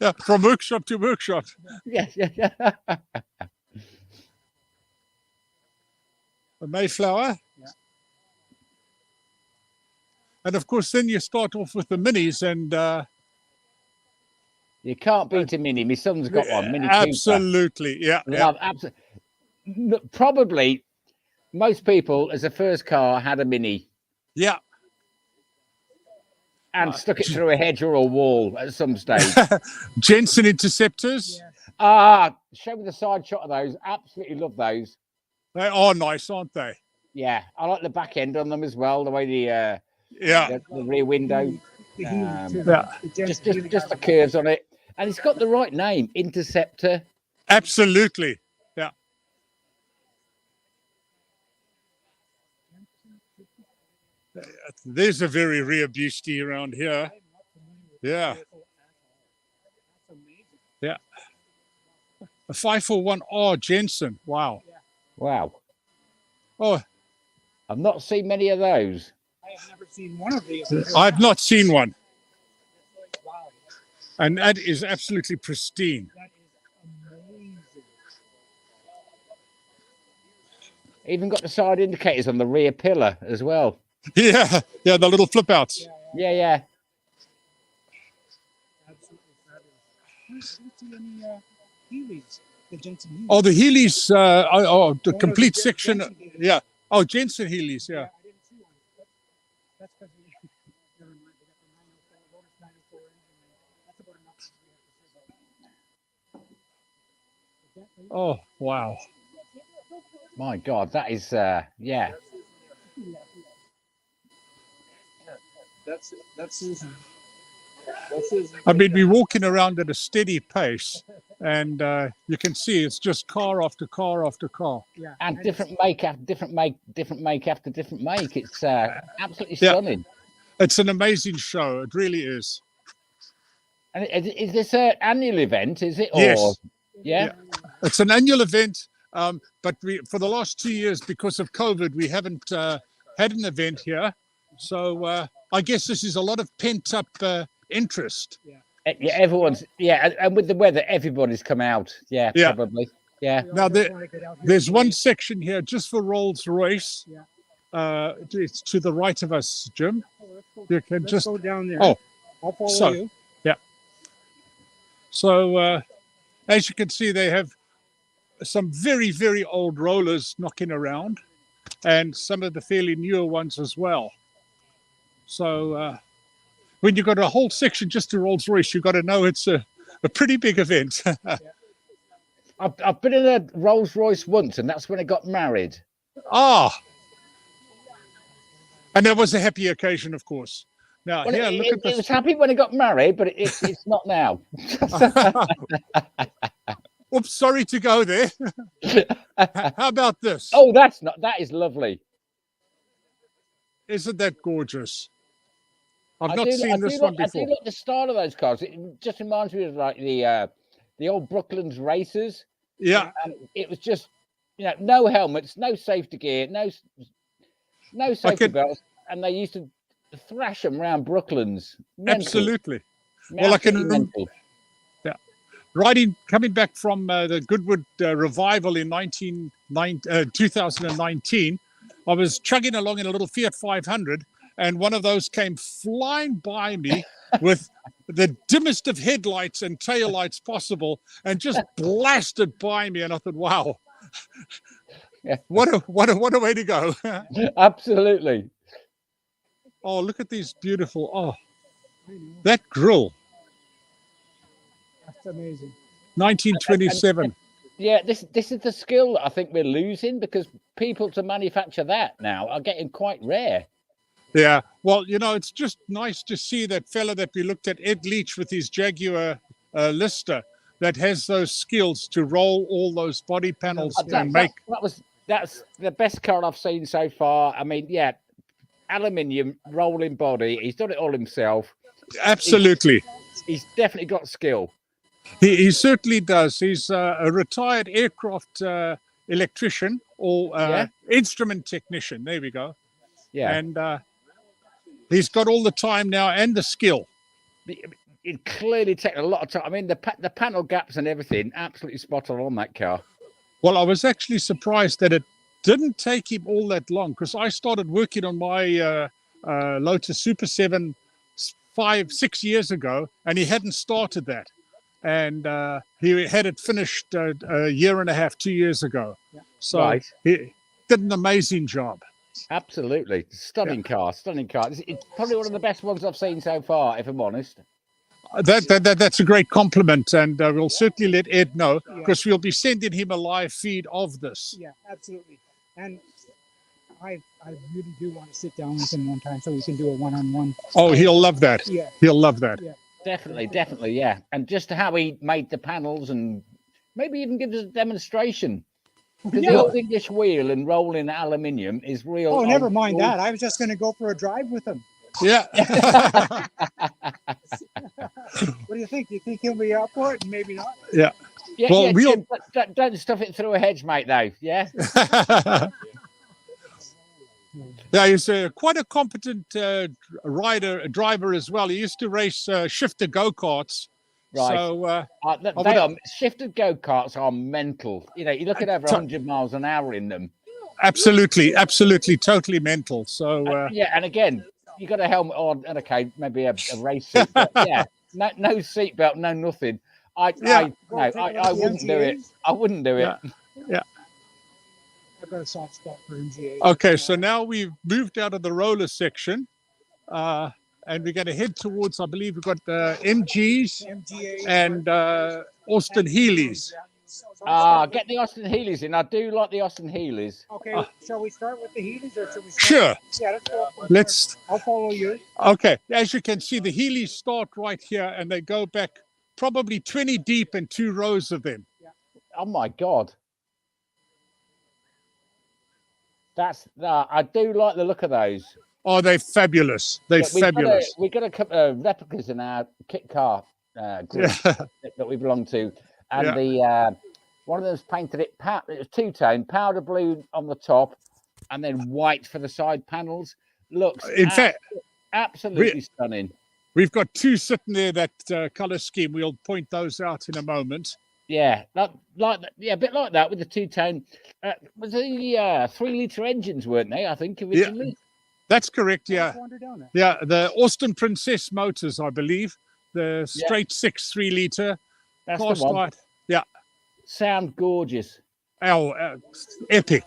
S1: Yeah, from workshop to workshop.
S2: Yes, yeah.
S1: The Mayflower.
S3: Yeah.
S1: And of course, then you start off with the minis, and
S2: you can't beat a Mini. My son's got one. Mini
S1: absolutely,
S2: Cooper.
S1: Yeah.
S2: Absolutely. Probably most people, as a first car, had a Mini.
S1: Yeah.
S2: And stuck it through a hedge or a wall at some stage.
S1: Jensen Interceptors.
S2: Show me the side shot of those. Absolutely love those.
S1: They are nice, aren't they?
S2: Yeah, I like the back end on them as well. The way the rear window, just the curves on it, and it's got the right name, Interceptor.
S1: Absolutely, yeah. There's a very rare beastie around here. Yeah. Yeah. A 541R Jensen. Wow.
S2: Wow.
S1: Oh,
S2: I've not seen many of those.
S3: I have never seen one of these.
S1: I've not seen one.
S3: Wow.
S1: And that is absolutely pristine.
S3: That is amazing.
S2: Even got the side indicators on the rear pillar as well.
S1: Yeah, the little flip outs.
S2: Yeah.
S3: Absolutely fabulous. I don't see any Heelys. The Jensen Heelys.
S1: Oh, the Heelys, the complete section.
S3: Jensen
S1: yeah. Oh, Jensen Heelys, yeah.
S3: I didn't see one. That's because never mind. They got the 904, Lotus 904 engine. That's about enough.
S1: Oh, wow.
S2: My God, that is, yeah.
S14: That's his.
S1: I mean, we're walking around at a steady pace, and you can see it's just car after car after car.
S3: Yeah.
S2: And different make after different make after different make. It's absolutely stunning.
S1: It's an amazing show. It really is.
S2: And is this an annual event? Is it? Or,
S1: Yes.
S2: Yeah.
S1: It's an annual event, but for the last 2 years, because of COVID, we haven't had an event here. So I guess this is a lot of pent up interest.
S2: Yeah, everyone's and with the weather, everybody's come out. Yeah, probably. Yeah.
S1: Now there's one section here just for Rolls Royce. It's to the right of us, Jim. You can
S3: Let's
S1: just
S3: go down there.
S1: Oh,
S3: I'll follow you.
S1: Yeah. So as you can see, they have some very, very old rollers knocking around, and some of the fairly newer ones as well. So when you've got a whole section just to Rolls Royce, you've got to know it's a pretty big event.
S2: I've been in a Rolls Royce once, and that's when I got married.
S1: Ah, and that was a happy occasion, of course. Now,
S2: Well,
S1: here, look at
S2: it
S1: this.
S2: was happy when I got married, but it's not now.
S1: Oops, sorry to go there. How about this?
S2: Oh, that is lovely.
S1: Isn't that gorgeous? I've
S2: I
S1: not
S2: do-
S1: seen
S2: I
S1: this
S2: do
S1: one
S2: like-
S1: before.
S2: I do like the style of those cars. It just reminds me of like the old Brooklands racers.
S1: Yeah.
S2: And it was just, no helmets, no safety gear, no safety belts, and they used to thrash them around Brooklands. Mental.
S1: Absolutely. Well, I can
S2: Absolutely
S1: remember. Yeah. Coming back from the Goodwood revival in 2019, I was chugging along in a little Fiat 500, and one of those came flying by me with the dimmest of headlights and taillights possible, and just blasted by me. And I thought, wow, what a way to go.
S2: Absolutely.
S1: Oh, look at these beautiful. Oh, that grill,
S3: That's amazing.
S1: 1927.
S2: Yeah, this is the skill that I think we're losing, because people to manufacture that now are getting quite rare.
S1: Yeah, well, it's just nice to see that fella that we looked at, Ed Leach, with his Jaguar Lister, that has those skills to roll all those body panels and make.
S2: That's the best car I've seen so far. I mean, yeah, aluminium rolling body. He's done it all himself.
S1: Absolutely.
S2: He's definitely got skill.
S1: He certainly does. He's a retired aircraft electrician or instrument technician. There we go.
S2: Yeah.
S1: And he's got all the time now and the skill.
S2: It clearly takes a lot of time. I mean, the panel gaps and everything, absolutely spot on that car.
S1: Well, I was actually surprised that it didn't take him all that long, because I started working on my Lotus Super 7 5-6 years ago, and he hadn't started that. And he had it finished a year and a half, 2 years ago.
S3: Yeah.
S1: So he did an amazing job.
S2: Absolutely. Stunning car. It's probably one of the best ones I've seen so far, if I'm honest.
S1: That's a great compliment, and we'll certainly let Ed know, because we'll be sending him a live feed of this.
S3: Yeah, absolutely. And I really do want to sit down with him one time so we can do a one-on-one.
S1: Oh, he'll love that.
S3: Yeah.
S1: He'll love that.
S3: Yeah.
S2: Definitely, yeah. And just how he made the panels, and maybe even give us a demonstration. Because the old English wheel and rolling aluminium is real.
S3: Oh, never mind that. I was just going to go for a drive with him.
S1: Yeah.
S3: What do you think? Do you think he'll be up for it? Maybe not.
S1: Yeah.
S2: Well, Jim, don't stuff it through a hedge, mate, though. Yeah.
S1: Yeah, he's quite a competent driver as well. He used to race shifter go-karts.
S2: Right.
S1: So
S2: shifted go-karts are mental. You look at over 100 miles an hour in them.
S1: Absolutely, totally mental. So
S2: and again, you got a helmet on, and okay, maybe a race suit, but no seatbelt, no nothing. I wouldn't do it. I wouldn't do it.
S1: Yeah.
S3: I've got a soft spot for MGA.
S1: Okay, so now we've moved out of the roller section, and we're going to head towards, I believe we've got MGs
S3: MGA
S1: and Austin-Heelys.
S2: Get the Austin-Heelys in. I do like the Austin-Heelys.
S3: Okay, shall we start with the Heelys or should we
S1: Sure.
S3: Yeah, let's go.
S1: Let's.
S3: I'll follow you.
S1: Okay, as you can see, the Heelys start right here and they go back probably 20 deep in 2 rows of them.
S2: Oh my God. I do like the look of those.
S1: Oh, they're fabulous. They're fabulous.
S2: We've got a couple of replicas in our kit car group that we belong to. And the one of them's painted it was two-tone, powder blue on the top and then white for the side panels. Looks absolutely stunning.
S1: We've got 2 sitting there, that color scheme. We'll point those out in a moment.
S2: Yeah, a bit like that with the two-tone. Was the 3-litre engines, weren't they? I think originally.
S1: Yeah, that's correct. Yeah, yeah. The Austin Princess motors, I believe. The straight 6 3-litre.
S2: That's the one.
S1: Yeah.
S2: Sound gorgeous.
S1: Oh, epic.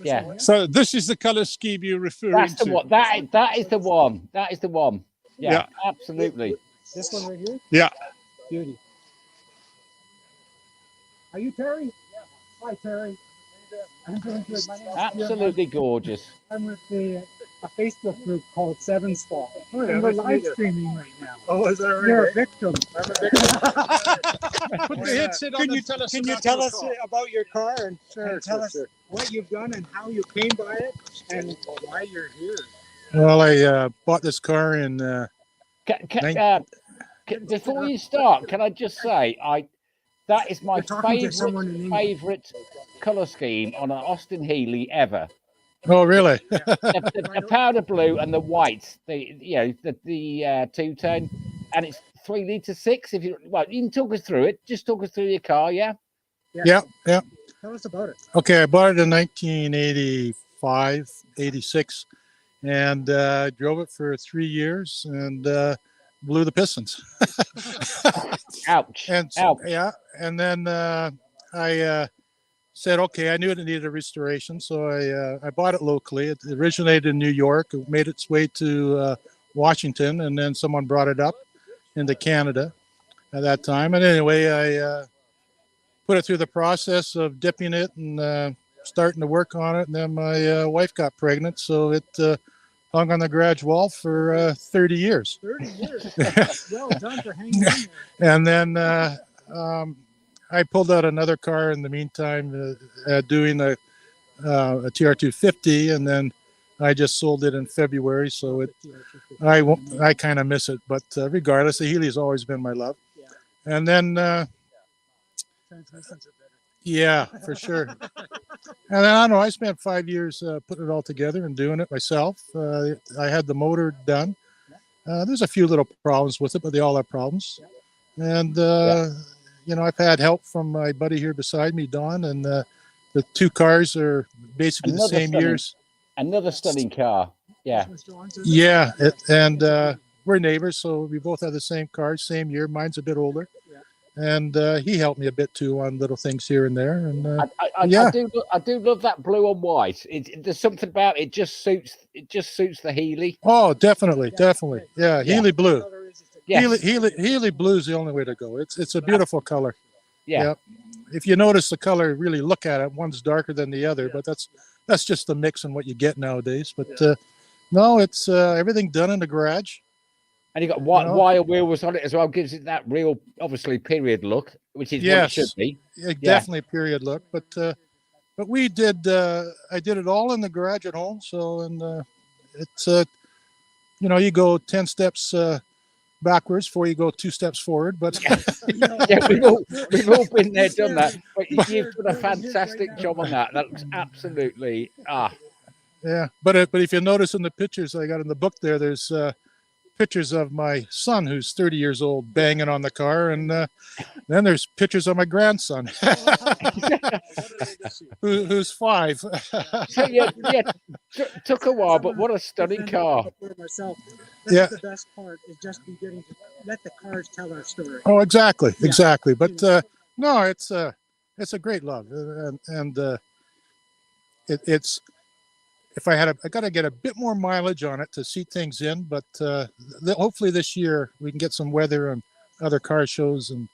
S2: Yeah.
S1: So this is the color scheme you're referring to.
S2: That's the one. That is the one. That is the one. Yeah. Absolutely.
S3: This one right here.
S1: Yeah.
S3: Beauty. Are you Terry? Yeah. Hi, Terry. I'm doing good. My name is
S2: absolutely gorgeous.
S3: I'm with a Facebook group called Seven Spot. Oh, yeah, and we're live streaming right now. Oh, is that right? You're a victim. I'm a victim.
S1: Put the headset on and tell us.
S14: Can you tell us about your car and
S3: tell us what you've done and how you came by it and why you're here?
S15: Well, I bought this car in.
S2: Before you start, can I just say that is my favorite color scheme on an Austin-Healey ever.
S15: Oh, really?
S2: the powder blue and the white, the two-tone, and it's 3-litre 6. If you can talk us through it. Just talk us through your car, yeah.
S15: Yeah.
S3: Tell us about it.
S15: Okay, I bought it in 1985, 86, and drove it for 3 years and blew the pistons.
S2: Ouch.
S15: And
S2: Ouch.
S15: Yeah, and then I said, okay, I knew it needed a restoration, so I bought it locally. It originated in New York. It made its way to Washington, and then someone brought it up into Canada at that time. And anyway, I put it through the process of dipping it and starting to work on it. And then my wife got pregnant, so it hung on the garage wall for 30 years.
S3: 30 years. Well done for hanging in there.
S15: And then I pulled out another car in the meantime, doing a TR250, and then I just sold it in February. So I kind of miss it, but regardless, the Healey has always been my love. Yeah. And then, yeah, for sure. And then I don't know, I spent 5 years putting it all together and doing it myself. I had the motor done. There's a few little problems with it, but they all have problems. And you know, I've had help from my buddy here beside me, Don, and the 2 cars are basically the same years.
S2: Another stunning car. Yeah.
S15: Yeah, we're neighbors, so we both have the same car, same year. Mine's a bit older. And he helped me a bit too on little things here and there. And
S2: I do love that blue and white. There's something about it. Just suits the Healey.
S15: Oh, definitely. Yeah, Healey blue.
S2: Yes.
S15: Healey blue is the only way to go. It's a beautiful color.
S2: Yeah.
S15: Yep. If you notice the color, really look at it. One's darker than the other, but that's just the mix and what you get nowadays. But no, it's everything done in the garage.
S2: And you got wire wheels on it as well. Gives it that real, obviously, period look, which is what it should be.
S15: Definitely period look. But we did. I did it all in the garage at home. So it's you know, you go 10 steps backwards before you go 2 steps forward. But
S2: yeah, we've all been there, done that. But you've done a fantastic job on that. That looks absolutely
S15: Yeah, but if you notice in the pictures I got in the book there's pictures of my son who's 30 years old banging on the car, and then there's pictures of my grandson who's 5.
S2: So took a while, but what a stunning car.
S3: Myself,
S15: yeah,
S3: the best part is just getting to let the cars tell our story.
S15: Oh, exactly. But no, it's a great love, and it's. If I got to get a bit more mileage on it to see things in, but hopefully this year we can get some weather and other car shows and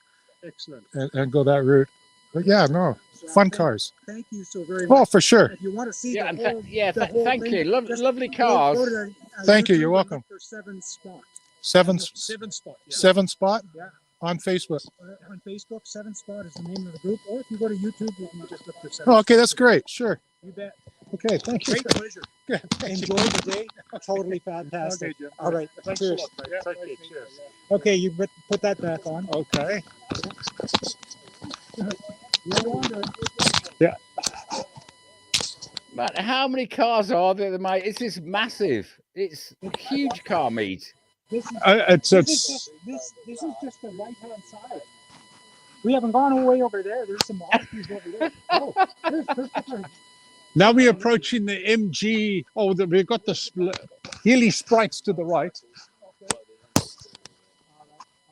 S3: excellent
S15: and go that route. But yeah, no, fun cars.
S3: Thank you so very much.
S15: Oh, for sure.
S3: If you want to see
S2: Yeah,
S3: the whole,
S2: thank you. Lovely
S3: go
S2: cars.
S3: to the,
S15: Thank you.
S3: YouTube
S15: You're
S3: and
S15: welcome.
S3: look for Seven Spot.
S15: Seven
S3: Spot. Yeah.
S15: Seven Spot
S3: Yeah.
S15: on Facebook.
S3: On Facebook, Seven Spot is the name of the group. Or if you go to YouTube, you can just look for Seven
S15: Oh, okay,
S3: Spot.
S15: that's great. Sure.
S3: You bet.
S15: Okay, thank you.
S3: Great pleasure.
S15: Good. Thank you.
S3: Enjoy the day. Totally fantastic.
S15: Okay, Jim.
S3: All right.
S15: Thanks a
S3: Cheers.
S15: lot, mate. Thank you. Cheers.
S3: Okay, you put that back on.
S15: Okay.
S2: Yeah. Man, how many cars are there, mate? This is massive. It's a huge car meet.
S3: This is,
S15: It's
S3: this is just the right-hand side. We haven't gone all the way over there. There's some options over there. Oh, there's Christopher.
S1: Now we're approaching the MG. Oh, we've got the Healy Sprites to the right.
S3: I'll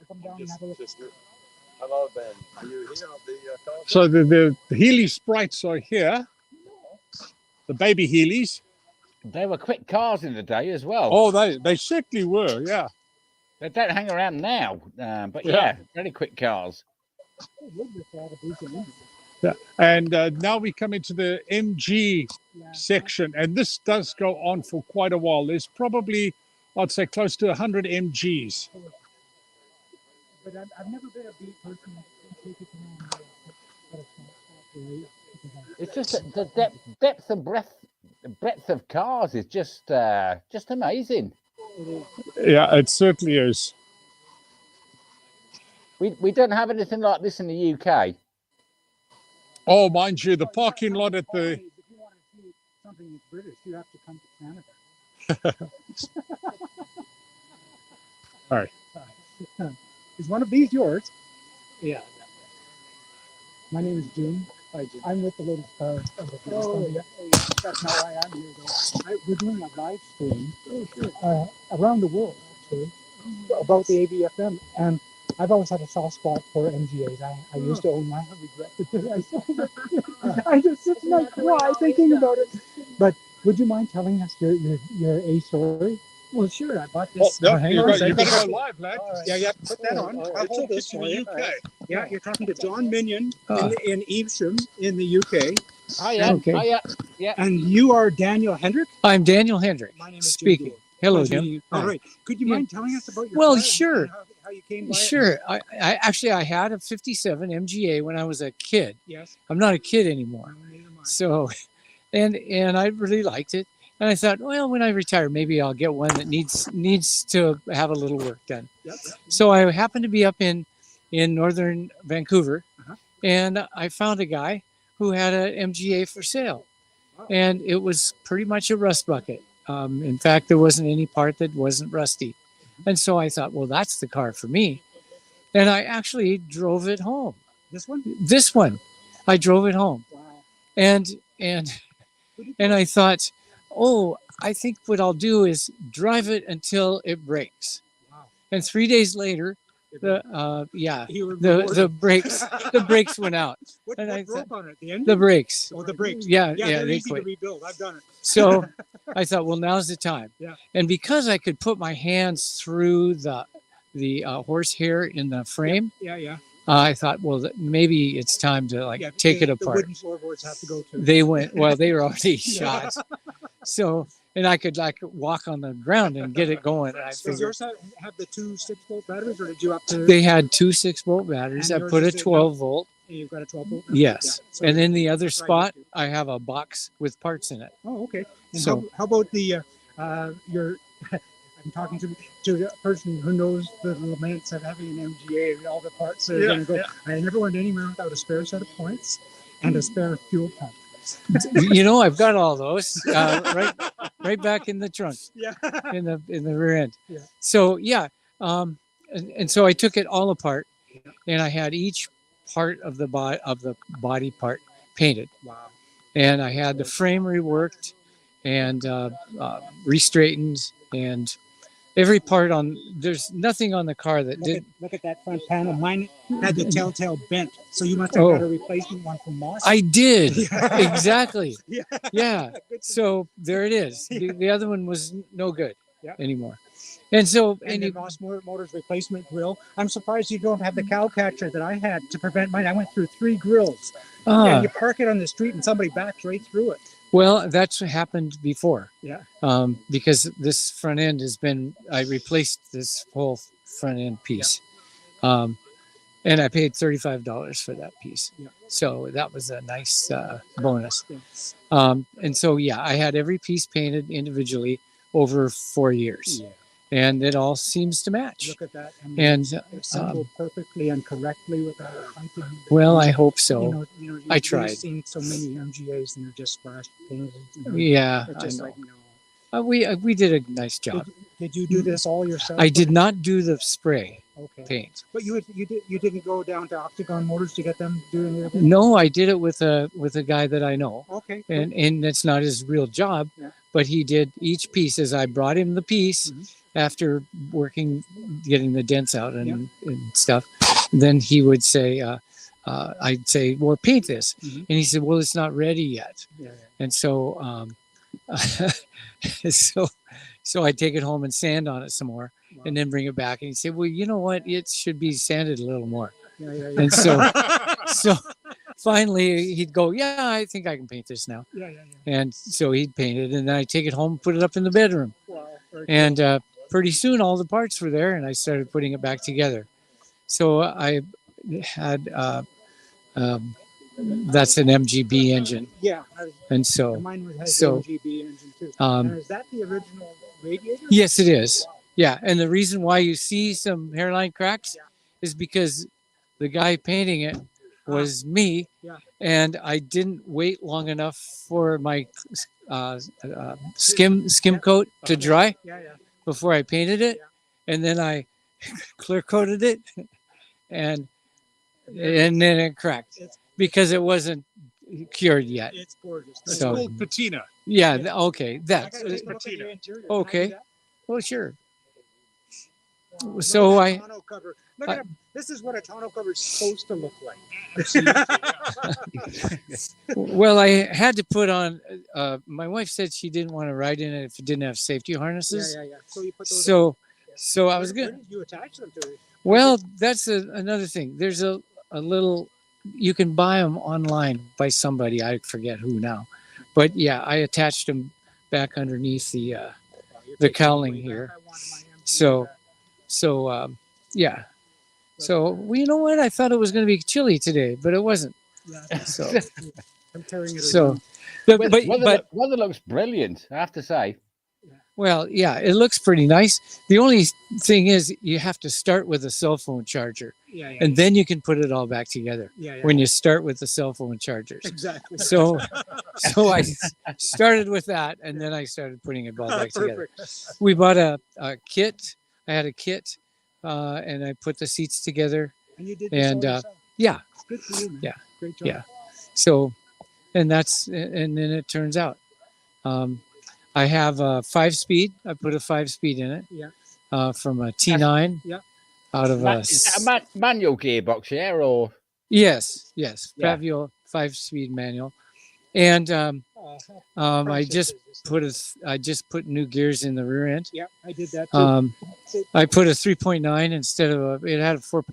S3: come down and have a look.
S16: Hello, Ben. Are you here on the car?
S1: So the Healy Sprites are here. The baby Healys.
S2: They were quick cars in the day as well.
S1: Oh, they certainly were, yeah.
S2: They don't hang around now, but yeah, very quick cars.
S1: Yeah. And now we come into the MG section, and this does go on for quite a while. There's probably, I'd say, close to 100 MGs.
S3: But I've never been a beat person.
S2: It's just the depth and breadth of cars is just amazing.
S1: Yeah, it certainly is.
S2: We don't have anything like this in the UK.
S1: Oh, mind you, the parking lot at the...
S3: If you want to see something that's British, you have to come to Canada.
S1: All right.
S3: Is one of these yours?
S14: Yeah.
S3: My name is Jim.
S14: Hi, Jim.
S3: I'm with the Lotus Cars of the British Columbia. That's how I am here, though. We're doing a live stream around the world, actually, about the ABFM. And I've always had a soft spot for MGAs. I used to own mine. I regret it. I sold it. I just sit and I cry thinking about it. But would you mind telling us your A story? Well, sure. I bought this.
S1: Oh, no,
S3: hang
S1: you
S3: on a second.
S1: better go live, lad.
S3: Right. Yeah, put that on.
S14: I'll
S3: I'll
S14: hold
S3: take
S14: this
S3: it to
S14: for
S3: the
S14: you.
S3: UK. Yeah, you're talking to John Minion in Evesham in the UK.
S2: Oh, yeah.
S3: Okay.
S2: Oh, yeah. Yeah.
S3: And you are Daniel Hendrick?
S8: I'm Daniel Hendrick
S3: My name is
S8: speaking.
S3: Jim Gould.
S8: Hello,
S3: Pleasure
S8: Jim.
S3: meeting you. All right. Could you mind telling us about your
S8: Well,
S3: car
S8: sure.
S3: and how you came by it?
S8: Sure. I actually I had a 57 MGA when I was a kid.
S3: Yes.
S8: I'm not a kid anymore. So, and I really liked it. And I thought, well, when I retire, maybe I'll get one that needs to have a little work done.
S3: Yep.
S8: So I happened to be up in northern Vancouver, and I found a guy who had an MGA for sale, and it was pretty much a rust bucket. In fact, there wasn't any part that wasn't rusty, and so I thought, well, that's the car for me, and I actually drove it home.
S3: This one?
S8: This one, I drove it home, and I thought, oh, I think what I'll do is drive it until it breaks.
S3: Wow.
S8: And 3 days later, the brakes went out.
S3: What
S8: I
S3: broke
S8: thought,
S3: on it? The engine?
S8: the brakes.
S3: Oh, the brakes.
S8: Yeah,
S3: they're
S8: they
S3: easy
S8: quit.
S3: to rebuild. I've done it.
S8: So I thought, well, now's the time.
S3: Yeah.
S8: And because I could put my hands through the horsehair in the frame,
S3: Yeah.
S8: I thought, well, maybe it's time to take it
S3: The
S8: apart.
S3: wooden floorboards have to go too.
S8: They went, well, they were already shot. So, and I could walk on the ground and get it going. And I
S3: Does
S8: figured
S3: yours have the two 6-volt batteries, or did you have to?
S8: they had two 6-volt batteries. I
S3: And yours
S8: put a
S3: is
S8: your 12-volt.
S3: You've got a 12-volt.
S8: Yes.
S3: Yeah. So
S8: And in the other
S3: that's right.
S8: spot, I have a box with parts in it.
S3: Oh, okay. And
S8: So-
S3: how about the your? I'm talking to a person who knows the laments of having an MGA and all the parts that are going to go. I never went anywhere without a spare set of points and a spare fuel pump.
S8: I've got all those right back in the trunk.
S3: Yeah.
S8: In the rear end.
S3: Yeah.
S8: So and so I took it all apart, and I had each part of the body part painted.
S3: Wow.
S8: And I had the frame reworked and re-straightened, and every part there's nothing on the car that
S3: Look at that front panel. Mine had the telltale bent, so you must have got a replacement one from Moss.
S8: I did. Exactly.
S3: Yeah.
S8: So there it is. The other one was no good
S3: Yeah.
S8: anymore. And so,
S3: and the Moss Motors replacement grill. I'm surprised you don't have the cow catcher that I had to prevent mine. I went through 3 grills. And you park it on the street and somebody backs right through it.
S8: Well, that's happened before.
S3: Yeah.
S8: Because this front end I replaced this whole front end piece. And I paid $35 for that piece.
S3: Yeah.
S8: So that was a nice bonus.
S3: Yes.
S8: And so, yeah, I had every piece painted individually over 4 years.
S3: Yeah.
S8: And it all seems to match.
S3: Look at that.
S8: And
S3: assembled perfectly and correctly without hunting.
S8: well, I hope so. I tried.
S3: You've seen so many MGAs and they're just splash painted.
S8: Yeah,
S3: It's just
S8: I know.
S3: like, no.
S8: We did a nice job.
S3: Did you do this all yourself?
S8: I did not do the spray paint.
S3: But you didn't go down to Octagon Motors to get them doing it again?
S8: No, I did it with a guy that I know.
S3: Okay.
S8: And it's not his real job, but he did each piece as I brought him the piece after getting the dents out and stuff. Then he would say, I'd say, well, paint this. And he said, well, it's not ready yet. And so, so I take it home and sand on it some more and then bring it back. And he'd say, well, you know what? It should be sanded a little more. And so finally he'd go, yeah, I think I can paint this now. And so he'd paint it, and then I take it home, put it up in the bedroom. And pretty soon all the parts were there, and I started putting it back together. So I had, that's an MGB engine.
S3: Yeah.
S8: And so,
S3: mine has the MGB engine too. And is that the original radiator?
S8: Yes, it is. Yeah. And the reason why you see some hairline cracks is because the guy painting it was me. And I didn't wait long enough for my skim coat to dry before I painted it. And then I clear coated it and then it cracked because it wasn't cured yet.
S3: It's gorgeous.
S1: It's called patina.
S8: Yeah. Okay. That's
S1: patina.
S8: okay. Well, sure. So
S3: Look at this is what a tonneau cover is supposed to look like.
S8: Well, I had to put on. My wife said she didn't want to ride in it if it didn't have safety harnesses.
S3: Yeah. So you put those.
S8: So I was good.
S3: You attach them to it.
S8: Well, that's another thing. There's a little. You can buy them online by somebody. I forget who now, but yeah, I attached them back underneath the cowling here. So yeah. So, well, you know what? I thought it was going to be chilly today, but it wasn't. So,
S3: I'm tearing it
S2: but weather looks brilliant, I have to say.
S8: Well, yeah, it looks pretty nice. The only thing is you have to start with a cell phone charger. And then you can put it all back together when you start with the cell phone chargers.
S3: Exactly.
S8: So I started with that, and then I started putting it all back together. We bought a kit. I had a kit, and I put the seats together.
S3: And you did this all yourself?
S8: Yeah.
S3: Good for you, man.
S8: Yeah.
S3: Great job.
S8: Yeah. So, and then it turns out. I have a 5-speed. I put a 5-speed in it.
S3: Yeah.
S8: From a T9.
S3: Yeah.
S8: Out of
S2: Is that a manual gearbox here, or?
S8: Yes.
S2: Yeah.
S8: Pavio 5-speed manual, and I just put new gears in the rear end.
S3: Yeah, I did that too.
S8: I put a 3.9 instead of it had a 4.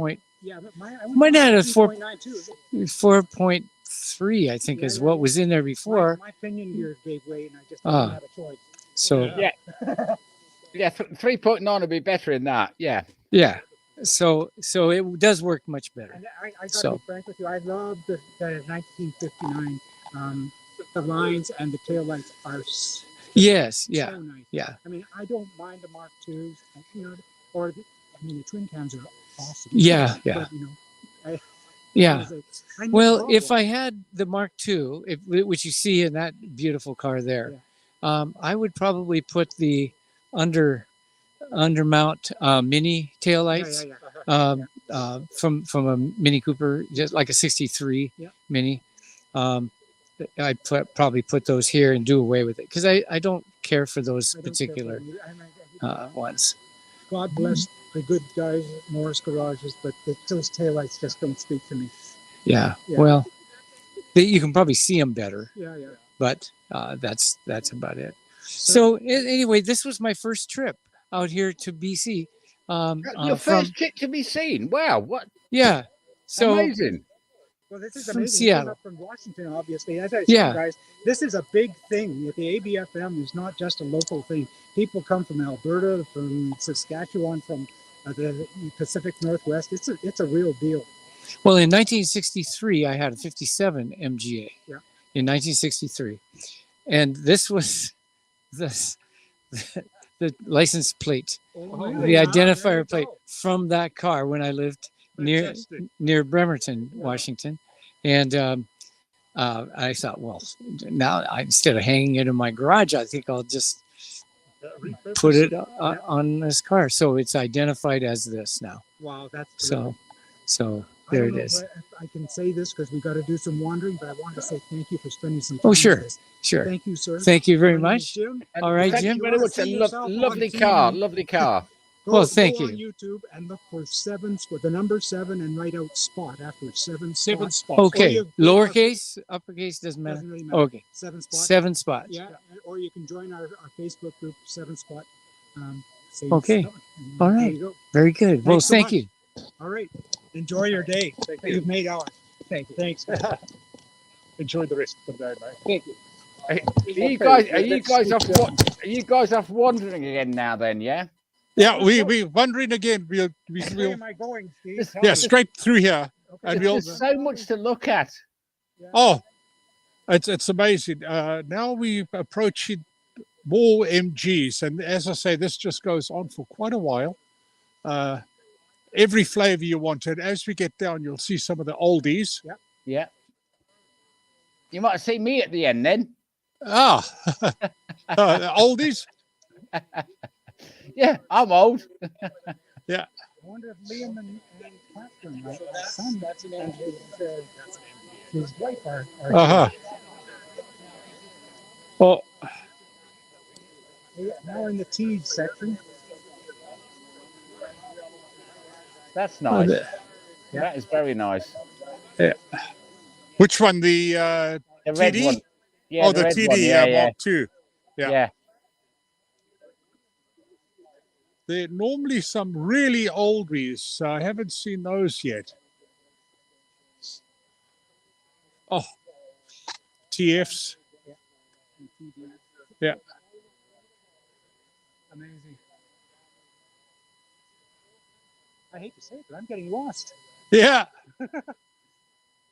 S3: Yeah, but
S8: mine had a
S3: 3.9 too.
S8: 4.3, I think, is what was in there before.
S3: My pinion gear gave way, and I just didn't have a choice.
S8: So
S2: yeah, 3.9 would be better in that. Yeah.
S8: Yeah. So it does work much better.
S3: And I got to be frank with you. I love the 1959. The lines and the taillights are so nice.
S8: Yeah.
S3: I mean, I don't mind the Mark IIs, or the twin cams are awesome.
S8: Yeah.
S3: But,
S8: Well, if I had the Mark II, which you see in that beautiful car there, I would probably put the undermount mini taillights from a Mini Cooper, just like a 63 Mini. I'd probably put those here and do away with it because I don't care for those particular ones.
S3: God bless the good guys at Morris Garages, but those taillights just don't speak to me.
S8: Yeah. Well, you can probably see them better.
S3: Yeah.
S8: But that's about it. So anyway, this was my first trip.
S9: out here to BC.
S2: Your
S9: From
S2: first trip to be seen. Wow, what?
S9: yeah, so
S2: amazing.
S3: Well, this is
S9: from
S3: amazing. You came
S9: Seattle.
S3: up from Washington, obviously. As I said,
S9: Yeah.
S3: guys, this is a big thing. The ABFM is not just a local thing. People come from Alberta, from Saskatchewan, from the Pacific Northwest. It's a real deal.
S9: Well, in 1963, I had a 57 MGA.
S3: Yeah.
S9: In 1963, and this was the license plate, the identifier plate from that car when I lived near Bremerton, Washington. And I thought, well, now instead of hanging it in my garage, I think I'll just put it on this car. So it's identified as this now.
S3: Wow, that's
S9: so there it is.
S3: I can say this because we got to do some wandering, but I wanted to say thank you for spending some time.
S9: Oh,
S3: with
S9: sure,
S3: us.
S9: sure.
S3: Thank you, sir.
S9: Thank you very
S3: My name is
S9: much.
S3: Jim.
S9: All right,
S2: Thank
S9: Jim.
S2: you very much. Lovely car, lovely car.
S3: Go
S9: thank
S3: on
S9: you.
S3: YouTube and look for the number 7 and write out spot afterwards. Seven spot.
S9: Okay, lowercase, uppercase, doesn't matter.
S3: Doesn't really matter.
S9: Okay,
S3: 7 spot.
S9: 7 spots.
S3: Yeah, or you can join our Facebook group, 7 spot. Save
S9: Okay,
S3: stuff, and
S9: all
S3: there
S9: right,
S3: you go.
S9: very good. Well,
S3: Thanks so
S9: thank
S3: much.
S9: you.
S3: All right, enjoy your day. You've made ours.
S13: Thank you.
S3: Thanks.
S13: Enjoy the rest of the day, mate.
S2: Thank you. Are you guys off wandering again now? Then, yeah.
S1: Yeah, we're wandering again.
S3: Where
S1: We'll
S3: am I going, Steve? Tell
S1: yeah,
S3: me.
S1: straight through here, and we'll.
S2: There's so much to look at.
S1: Oh, it's amazing. Now we're approaching more MGs, and as I say, this just goes on for quite a while. Every flavor you want, and as we get down, you'll see some of the oldies.
S3: Yeah.
S2: Yeah. You might see me at the end then.
S1: Ah, the oldies.
S2: Yeah, I'm old.
S1: Yeah.
S3: I wonder if Liam and Catherine, my son, and his wife are
S1: Uh-huh. Well,
S3: now we're in the tea section.
S2: That's nice.
S1: the-
S2: That is very nice.
S1: yeah. Which one? The
S2: The red
S1: TD?
S2: one. Yeah,
S1: Oh, the
S2: red
S1: TD
S2: one. Yeah,
S1: Mark II. Yeah.
S2: yeah.
S1: There are normally some really oldies. I haven't seen those yet. Oh, TFs. Yeah.
S3: Amazing. I hate to say it, but I'm getting lost.
S1: Yeah.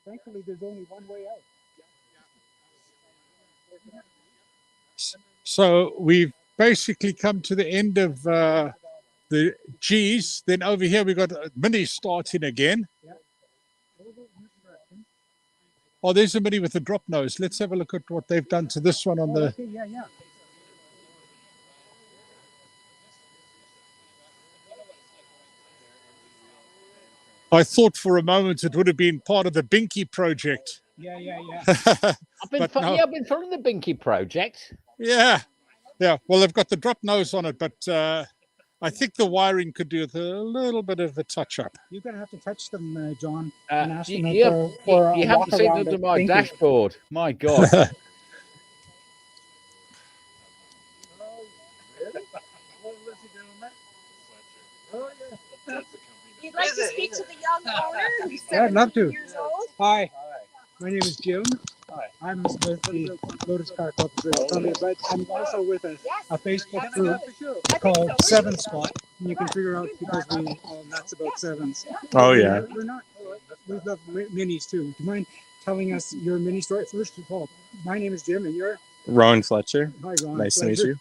S3: Thankfully, there's only one way out.
S1: So we've basically come to the end of the G's. Then over here we've got Mini starting again. Oh, there's a Mini with the drop nose. Let's have a look at what they've done to this one on the.
S3: Okay, yeah.
S1: I thought for a moment it would have been part of the Binky project.
S3: Yeah.
S2: I've been,
S1: But no.
S2: I've been following the Binky project.
S1: Yeah. Well, they've got the drop nose on it, but I think the wiring could do with a little bit of a touch up.
S3: You're going to have to touch them, John, and ask them
S2: You
S3: for a
S2: haven't
S3: walk
S2: seen
S3: around
S2: under
S3: at
S2: my
S3: Binky.
S2: dashboard. My God.
S17: You'd like to speak to the young owner who's
S3: Yeah, I'd love to.
S17: 17 years old?
S3: Hi. My name is Jim. Hi. I'm with the Lotus Car Club of British Columbia, but I'm also with a Facebook group called 7 Spot. And you can figure out because we nuts about sevens.
S18: Oh, yeah.
S3: We're not. We love minis too. Do you mind telling us your mini story? First of all, my name is Jim, and you're
S18: Ron Fletcher.
S3: Hi, Ron.
S18: Nice to meet
S3: Pleasure.
S18: you.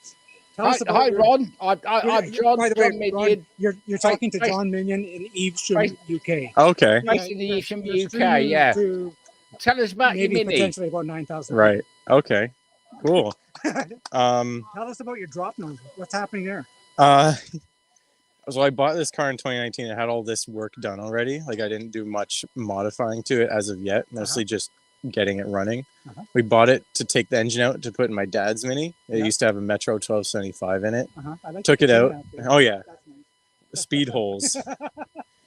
S3: Tell us about
S2: Hi,
S3: your-
S2: Ron. I'm John.
S3: By the way,
S2: John Minion.
S3: Ron, you're talking to John Minion in Evesham, UK.
S18: Okay.
S2: Based in the Evesham,
S3: You're
S2: UK.
S3: streaming
S2: Yeah.
S3: to
S2: Tell us about your
S3: maybe
S2: Mini.
S3: potentially about 9,000.
S18: Right. Okay. Cool.
S3: Tell us about your drop nose. What's happening there?
S18: So I bought this car in 2019. It had all this work done already. Like I didn't do much modifying to it as of yet. Mostly just getting it running. We bought it to take the engine out to put in my dad's Mini. It used to have a Metro 1275 in it.
S3: I like
S18: Took
S3: the
S18: it out.
S3: turnout there.
S18: Oh yeah. Speed holes.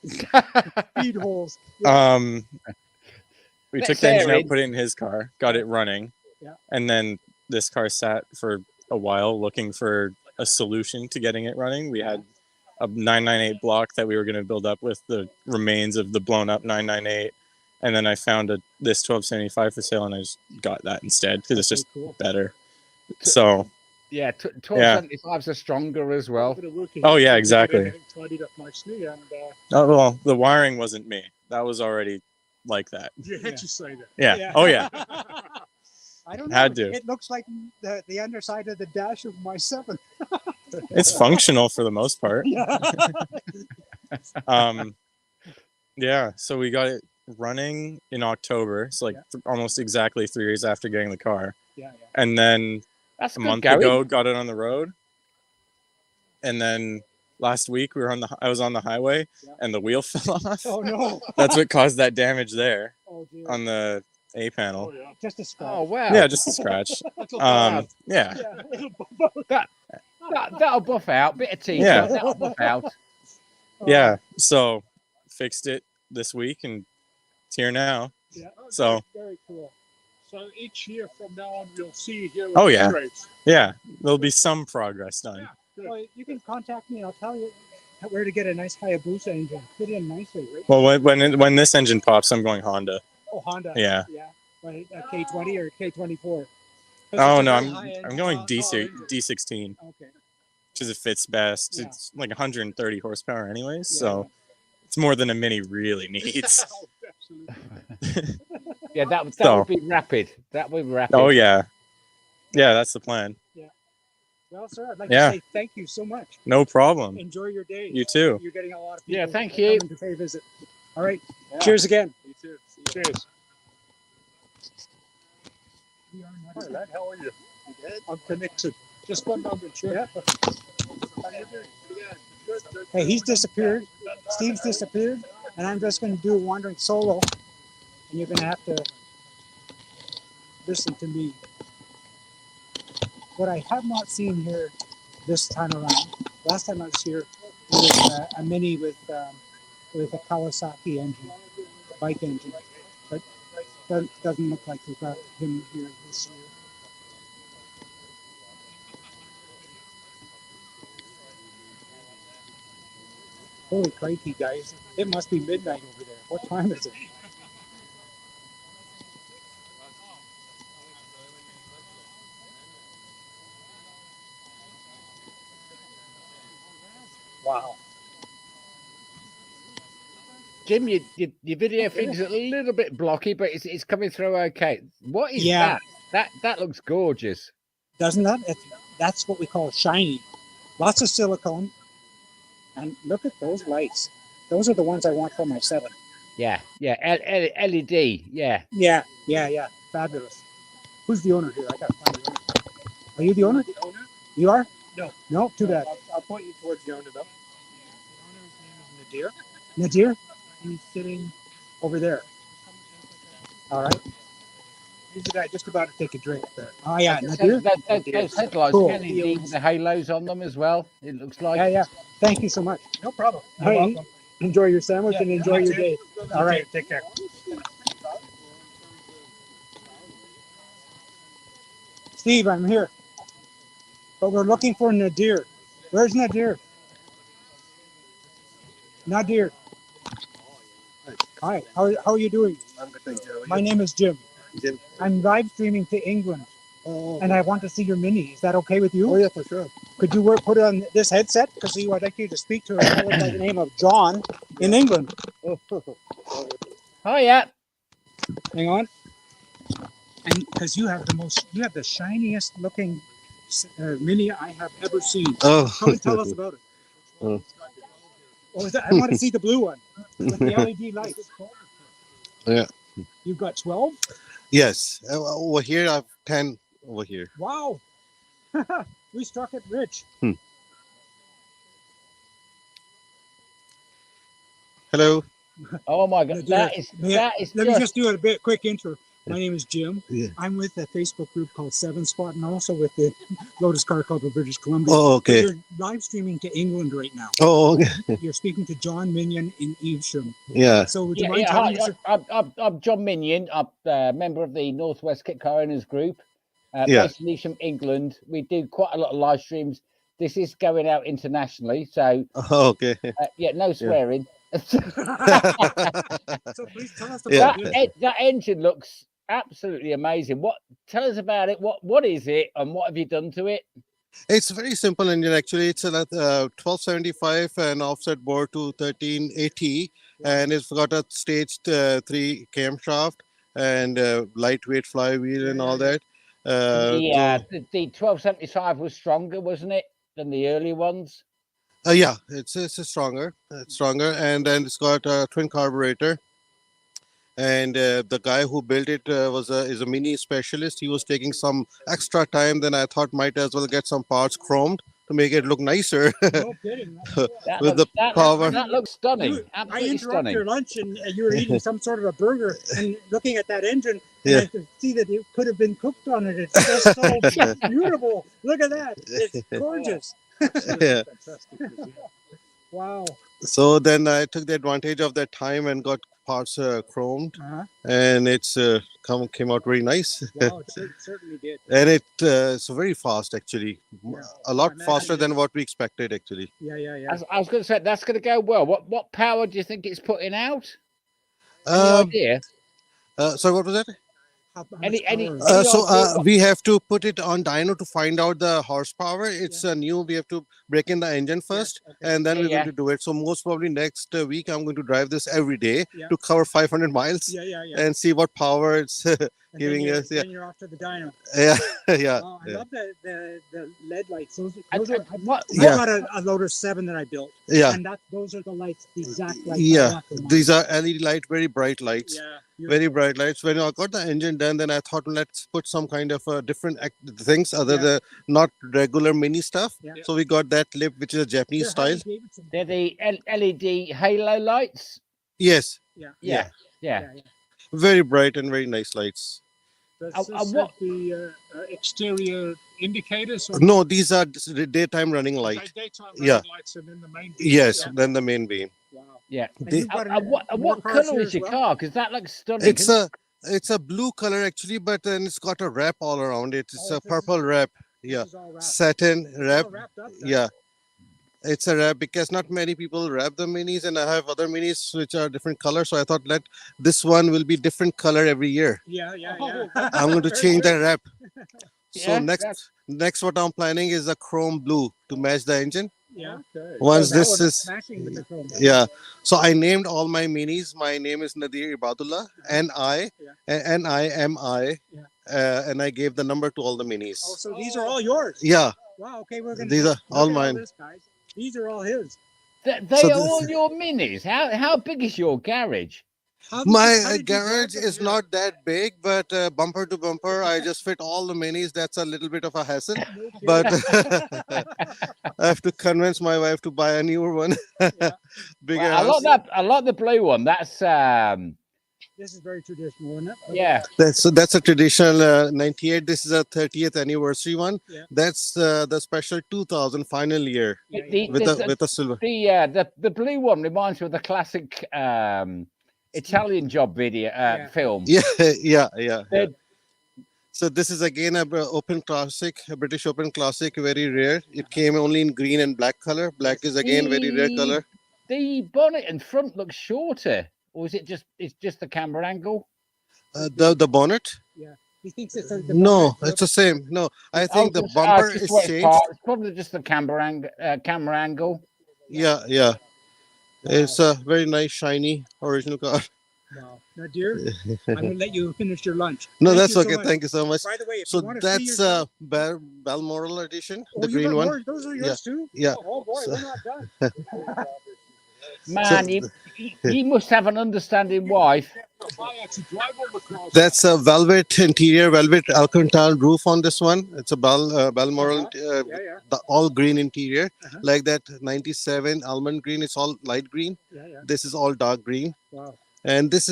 S3: Speed holes.
S18: We
S3: Let's
S18: took the engine
S3: air
S18: out,
S3: it.
S18: put it in his car, got it running.
S3: Yeah.
S18: And then this car sat for a while looking for a solution to getting it running. We had a 998 block that we were going to build up with the remains of the blown up 998. And then I found this 1275 for sale, and I just got that instead because it's just better. So
S2: yeah, 1275s are stronger as well.
S18: Oh yeah, exactly.
S3: Tidied up nicely, and
S18: Oh well, the wiring wasn't me. That was already like that.
S3: you had to say that.
S18: Yeah. Oh yeah.
S3: I don't know.
S18: Had to.
S3: It looks like the underside of the dash of my 7.
S18: It's functional for the most part. Yeah. So we got it running in October. So like almost exactly 3 years after getting the car.
S3: Yeah.
S18: And then
S2: That's
S18: a
S2: good
S18: month
S2: going.
S18: ago, got it on the road. And then last week I was on the highway and the wheel fell off.
S3: Oh no.
S18: That's what caused that damage there
S3: dear.
S18: on the A panel.
S3: Just a scratch.
S2: Oh wow.
S18: Yeah, just a scratch. Yeah.
S2: That'll buff out. Bit of teeth.
S18: Yeah.
S2: That'll buff out.
S18: Yeah. So fixed it this week and it's here now.
S3: Yeah.
S18: So
S3: Very cool. So each year from now on, we'll see here.
S18: oh yeah. Yeah. There'll be some progress done.
S3: Well, you can contact me and I'll tell you where to get a nice Hayabusa engine. Fit in nicely, right?
S18: Well, when this engine pops, I'm going Honda.
S3: Oh, Honda.
S18: Yeah.
S3: Yeah. Right, a K20 or K24.
S18: Oh no, I'm going D16.
S3: Okay.
S18: Because it fits best. It's like 130 horsepower anyways, so it's more than a Mini really needs.
S2: Yeah, that would be rapid. That would be rapid.
S18: Oh yeah. Yeah, that's the plan.
S3: Yeah. Well, sir, I'd like to say thank you so much.
S18: No problem.
S3: Enjoy your day.
S18: You too.
S3: You're getting a lot of people.
S2: Yeah, thank you.
S3: Coming to pay a visit. All right. Cheers again.
S16: You too.
S3: Cheers.
S16: Hi, lad. How are you? You good?
S3: I'm connected. Just one moment, sure.
S16: How you doing? Good.
S3: Hey, he's disappeared. Steve's disappeared, and I'm just going to do a wandering solo, and you're going to have to listen to me. What I have not seen here this time around, last time I was here, was a Mini with a Kawasaki engine, bike engine, but doesn't look like we've got him here this year. Holy crikey, guys. It must be midnight over there. What time is it? Wow.
S2: Jim, your video feed's a little bit blocky, but it's coming through okay. What is that? That looks gorgeous.
S3: Doesn't that? That's what we call shiny. Lots of silicone. And look at those lights. Those are the ones I want for my 7.
S2: Yeah. LED. Yeah.
S3: Yeah. Fabulous. Who's the owner here? I gotta find the owner. Are you the owner?
S16: The owner?
S3: You are?
S16: No.
S3: No, too bad.
S16: I'll point you towards the owner, though.
S3: The owner's name is Nadir. Nadir? He's sitting over there. All right. He's the guy just about to take a drink there. Oh, yeah. Nadir?
S2: Those headlights,
S3: Cool.
S2: LED with the halos on them as well, it looks like.
S3: Yeah. Thank you so much.
S16: No problem.
S3: Hey,
S16: You're welcome.
S3: enjoy your sandwich and enjoy your day. All right.
S16: Take care.
S3: Steve, I'm here. But we're looking for Nadir. Where's Nadir? Nadir. Hi, how are you doing?
S16: I'm good, thank you.
S3: My name is Jim.
S16: Jim.
S3: I'm live streaming to England,
S16: Oh,
S3: and I want to see your Mini. Is that okay with you?
S16: oh yeah, for sure.
S3: Could you put it on this headset? Because I'd like you to speak to a fellow by the name of John in England.
S2: Oh, yeah.
S3: Hang on. And because you have the shiniest looking Mini I have ever seen.
S16: Oh.
S3: Come and tell us about it.
S16: Oh.
S3: I want to see the blue one with the LED lights.
S16: Yeah.
S3: You've got 12?
S16: Yes. Over here, I have 10 over here.
S3: Wow. We struck it rich.
S16: Hello.
S2: Oh my God, that is.
S3: Let me just do a quick intro. My name is Jim.
S16: Yeah.
S3: I'm with a Facebook group called 7 Spot and also with the Lotus Car Club of British Columbia.
S16: Oh, okay.
S3: You're live streaming to England right now.
S16: Oh, okay.
S3: You're speaking to John Minion in Evesham.
S16: Yeah.
S3: So would you mind telling us?
S2: I'm John Minion. I'm a member of the Northwest Kit Car Owners Group.
S16: Yeah.
S2: Based in Evesham, England. We do quite a lot of live streams this is going out internationally, so
S16: Oh, okay.
S2: yeah, no swearing.
S3: So please tell us
S16: Yeah.
S3: about this.
S2: That engine looks absolutely amazing. Tell us about it. What is it, and what have you done to it?
S16: It's a very simple engine actually. It's a 1275 and offset bore to 1380, and it's got a stage 3 camshaft and lightweight flywheel and all that.
S2: The 1275 was stronger, wasn't it, than the early ones?
S16: Yeah, it's stronger. It's stronger, and then it's got a twin carburetor. And the guy who built it is a mini specialist. He was taking some extra time. Then I thought might as well get some parts chromed to make it look nicer.
S3: No kidding.
S16: With the power.
S2: That looks stunning.
S3: I
S2: Absolutely
S3: interrupt
S2: stunning.
S3: your lunch and you were eating some sort of a burger and looking at that engine. And
S16: Yeah.
S3: I could see that it could have been cooked on it. It's just so beautiful. Look at that. It's gorgeous.
S16: Yeah.
S3: Wow.
S16: So then I took the advantage of that time and got parts chromed, and it's came out very nice.
S3: Wow, it certainly did.
S16: And it's very fast actually, a lot faster than what we expected actually.
S3: Yeah.
S2: I was going to say that's going to go well. What power do you think it's putting out? Any
S16: Um,
S2: idea?
S16: So what was that?
S2: Any
S16: We have to put it on dyno to find out the horsepower. It's new. We have to break in the engine first, and then we're going to do it. So most probably next week, I'm going to drive this every day to cover 500 miles and see what power it's giving us. Yeah,
S3: Then you're off to the dyno.
S16: yeah, yeah.
S3: Oh, I
S16: yeah.
S3: love the LED lights. Those
S2: I
S3: are,
S16: Yeah.
S3: I got a Lotus 7 that I built.
S16: Yeah.
S3: And those are the lights, the exact lights. I
S16: Yeah,
S3: want them on.
S16: these are LED light, very bright lights.
S3: Yeah,
S16: Very bright lights. When I got the engine done, then I thought let's put some kind of different things other than not regular mini stuff.
S3: Yeah.
S16: So we got that lip, which is a Japanese style.
S2: They're the LED halo lights.
S16: Yes.
S2: Yeah.
S16: Very bright and very nice lights.
S3: Does
S2: Uh,
S3: this
S2: uh,
S3: have
S2: what-
S3: the exterior indicators? Or
S16: No, these are daytime running light.
S3: daytime
S16: Yeah.
S3: lights and then the main.
S16: Yes,
S3: Yeah.
S16: then the main beam.
S3: Wow.
S2: Yeah.
S3: And
S16: They-
S3: you've got
S2: What
S3: cars
S2: color
S3: here
S2: is
S3: as
S2: your
S3: well?
S2: car? Because that looks stunning.
S16: It's a blue color actually, but then it's got a wrap all around it. It's a purple wrap. Yeah,
S3: is all wrapped.
S16: satin wrap.
S3: wrapped up then.
S16: Yeah, it's a wrap because not many people wrap the minis, and I have other minis which are different colors. So I thought this one will be different color every year.
S3: Yeah.
S16: I'm going to change the wrap. So
S2: Yeah,
S16: next what I'm planning is a chrome blue to match the engine.
S3: Yeah.
S16: Once
S3: that
S16: this
S3: one
S16: is
S3: matching with the chrome.
S16: yeah, so I named all my minis. My name is Nadir Ibadullah, N-I, N-I-M-I, and I gave the number to all the minis.
S3: Oh, so these are all yours?
S16: Yeah,
S3: Wow. Okay, we're gonna.
S16: these are
S3: look
S16: all
S3: at
S16: mine.
S3: this, guys. These are all his.
S2: They
S16: So
S2: are
S16: this-
S2: all your minis. How big is your garage?
S3: How did
S16: My
S3: you- how did you
S16: garage
S3: drive them
S16: is
S3: here?
S16: not that big, but bumper to bumper, I just fit all the minis. That's a little bit of a hassle, but I have to convince my wife to buy a newer one. Bigger
S2: Well,
S16: house.
S2: I like the blue one. That's
S3: This is very traditional, isn't it?
S2: yeah.
S16: That's a traditional 98. This is a 30th anniversary one.
S3: Yeah.
S16: That's the special 2000 final year with a silver.
S2: The blue one reminds me of the classic Italian job video film.
S16: Yeah, yeah.
S2: The-
S16: So this is again a open classic, a British open classic, very rare. It came only in green and black color. Black is again very rare color.
S2: The bonnet and front looks shorter, or is it just the camera angle?
S16: The bonnet?
S3: Yeah. He thinks it's a,
S16: No, it's the same. No, I think the bumper is changed.
S2: It's probably just the camera angle.
S16: Yeah. It's a very nice, shiny, original car.
S3: Wow. Now, dear, I'm going to let you finish your lunch.
S16: No,
S3: Thank
S16: that's
S3: you so
S16: okay.
S3: much.
S16: Thank you so much.
S3: By the way, if
S16: So
S3: you want to see
S16: that's
S3: yourself-
S16: Balmoral edition,
S3: Oh,
S16: the
S3: you
S16: green
S3: got
S16: one.
S3: more? Those are yours too?
S16: Yeah.
S3: Oh boy, we're not done.
S2: Man, you must have an understanding wife.
S16: That's a velvet interior, velvet Alcantara roof on this one. It's a Balmoral, the all green interior, like that 97 almond green. It's all light green. This is all dark green.
S3: Wow.
S16: And this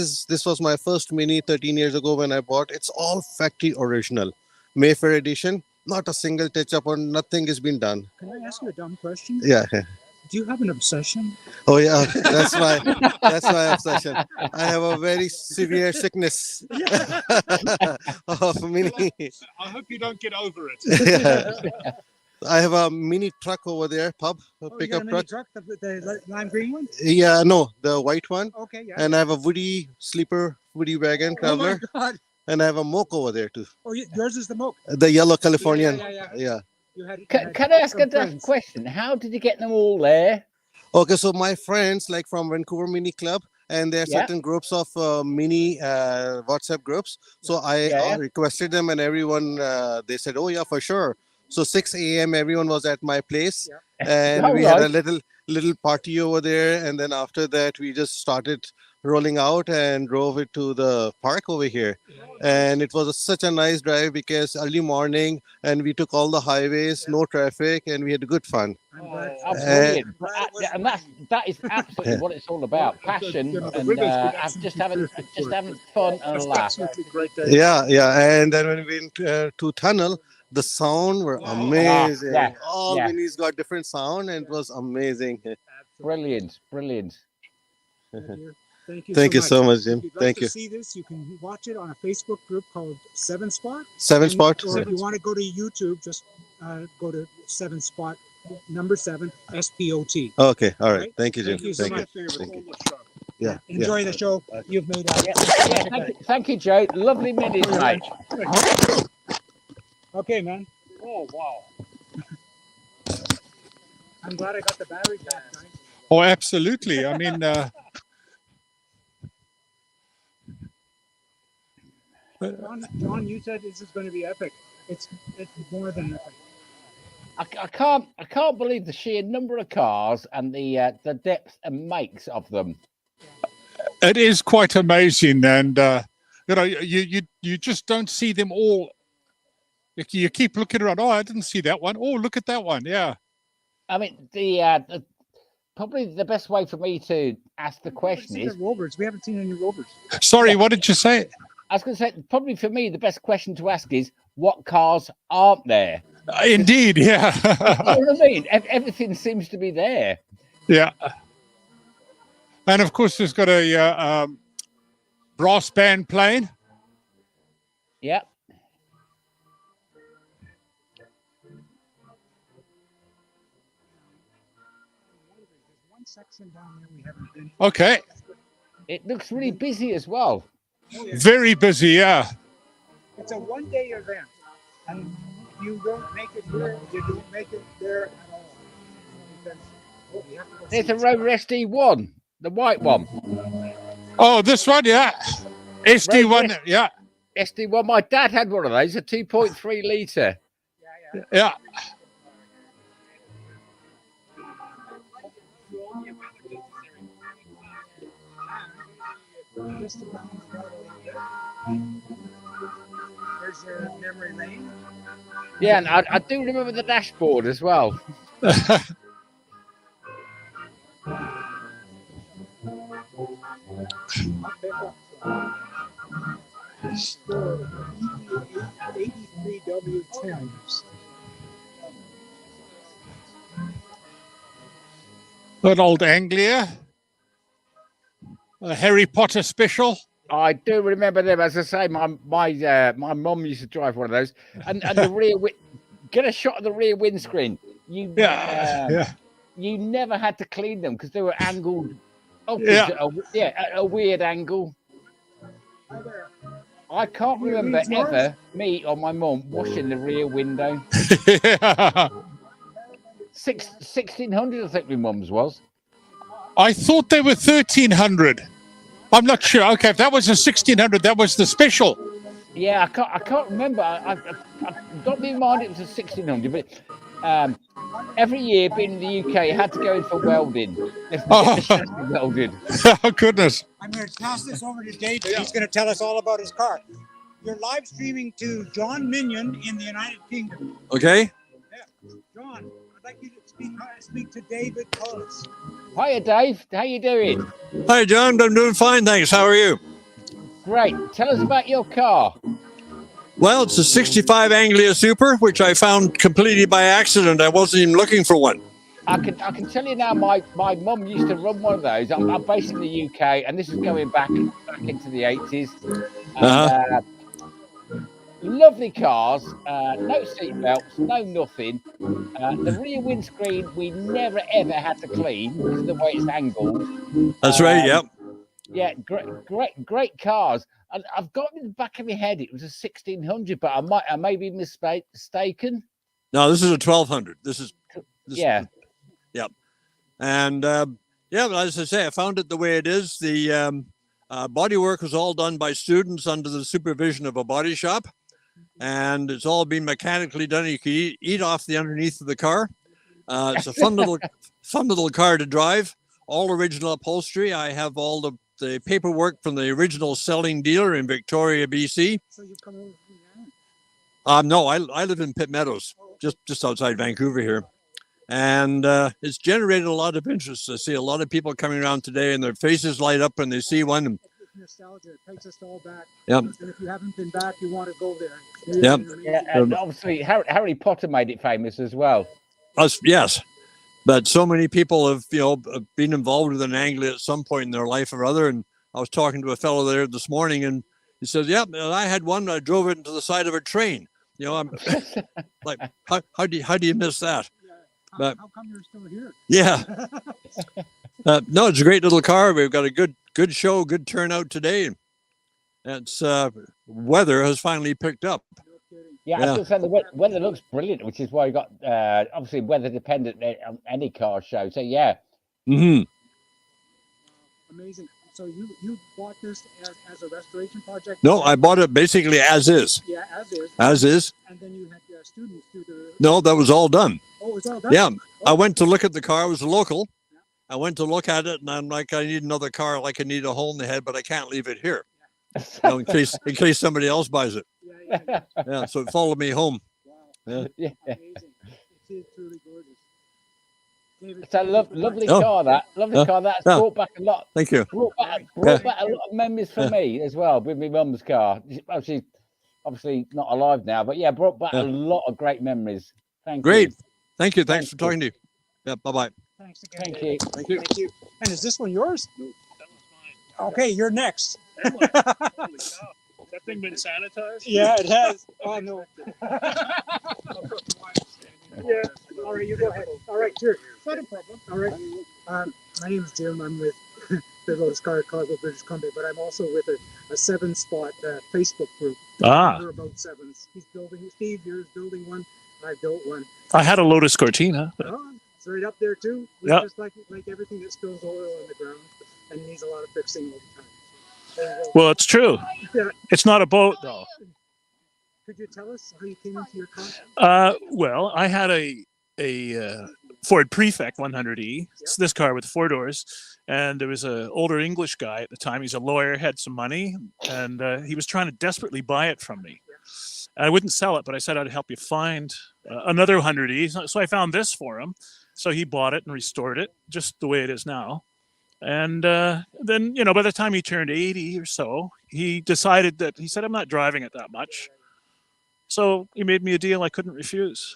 S16: was my first Mini 13 years ago when I bought. It's all factory original, Mayfair edition. Not a single touch up or nothing has been done.
S3: Can I ask you a dumb question?
S16: Yeah.
S3: Do you have an obsession?
S16: Oh yeah, that's my obsession. I have a very severe sickness of Mini.
S1: I hope you don't get over it.
S16: Yeah. I have a mini truck over there, pub, a
S3: Oh, you got a
S16: pickup
S3: mini
S16: truck.
S3: truck, the lime green one?
S16: Yeah, no, the white one.
S3: Okay, yeah.
S16: And I have a Woody sleeper, Woody wagon
S3: Oh my
S16: traveler.
S3: God.
S16: And I have a moke over there too.
S3: Oh, yours is the moke.
S16: The yellow Californian.
S3: Yeah.
S16: Yeah.
S2: Can I ask a question? How did you get them all there?
S16: Okay, so my friends like from Vancouver Mini Club, and there are
S2: Yeah.
S16: certain groups of mini WhatsApp groups. So I requested them, and everyone they said, "Oh yeah, for sure." So 6 a.m. everyone was at my place, and we had a little party over there. And then after that, we just started rolling out and drove it to the park over here. And it was such a nice drive because early morning, and we took all the highways, no traffic, and we had good fun.
S2: Brilliant. And that is absolutely what it's all about. Passion and just having fun and a laugh.
S16: Yeah. And then when we went to tunnel, the sound were amazing. All minis got different sound, and it was amazing.
S2: Brilliant.
S16: Thank you so much, Jim.
S3: If you'd like
S16: Thank
S3: to
S16: you.
S3: see this, you can watch it on a Facebook group called Seven Spot.
S16: Seven Spot.
S3: Or if you want to go to YouTube, just go to Seven Spot, number 7, SPOT.
S16: Okay, all right. Thank you, Jim.
S3: Thank you so much.
S16: Thank you. Yeah.
S3: Enjoy the show you've made out.
S2: Thank you, Joe. Lovely minis, mate.
S3: Okay, man.
S13: Oh, wow.
S3: I'm glad I got the battery back, guys.
S1: Oh, absolutely. I mean,
S3: John, you said this is going to be epic. It's more than epic.
S2: I can't believe the sheer number of cars and the depth and makes of them.
S1: it is quite amazing, and you just don't see them all. You keep looking around. Oh, I didn't see that one. Oh, look at that one. Yeah.
S2: I mean, the probably the best way for me to ask the question is
S3: Rovers. We haven't seen any Rovers.
S1: Sorry, what did you say?
S2: I was going to say, probably for me, the best question to ask is, what cars aren't there?
S1: Indeed, yeah.
S2: You know what I mean? Everything seems to be there.
S1: Yeah. And of course, there's got a brass band playing.
S2: Yeah.
S3: One section down there we haven't been.
S1: Okay.
S2: It looks really busy as well.
S1: Very busy, yeah.
S3: It's a one-day event, and you don't make it here, you don't make it there at all. Because you have to go
S2: There's
S3: see
S2: a Rover SD1, the white one.
S1: Oh, this one, yeah. SD1, yeah.
S2: SD1. My dad had one of those, a 2.3 litre.
S1: Yeah.
S3: Just around the road over there. There's your memory lane.
S2: Yeah, and I do remember the dashboard as well.
S3: Store 83W10.
S1: Good old Anglia. A Harry Potter special.
S2: I do remember them. As I say, my mum used to drive one of those, and the rear get a shot of the rear windscreen. You never had to clean them because they were angled upwards at a weird angle. I can't remember ever me or my mum washing the rear window. 1600, I think my mum's was.
S1: I thought they were 1300. I'm not sure. Okay, if that was a 1600, that was the special.
S2: Yeah, I can't remember. I don't be in mind it was a 1600, but every year being in the UK, I had to go in for welding. Welded.
S1: Oh, goodness.
S3: I'm going to pass this over to Dave. He's going to tell us all about his car. You're live streaming to John Minion in the United Kingdom.
S19: Okay.
S3: Yeah. John, I'd like you to speak to David Hollis.
S2: Hiya, Dave. How you doing?
S19: Hi, John. I'm doing fine, thanks. How are you?
S2: Great. Tell us about your car.
S19: Well, it's a 65 Anglia Super, which I found completely by accident. I wasn't even looking for one.
S2: I can tell you now, my mum used to run one of those. I'm based in the UK, and this is going back into the 80s. lovely cars, no seat belts, no nothing. The rear windscreen we never ever had to clean because of the way it's angled.
S19: That's right. Yep.
S2: Yeah, great cars. And I've got in the back of my head it was a 1600, but I may be mistaken.
S19: No, this is a 1200.
S2: Yeah.
S19: Yep. And yeah, but as I say, I found it the way it is. The bodywork was all done by students under the supervision of a body shop, and it's all been mechanically done. You can eat off the underneath of the car. It's a fun little car to drive. All original upholstery. I have all the paperwork from the original selling dealer in Victoria, BC.
S3: So you've come over from there?
S19: No, I live in Pitt Meadows, just outside Vancouver here. And it's generated a lot of interest. I see a lot of people coming around today and their faces light up when they see one.
S3: It's nostalgia. It takes us all back.
S19: Yep.
S3: And if you haven't been back, you want to go there.
S19: Yep.
S2: Yeah, and obviously Harry Potter made it famous as well.
S19: Yes. But so many people have, been involved with an Anglia at some point in their life or other. And I was talking to a fellow there this morning, and he says, "Yeah, I had one. I drove it into the side of a train." I'm like, how do you miss that? But
S3: how come you're still here?
S19: Yeah. No, it's a great little car. We've got a good show, good turnout today. It's weather has finally picked up.
S2: Yeah, I was going to say the weather looks brilliant, which is why you got obviously weather dependent on any car show. So yeah.
S19: Mm-hmm.
S3: Amazing. So you bought this as a restoration project?
S19: No, I bought it basically as is.
S3: Yeah, as is.
S19: As is.
S3: And then you had students do the.
S19: No, that was all done.
S3: Oh, it was all done.
S19: Yeah,
S3: Oh.
S19: I went to look at the car. I was local. I went to look at it, and I'm like, I need another car, like I need a hole in the head, but I can't leave it here, in case somebody else buys it. Yeah, so it followed me home.
S3: Wow. Yeah. Amazing. It is truly gorgeous. David,
S2: it's a lovely car that. Lovely car that's brought back a lot.
S19: Thank you.
S2: Brought back a lot of memories for me as well with my mum's car. She's obviously not alive now, but yeah, brought back a lot of great memories. Thank
S19: you.
S2: Thank you.
S19: Thanks for talking to you. Yeah, bye-bye.
S3: Thanks again.
S2: Thank you.
S3: Thank you. And is this one yours? No, that was mine. Okay, you're next.
S13: Holy cow. That thing been sanitized?
S3: Yeah, it has. Oh, no. Yeah. All right, you go ahead. All right, sure. Not a problem. All right. My name is Jim. I'm with the Lotus Car Cargo, British Columbia, but I'm also with a seven-spot Facebook group. We're about sevens. Steve here is building one. I built one.
S13: I had a Lotus Cortina.
S3: Oh, it's right up there too.
S13: Yeah.
S3: Just like everything that spills oil on the ground and needs a lot of fixing all the time.
S13: Well, it's true.
S3: Yeah.
S13: It's not a boat, though.
S3: Could you tell us how you came into your car?
S13: Well, I had a Ford Prefect 100E. It's this car with 4 doors. And there was an older English guy at the time. He's a lawyer, had some money, and he was trying to desperately buy it from me. I wouldn't sell it, but I said I'd help you find another 100E. So I found this for him. So he bought it and restored it just the way it is now. And then, by the time he turned 80 or so, he decided that he said, I'm not driving it that much. So he made me a deal I couldn't refuse.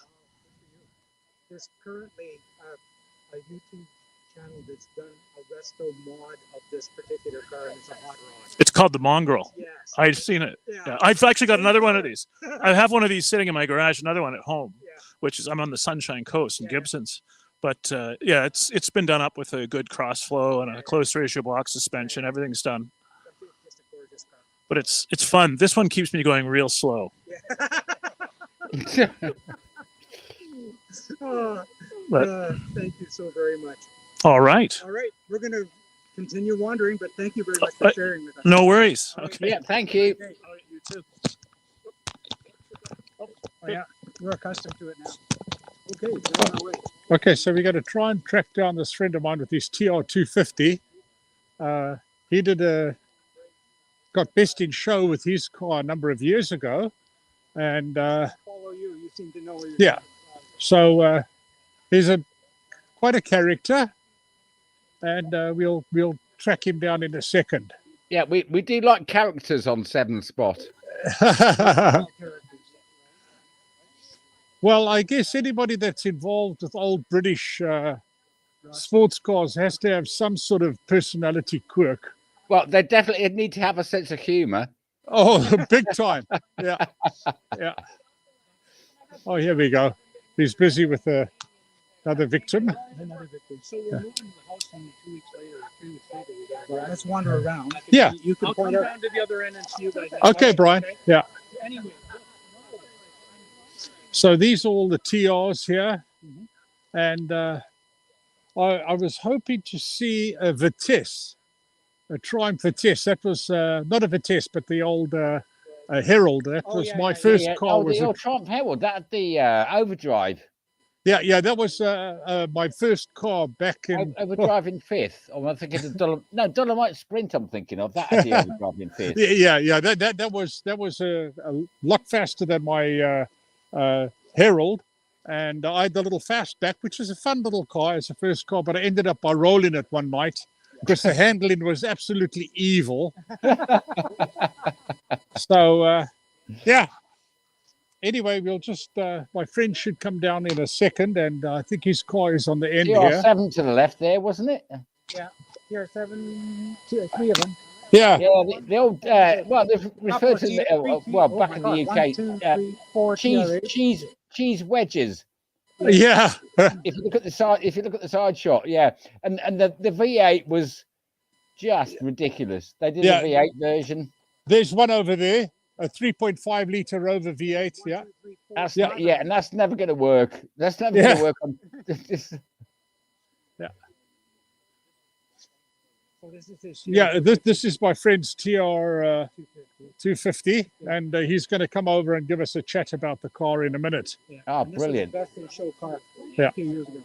S3: There's currently a YouTube channel that's done a resto mod of this particular car, and it's a hot rod.
S13: It's called the Mongrel.
S3: Yes.
S13: I've seen it.
S3: Yeah.
S13: I've actually got another one of these. I have one of these sitting in my garage, another one at home, which is I'm on the Sunshine Coast in Gibson's. But yeah, it's been done up with a good cross flow and a close ratio block suspension. Everything's done. But it's fun. This one keeps me going real slow.
S3: Thank you so very much.
S13: All right.
S3: All right, we're going to continue wandering, but thank you very much for sharing with us.
S13: No worries.
S2: Okay. Yeah, thank you.
S3: Okay. All right, you too. Oh, yeah, we're accustomed to it now. Okay, we're on our way.
S1: Okay, so we got to try and track down this friend of mine with his TR250. He got best in show with his car a number of years ago, and
S3: Follow you. You seem to know where you're
S1: yeah,
S3: going.
S1: so he's quite a character, and we'll track him down in a second.
S2: Yeah, we do like characters on 7 Spot.
S1: Well, I guess anybody that's involved with old British sports cars has to have some sort of personality quirk.
S2: Well, they definitely need to have a sense of humour.
S1: Oh, big time. Yeah. Yeah. Oh, here we go. He's busy with another victim.
S3: Another victim. So we're moving the house only 2 weeks later, 3 weeks later. Well, let's wander around.
S1: Yeah.
S3: You can
S13: I'll
S3: point
S13: come
S3: out.
S13: down to the other end and see you guys.
S1: Okay, Brian. Yeah.
S3: Anyway.
S1: So these are all the TRs here. And I was hoping to see a Vitesse, a Triumph Vitesse. That was not a Vitesse, but the old Herald. That was my first car.
S2: Oh,
S1: Was
S2: the
S1: a,
S2: old Triumph Herald, that the overdrive.
S1: yeah, that was my first car back in.
S2: Overdrive in fifth. Oh, I'm thinking of Dolomite Sprint. I'm thinking of that. Had the overdrive in fifth.
S1: Yeah. That was a lot faster than my Herald. And I had the little fastback, which was a fun little car as a first car, but I ended up by rolling it one night because the handling was absolutely evil. So, yeah. Anyway, we'll just, my friend should come down in a second, and I think his car is on the end here.
S2: TR7 to the left there, wasn't it?
S3: Yeah. Here, 7, 2, 3 of them.
S1: Yeah.
S2: Yeah, the old, well, they've referred to them, well, back in the UK,
S3: 1, 2, 3, 4
S2: cheese wedges.
S1: Yeah.
S2: If you look at the side shot, yeah, and the V8 was just ridiculous. They did a V8 version.
S1: There's one over there, a 3.5 litre Rover V8. Yeah.
S2: That's and that's never going to work. That's never going to work on this.
S1: Yeah.
S3: So this is
S1: this is my friend's TR 250, and he's going to come over and give us a chat about the car in a minute.
S3: Yeah.
S2: Oh,
S3: And
S2: brilliant!
S3: This is the best in show car.
S1: Yeah.
S3: A few years ago.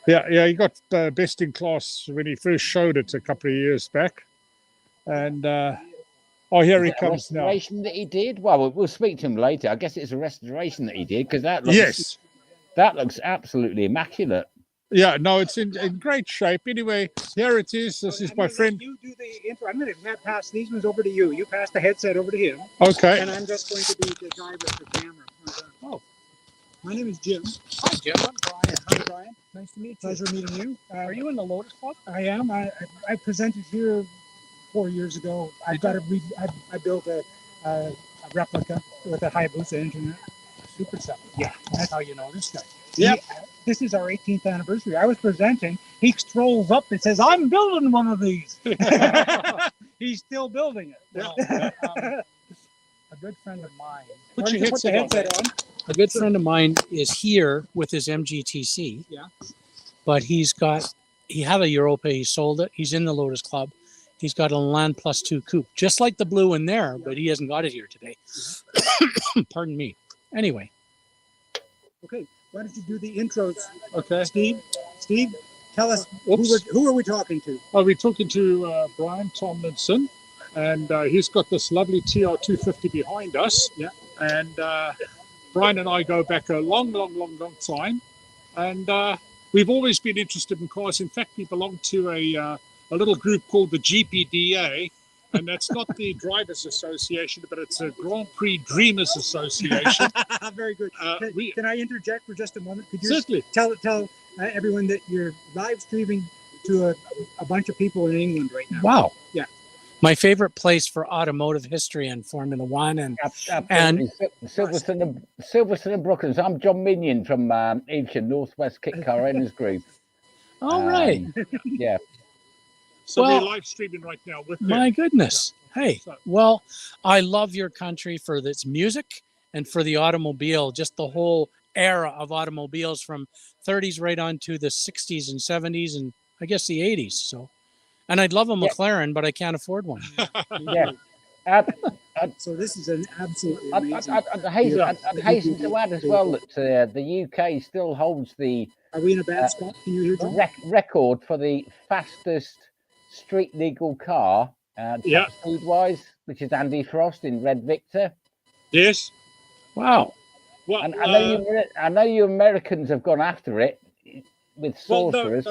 S1: Yeah, he got best in class when he first showed it a couple of years back, and here he comes now.
S2: Restoration that he did. Well, we'll speak to him later. I guess it's a restoration that he did because that looks absolutely immaculate.
S1: Yeah, no, it's in great shape. Anyway, here it is. This is my friend.
S3: You do the intro. I'm going to pass these ones over to you. You pass the headset over to him.
S1: Okay.
S3: And I'm just going to be the driver of the camera.
S13: Oh.
S3: My name is Jim.
S13: Hi, Jim. I'm Brian.
S3: Hi, Brian.
S13: Nice to meet you.
S3: Pleasure meeting you.
S13: Are you in the Lotus Club?
S3: I am. I presented here 4 years ago. I built a replica with a Hayabusa engine.
S13: Super stuff. Yeah, that's how you know this guy.
S3: Yeah. This is our 18th anniversary. I was presenting. He strolls up and says, "I'm building one of these." He's still building it.
S13: Well, a good friend of mine.
S3: Put your headset on.
S13: A good friend of mine is here with his MGTC.
S3: Yeah.
S13: But he had a Europa. He sold it. He's in the Lotus Club. He's got a Elan Plus 2 coupe, just like the blue in there, but he hasn't got it here today. Pardon me. Anyway.
S3: Okay. Why don't you do the intros?
S1: Okay.
S3: Steve, tell us who are we talking to?
S1: Oh, we're talking to Brian Tomlinson, and he's got this lovely TR 250 behind us.
S3: Yeah.
S1: And Brian and I go back a long time, and we've always been interested in cars. In fact, we belong to a little group called the GPDA, and that's not the Drivers Association, but it's a Grand Prix Dreamers Association.
S3: Very good. Can I interject for just a moment? Could you
S1: Certainly.
S3: tell everyone that you're live streaming to a bunch of people in England right now?
S13: Wow.
S3: Yeah.
S13: My favorite place for automotive history and Formula One and
S2: Silverstone and Brooklands. I'm John Minion from Evesham, Northwest Kit Car Owners Group.
S13: All right.
S2: Yeah.
S1: So
S13: Well,
S1: we're live streaming right now with them.
S13: My goodness. Hey, well, I love your country for its music and for the automobile, just the whole era of automobiles from 30s right on to the 60s and 70s and I guess the 80s. So, and I'd love a McLaren, but I can't afford one.
S2: Yeah.
S3: So this is an absolutely
S2: I'd
S3: amazing.
S2: hasten to add as well that the UK still holds the
S3: Are we in a bad spot? Can you hear John?
S2: record for the fastest street legal car, speed wise, which is Andy Frost in Red Victor.
S1: Yes.
S13: Wow.
S1: Well,
S2: And I know you Americans have gone after it with sorcerers.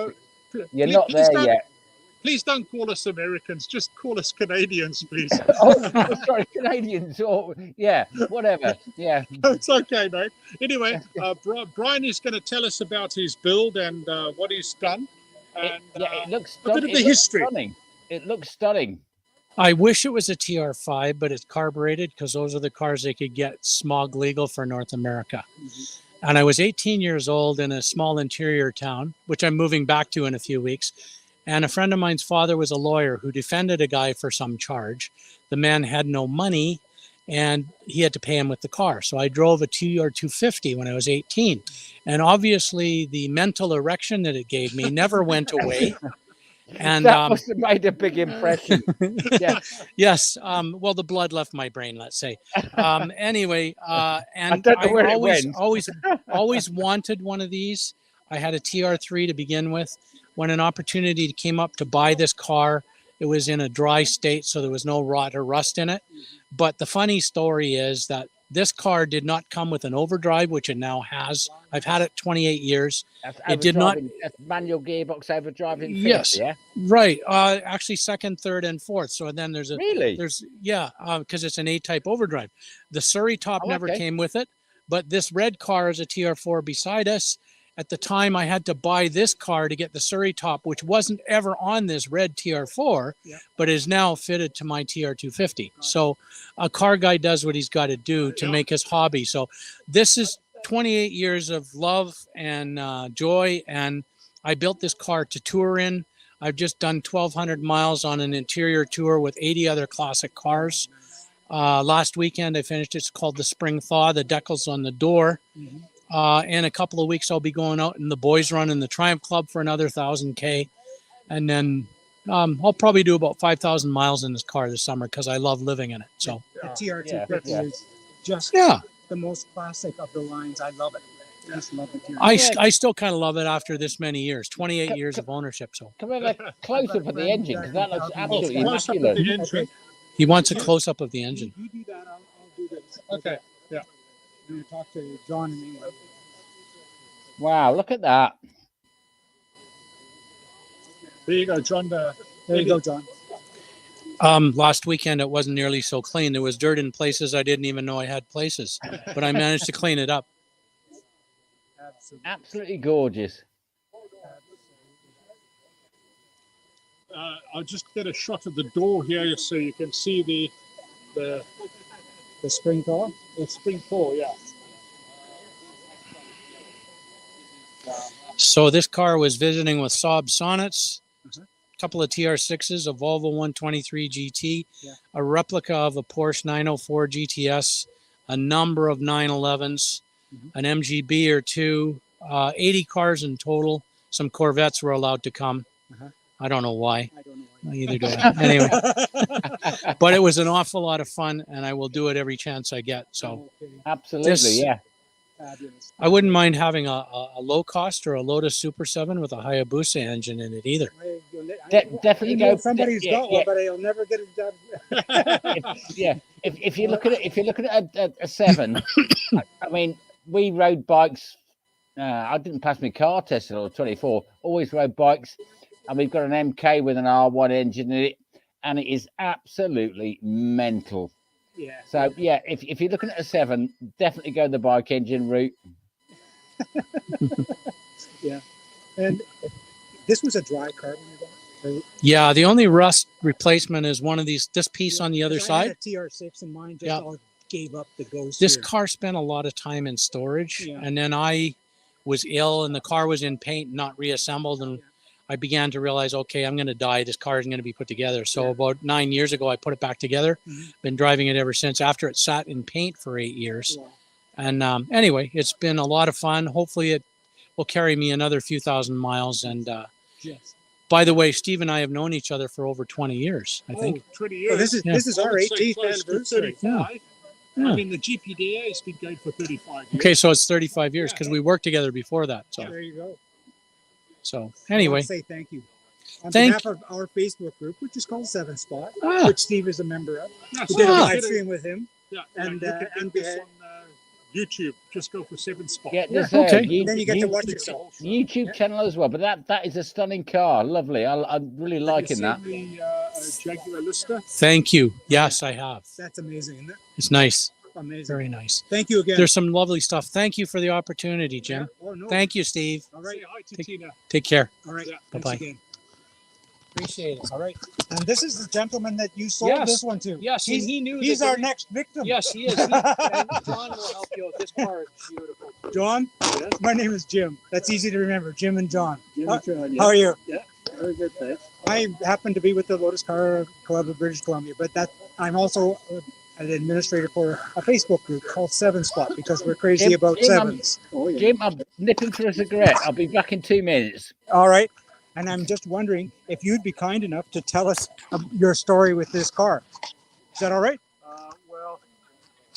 S2: You're not there yet.
S1: Please don't call us Americans. Just call us Canadians, please.
S2: Oh, sorry, Canadians. Or whatever. Yeah.
S1: It's okay, mate. Anyway, Brian is going to tell us about his build and what he's done. And
S2: it looks
S1: a bit of the history.
S2: Stunning. It looks stunning.
S20: I wish it was a TR5, but it's carbureted because those are the cars they could get smog legal for North America. And I was 18 years old in a small interior town, which I'm moving back to in a few weeks. And a friend of mine's father was a lawyer who defended a guy for some charge. The man had no money and he had to pay him with the car. So I drove a TR250 when I was 18. And obviously the mental erection that it gave me never went away. And
S2: that must have made a big impression. Yeah.
S20: Yes. Well, the blood left my brain, let's say. Anyway, and
S2: don't know where
S20: I
S2: it
S20: always wanted one of these. I had a TR3 to begin with. When an opportunity came up to buy this car, it was in a dry state, so there was no rot or rust in it. But the funny story is that this car did not come with an overdrive, which it now has. I've had it 28 years. It did not.
S2: That's manual gearbox overdrive in fifth,
S20: Yes.
S2: yeah?
S20: Right. Actually, second, third, and fourth. So then there's a
S2: Really?
S20: because it's an A-type overdrive. The Surrey top never
S2: okay.
S20: came with it, but this red car is a TR4 beside us. At the time, I had to buy this car to get the Surrey top, which wasn't ever on this red TR4, but is now fitted to my TR250. So a car guy does what he's got to do to make his hobby. So this is 28 years of love and joy, and I built this car to tour in. I've just done 1,200 miles on an interior tour with 80 other classic cars. Last weekend, I finished. It's called the Spring Thaw. The decals on the door. In a couple of weeks, I'll be going out in the boys' run in the Triumph Club for another 1,000K. And then I'll probably do about 5,000 miles in this car this summer because I love living in it. So
S3: The TR250 is just the most classic of the lines. I love it. I just love the TR250.
S20: I still kind of love it after this many years, 28 years of ownership. So
S2: Can we have a close-up of the engine? Because that looks absolutely immaculate.
S20: He wants a close-up of the engine.
S3: You do that, I'll do this. Okay. Yeah. I'm going to talk to John in England.
S2: Wow, look at that.
S3: There you go, John. There you go, John.
S20: Last weekend, it wasn't nearly so clean. There was dirt in places I didn't even know I had places, but I managed to clean it up.
S2: Absolutely gorgeous.
S1: I'll just get a shot of the door here so you can see the
S3: Spring Thaw?
S1: The Spring Thaw, yeah.
S20: So this car was visiting with Saab Sonnets, a couple of TR6s, a Volvo 123 GT, a replica of a Porsche 904 GTS, a number of 911s, an MGB or two, 80 cars in total. Some Corvettes were allowed to come. I don't know why. Neither do I. Anyway, but it was an awful lot of fun, and I will do it every chance I get. So
S2: absolutely, yeah.
S3: Fabulous.
S20: I wouldn't mind having a low cost or a Lotus Super 7 with a Hayabusa engine in it either.
S2: Definitely go.
S3: Somebody's got one, but he'll never get it done.
S2: If you look at it, if you're looking at a 7, I mean, we rode bikes. I didn't pass my car test until 24. Always rode bikes. And we've got an MK with an R1 engine in it, and it is absolutely mental.
S3: Yeah.
S2: So, yeah, if you're looking at a 7, definitely go the bike engine route.
S3: Yeah. And this was a dry carbon.
S20: Yeah, the only rust replacement is one of this piece on the other
S3: I
S20: side.
S3: had a TR6 and mine just all gave up the ghost.
S20: This
S3: here.
S20: car spent a lot of time in storage, and then I was ill, and the car was in paint, not reassembled, and I began to realize, okay, I'm going to die. This car isn't going to be put together. So about 9 years ago, I put it back together. Been driving it ever since, after it sat in paint for 8 years. And anyway, it's been a lot of fun. Hopefully it will carry me another few thousand miles. And by the way, Steve and I have known each other for over 20 years, I think.
S1: 20 years.
S3: Oh, this is our 18th anniversary.
S20: Yeah.
S1: I mean, the GPDA has been going for 35 years.
S20: Okay, so it's 35 years because we worked together before that. So
S3: there you go.
S20: So
S3: I
S20: anyway,
S3: want to say thank you on behalf of our Facebook group, which is called 7 Spot, which Steve is a member of. We did a live stream with him.
S1: Yeah,
S3: and
S1: we had on YouTube. Just go for 7 Spot.
S2: Yeah,
S3: okay. Then you get to watch yourself.
S2: YouTube channel as well. But that is a stunning car. Lovely. I'm really liking that.
S1: The Jaguar Lister.
S20: Thank you. Yes, I have.
S3: That's amazing, isn't it?
S20: It's nice.
S3: Amazing.
S20: Very nice.
S3: Thank you again.
S20: There's some lovely stuff. Thank you for the opportunity, Jim.
S3: Oh, no.
S20: Thank you, Steve.
S3: All right.
S1: Say hi to Tina.
S20: Take care.
S3: All right.
S20: Bye-bye.
S3: Thanks again.
S20: Appreciate it.
S3: All right. And this is the gentleman that you sold
S20: Yes.
S3: this one to.
S20: Yes, and he knew
S3: He's
S20: that
S3: our
S20: the-
S3: next victim.
S20: Yes, he is. And John will help you out. This car is beautiful.
S3: John, my name is Jim. That's easy to remember. Jim and John.
S11: Jim and John, yeah.
S3: How are you?
S11: Yeah, very good, thanks.
S3: I happen to be with the Lotus Car Club of British Columbia, but I'm also an administrator for a Facebook group called Seven Spot because we're crazy about sevens.
S2: Jim, I'm nipping for a cigarette. I'll be back in 2 minutes.
S3: All right. And I'm just wondering if you'd be kind enough to tell us your story with this car. Is that all right?
S11: Well,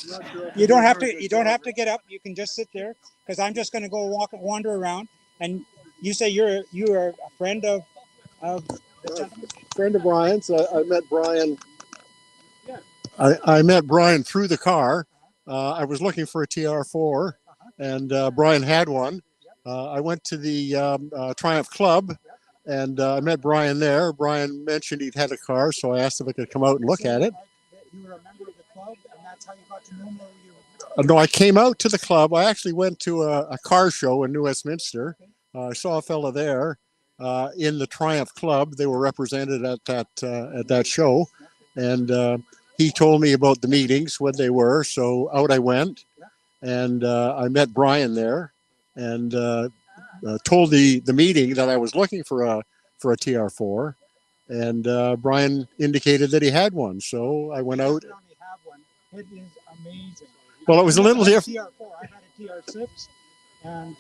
S11: I'm not sure if
S3: You don't
S11: I'm
S3: have
S11: very
S3: to.
S11: good
S3: You don't have
S11: driver.
S3: to get up. You can just sit there because I'm just going to go wander around. And you say you are a friend of the gentleman?
S10: Friend of Brian's. I met Brian. I met Brian through the car. I was looking for a TR4, and Brian had one. I went to the Triumph Club, and I met Brian there. Brian mentioned he'd had a car, so I asked if I could come out and look at it.
S3: You were a member of the club, and that's how you got to know him, or you?
S10: No, I came out to the club. I actually went to a car show in New Westminster. I saw a fella there in the Triumph Club. They were represented at that show, and he told me about the meetings, what they were. So out I went, and I met Brian there, and told the meeting that I was looking for a TR4, and Brian indicated that he had one. So I went out.
S3: It is amazing.
S10: Well, it was a little different.
S3: TR4. I had a TR6, and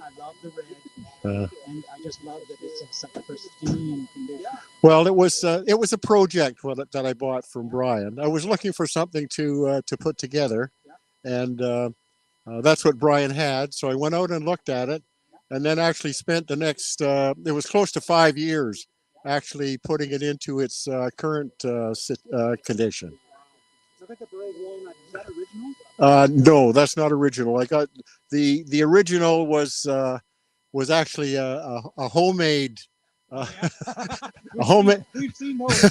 S3: I love the red, and I just love that it's in such pristine condition.
S10: Well, it was a project that I bought from Brian. I was looking for something to put together, and that's what Brian had. So I went out and looked at it, and then actually spent the next. It was close to 5 years actually putting it into its current condition.
S3: Look at the red walnut. Is that original?
S10: No, that's not original. I got the original was actually a homemade. A homemade.
S3: We've seen those.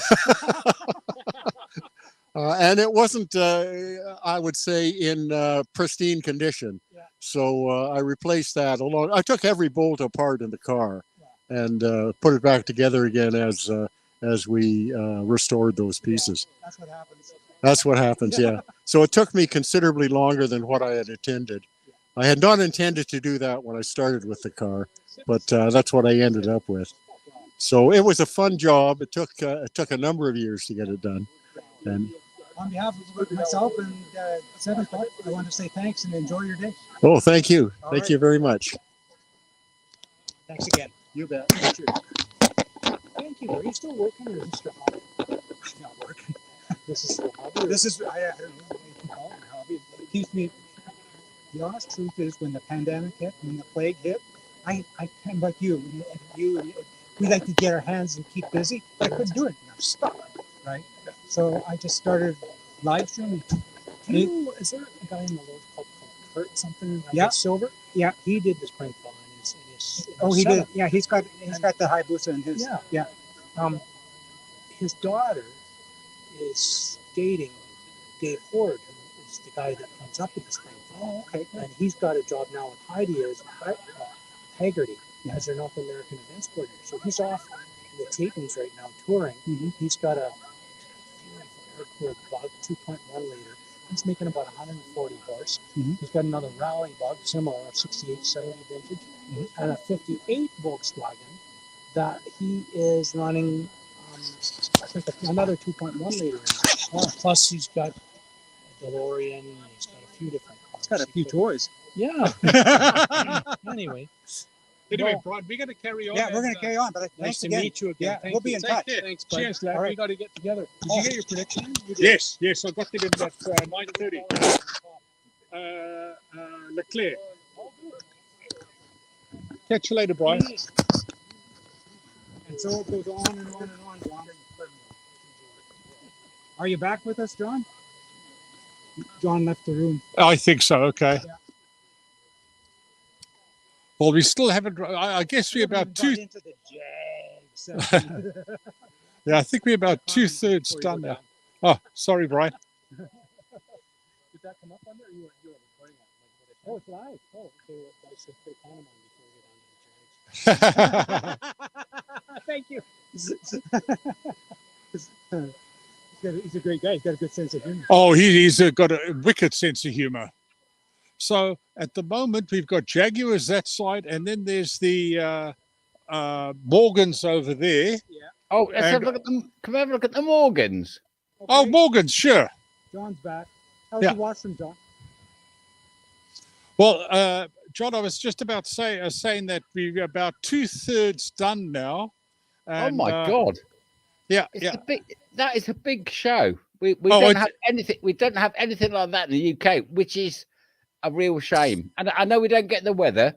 S10: And it wasn't, I would say, in pristine condition.
S3: Yeah.
S10: So I replaced that along. I took every bolt apart in the car and put it back together again as we restored those pieces.
S3: That's what happens.
S10: That's what happens, yeah. So it took me considerably longer than what I had intended. I had not intended to do that when I started with the car, but that's what I ended up with. So it was a fun job. It took a number of years to get it done. And
S3: On behalf of myself and Seven Spot, I want to say thanks and enjoy your day.
S10: oh, thank you.
S3: All
S10: Thank
S3: right.
S10: you very much.
S3: Thanks again.
S11: You bet.
S3: Thank you. Are you still working or is this your hobby? I'm not working. This is your hobby? This is, I don't know what you can call it, a hobby. It keeps me, the honest truth is when the pandemic hit, when the plague hit, I kind of like you, we like to get our hands and keep busy, but I couldn't do it. I'm stuck, right? So I just started live streaming.
S20: Do you know, is there a guy in the world called Kurt something?
S3: Yeah.
S20: Silver?
S3: Yeah.
S20: He did this prank phone in his
S3: Oh, he
S20: setup.
S3: did. Yeah, he's got the Hayabusa in his.
S20: Yeah.
S3: Yeah.
S20: His daughter is dating Dave Ford, who is the guy that comes up with this prank phone.
S3: Oh, okay.
S20: And he's got a job now with Heidi as Haggerty as their North American events coordinator. So he's off in the Tatons right now touring. He's got a beautiful air-cooled bug, 2.1 liter. He's making about 140 horse. He's got another rally bug, similar, 68, 70 vintage, and a 58 Volkswagen that he is running, I think, another 2.1 liter in there. Plus, he's got a DeLorean, and he's got a few different cars.
S3: He's got a few toys.
S20: Yeah. Anyway.
S1: Anyway,
S20: Well,
S1: Brian, we're going to carry on.
S3: Yeah, we're going to carry on. But
S20: nice
S3: thanks
S20: to
S3: again.
S20: meet you again.
S3: Yeah, we'll be in touch.
S20: Thanks, bud.
S1: Cheers, lad.
S3: All right.
S20: We got to get together. Did you get your prediction? You did.
S1: Yes, I got it in at 9:30. Leclerc. Catch you later, Brian.
S3: And so it goes on and on and on. John. Are you back with us, John? John left the room.
S1: I think so. Okay.
S3: Yeah.
S1: Well, we still haven't. I guess we're about two.
S3: Into the Jag.
S1: Yeah, I think we're about 2/3 done now. Oh, sorry, Brian.
S20: Did that come up on there? You were recording it. Oh, it's live. Oh, okay. I should put a comment on before we get on to the Jags.
S3: Thank you. He's a great guy. He's got a good sense of humor.
S1: Oh, he's got a wicked sense of humor. So at the moment, we've got Jaguars that side, and then there's the Morgans over there.
S3: Yeah.
S2: Oh, let's have a look at them. Come have a look at the Morgans.
S3: Okay.
S1: Oh, Morgans, sure.
S3: John's back. How's
S1: Yeah.
S3: the washroom, John?
S1: Well, John, I was just about saying that we're about 2/3 done now.
S2: Oh my God!
S1: Yeah,
S2: It's
S1: yeah.
S2: a big, that is a big show. We
S1: Oh,
S2: don't
S1: it's-
S2: have anything. We don't have anything like that in the UK, which is a real shame. And I know we don't get the weather.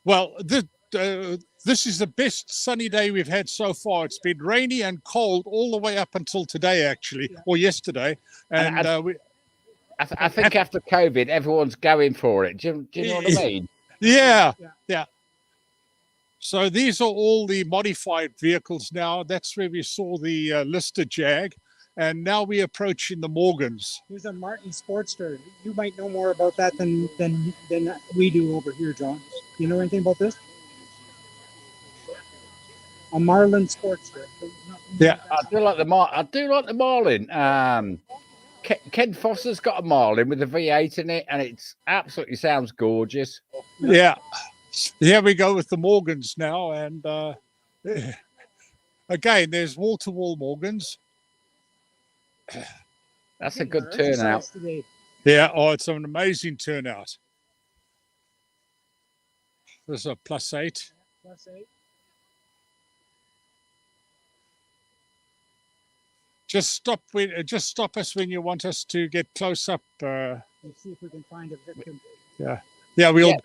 S1: Well, this is the best sunny day we've had so far. It's been rainy and cold all the way up until today, actually, or yesterday. And
S2: I think after COVID, everyone's going for it. Do you know what I mean?
S1: Yeah. So these are all the modified vehicles now. That's where we saw the Lister Jag. And now we're approaching the Morgans.
S3: Here's a Martin Sportster. You might know more about that than we do over here, John. Do you know anything about this? A Marlin Sportster.
S1: Yeah,
S2: I do like the Marlin. Ken Foster's got a Marlin with a V8 in it, and it's absolutely sounds gorgeous.
S1: Yeah. Here we go with the Morgans now. And again, there's wall-to-wall Morgans.
S2: That's a good turnout.
S1: Yeah, oh, it's an amazing turnout. There's a +8.
S3: +8.
S1: Just stop us when you want us to get close up.
S3: Let's see if we can find a victim.
S1: Yeah, we'll.
S2: Yeah.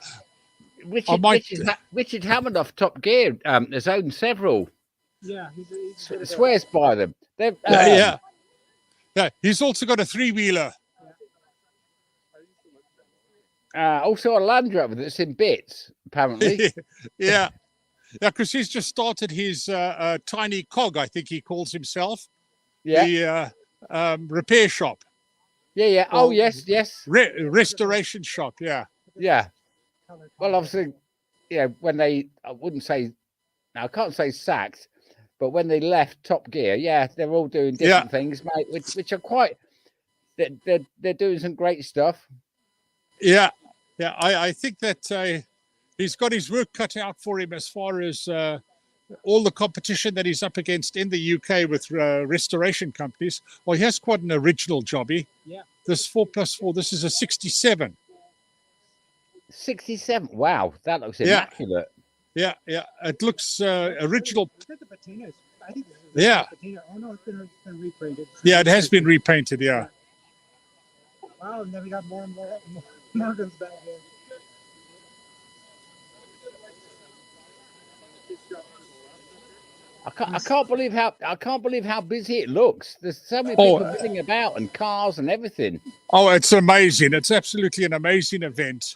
S2: Richard Hammond off Top Gear has owned several.
S3: Yeah, he's
S2: Swears by them.
S1: Yeah. He's also got a 3-wheeler.
S2: Also a Land Rover that's in bits, apparently.
S1: Yeah, because he's just started his tiny cog, I think he calls himself.
S2: Yeah.
S1: The repair shop.
S2: Yeah. Oh, yes.
S1: Restoration shop. Yeah.
S2: Yeah. Well, obviously, when I can't say sacked, but when they left Top Gear, they're all doing different things, mate, which are quite. They're doing some great stuff.
S1: Yeah. I think that he's got his work cut out for him as far as all the competition that he's up against in the UK with restoration companies. Well, he has quite an original jobby.
S3: Yeah.
S1: This 4+4. This is a 67.
S2: 67. Wow, that looks immaculate.
S1: Yeah. It looks original.
S3: Is that the patina? I think this is
S1: Yeah.
S3: the patina. Oh no, it's been repainted.
S1: Yeah, it has been repainted. Yeah.
S3: Wow, and then we got more and more Morgans back there.
S2: I can't believe how busy it looks. There's so many people milling about and cars and everything.
S1: Oh, it's amazing. It's absolutely an amazing event.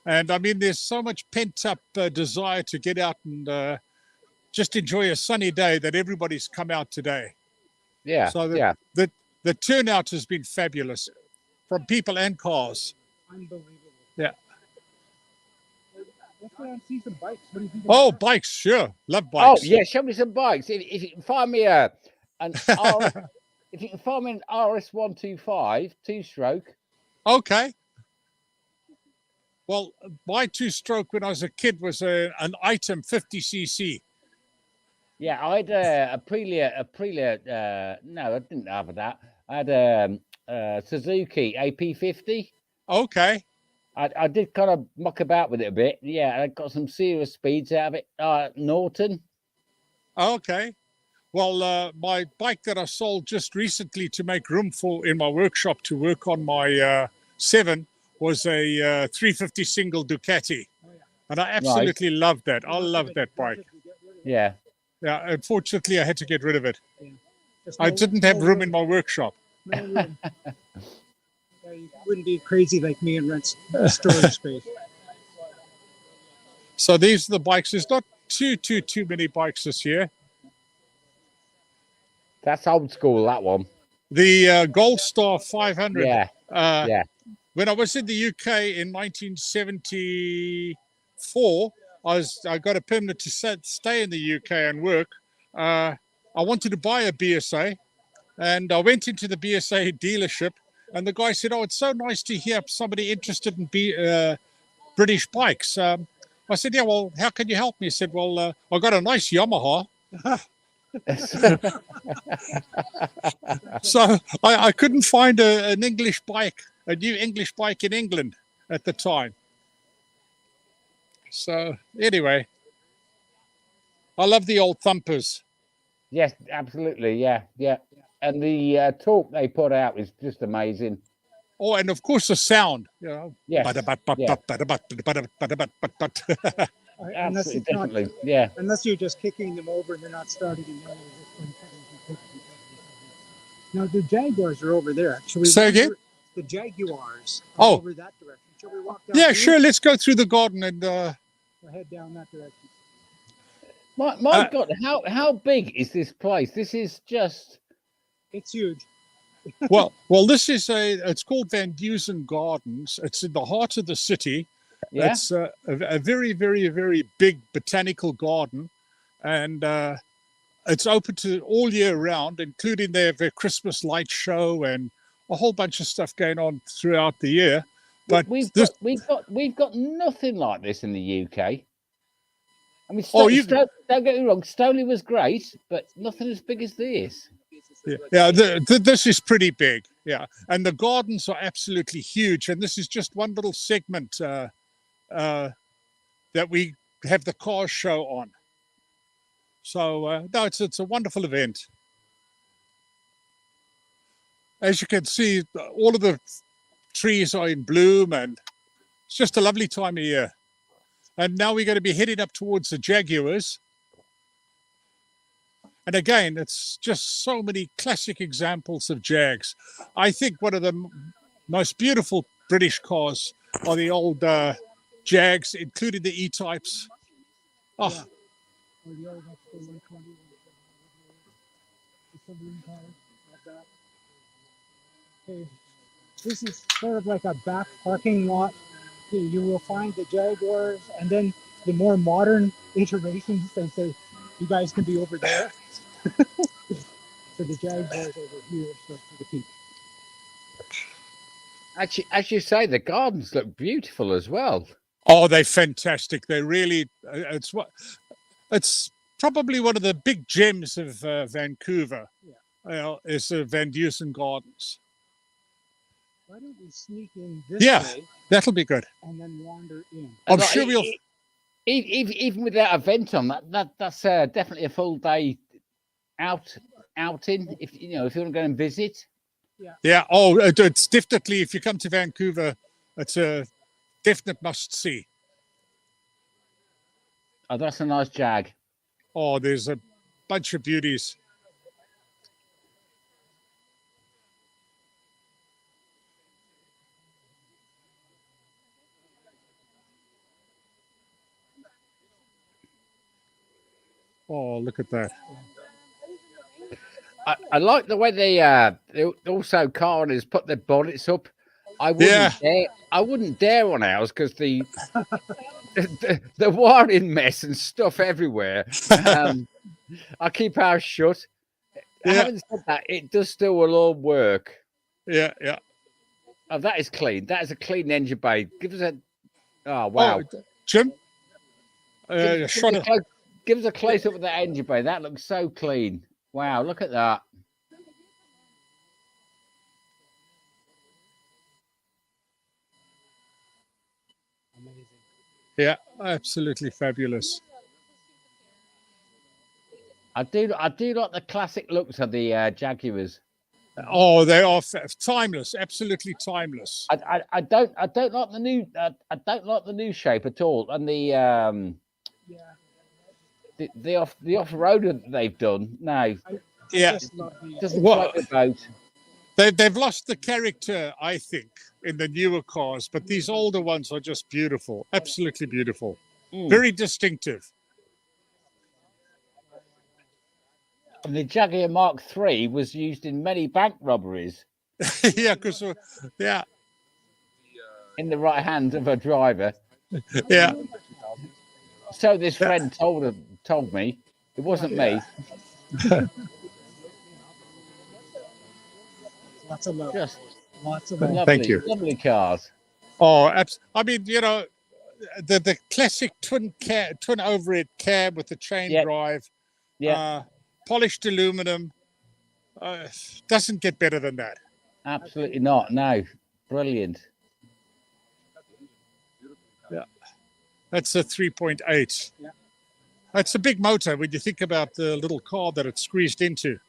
S1: And I mean, there's so much pent up desire to get out and just enjoy a sunny day that everybody's come out today.
S2: Yeah.
S1: So the turnout has been fabulous from people and cars.
S3: Unbelievable.
S1: Yeah.
S3: Let's go and see some bikes. What do you think?
S1: Oh, bikes, sure. Love bikes.
S2: Oh, yeah, show me some bikes. If you can find me an if you can find me an RS125 2-stroke.
S1: Okay. Well, my 2-stroke when I was a kid was an item 50cc.
S2: Yeah, I had a Aprilia. No, I didn't have that. I had a Suzuki AP50.
S1: Okay.
S2: I did kind of muck about with it a bit. Yeah, I got some serious speeds out of it. Norton.
S1: Okay. Well, my bike that I sold just recently to make room for in my workshop to work on my 7 was a 350 single Ducati. And I absolutely loved that. I love that bike.
S2: Yeah.
S1: Yeah, unfortunately, I had to get rid of it. I didn't have room in my workshop.
S3: No room. You wouldn't be crazy like me and rent storage space.
S1: So these are the bikes. There's not too many bikes this year.
S2: That's old school, that one.
S1: The Gold Star 500.
S2: Yeah.
S1: When I was in the UK in 1974, I got a permit to stay in the UK and work. I wanted to buy a BSA, and I went into the BSA dealership, and the guy said, "Oh, it's so nice to hear somebody interested in British bikes." I said, "Yeah, well, how can you help me?" He said, "Well, I got a nice Yamaha." So I couldn't find an English bike, a new English bike in England at the time. So anyway, I love the old thumpers.
S2: Yes, absolutely. Yeah, yeah. And the torque they put out is just amazing.
S1: Oh, and of course the sound. You know.
S2: Yes.
S3: Unless it's not,
S2: Definitely. Yeah.
S3: unless you're just kicking them over and they're not starting again. Now the Jaguars are over there. Shall we
S1: Say again?
S3: The Jaguars are over that direction. Shall we walk down?
S1: Yeah, sure. Let's go through the garden and
S3: we'll head down that direction.
S2: My God, how big is this place? This is just.
S3: It's huge.
S1: well, this is it's called Van Dusen Gardens. It's in the heart of the city.
S2: Yeah.
S1: It's a very, very, very big botanical garden, and it's open to all year round, including their Christmas light show and a whole bunch of stuff going on throughout the year. But
S2: we've got nothing like this in the UK. I mean, don't get me wrong, Stoley was great, but nothing as big as this.
S1: Yeah, this is pretty big. Yeah, and the gardens are absolutely huge. And this is just one little segment that we have the car show on. So no, it's a wonderful event. As you can see, all of the trees are in bloom, and it's just a lovely time of year. And now we're going to be heading up towards the Jaguars. And again, it's just so many classic examples of Jags. I think one of the most beautiful British cars are the old Jags, including the E-types. Oh.
S3: Okay. This is sort of like a back parking lot. You will find the Jaguars, and then the more modern iterations, they say, you guys can be over there. So the Jaguars over here for the people.
S2: Actually, as you say, the gardens look beautiful as well.
S1: Oh, they're fantastic. They really, it's probably one of the big gems of Vancouver, is the Van Dusen Gardens.
S3: Why don't we sneak in this way?
S1: That'll be good.
S3: And then wander in.
S1: I'm sure we'll.
S2: Even without a vent on, that's definitely a full day outing. If you want to go and visit.
S1: Yeah. Oh, it's definitely, if you come to Vancouver, it's a definite must see.
S2: Oh, that's a nice Jag.
S1: Oh, there's a bunch of beauties. Oh, look at that.
S2: I like the way they also car owners put their bonnets up. I wouldn't dare on ours because the wiring mess and stuff everywhere. I keep ours shut. Having said that, it does still all work.
S1: Yeah.
S2: Oh, that is clean. That is a clean engine bay. Give us a. Oh wow,
S1: Jim.
S2: Give us a close up of that engine bay. That looks so clean. Wow, look at that.
S3: Amazing.
S1: Yeah, absolutely fabulous.
S2: I do like the classic looks of the Jaguars.
S1: Oh, they are timeless, absolutely timeless.
S2: I don't like the new I don't like the new shape at all, and the off-road that they've done now. Doesn't float the boat.
S1: They've lost the character, I think, in the newer cars, but these older ones are just beautiful, absolutely beautiful, very distinctive.
S2: And the Jaguar Mark III was used in many bank robberies.
S1: In
S2: the right hand of a driver.
S1: Yeah.
S2: So this friend told me. It wasn't me.
S3: Lots of love.
S2: Just
S3: Lots of love.
S1: Thank you.
S2: Lovely cars.
S1: Oh, I mean, the classic twin overhead cab with the chain drive, polished aluminum. Doesn't get better than that.
S2: Absolutely not. No, brilliant.
S1: Yeah, that's a 3.8. Yeah, that's a big motor when you think about the little car that it's squeezed into.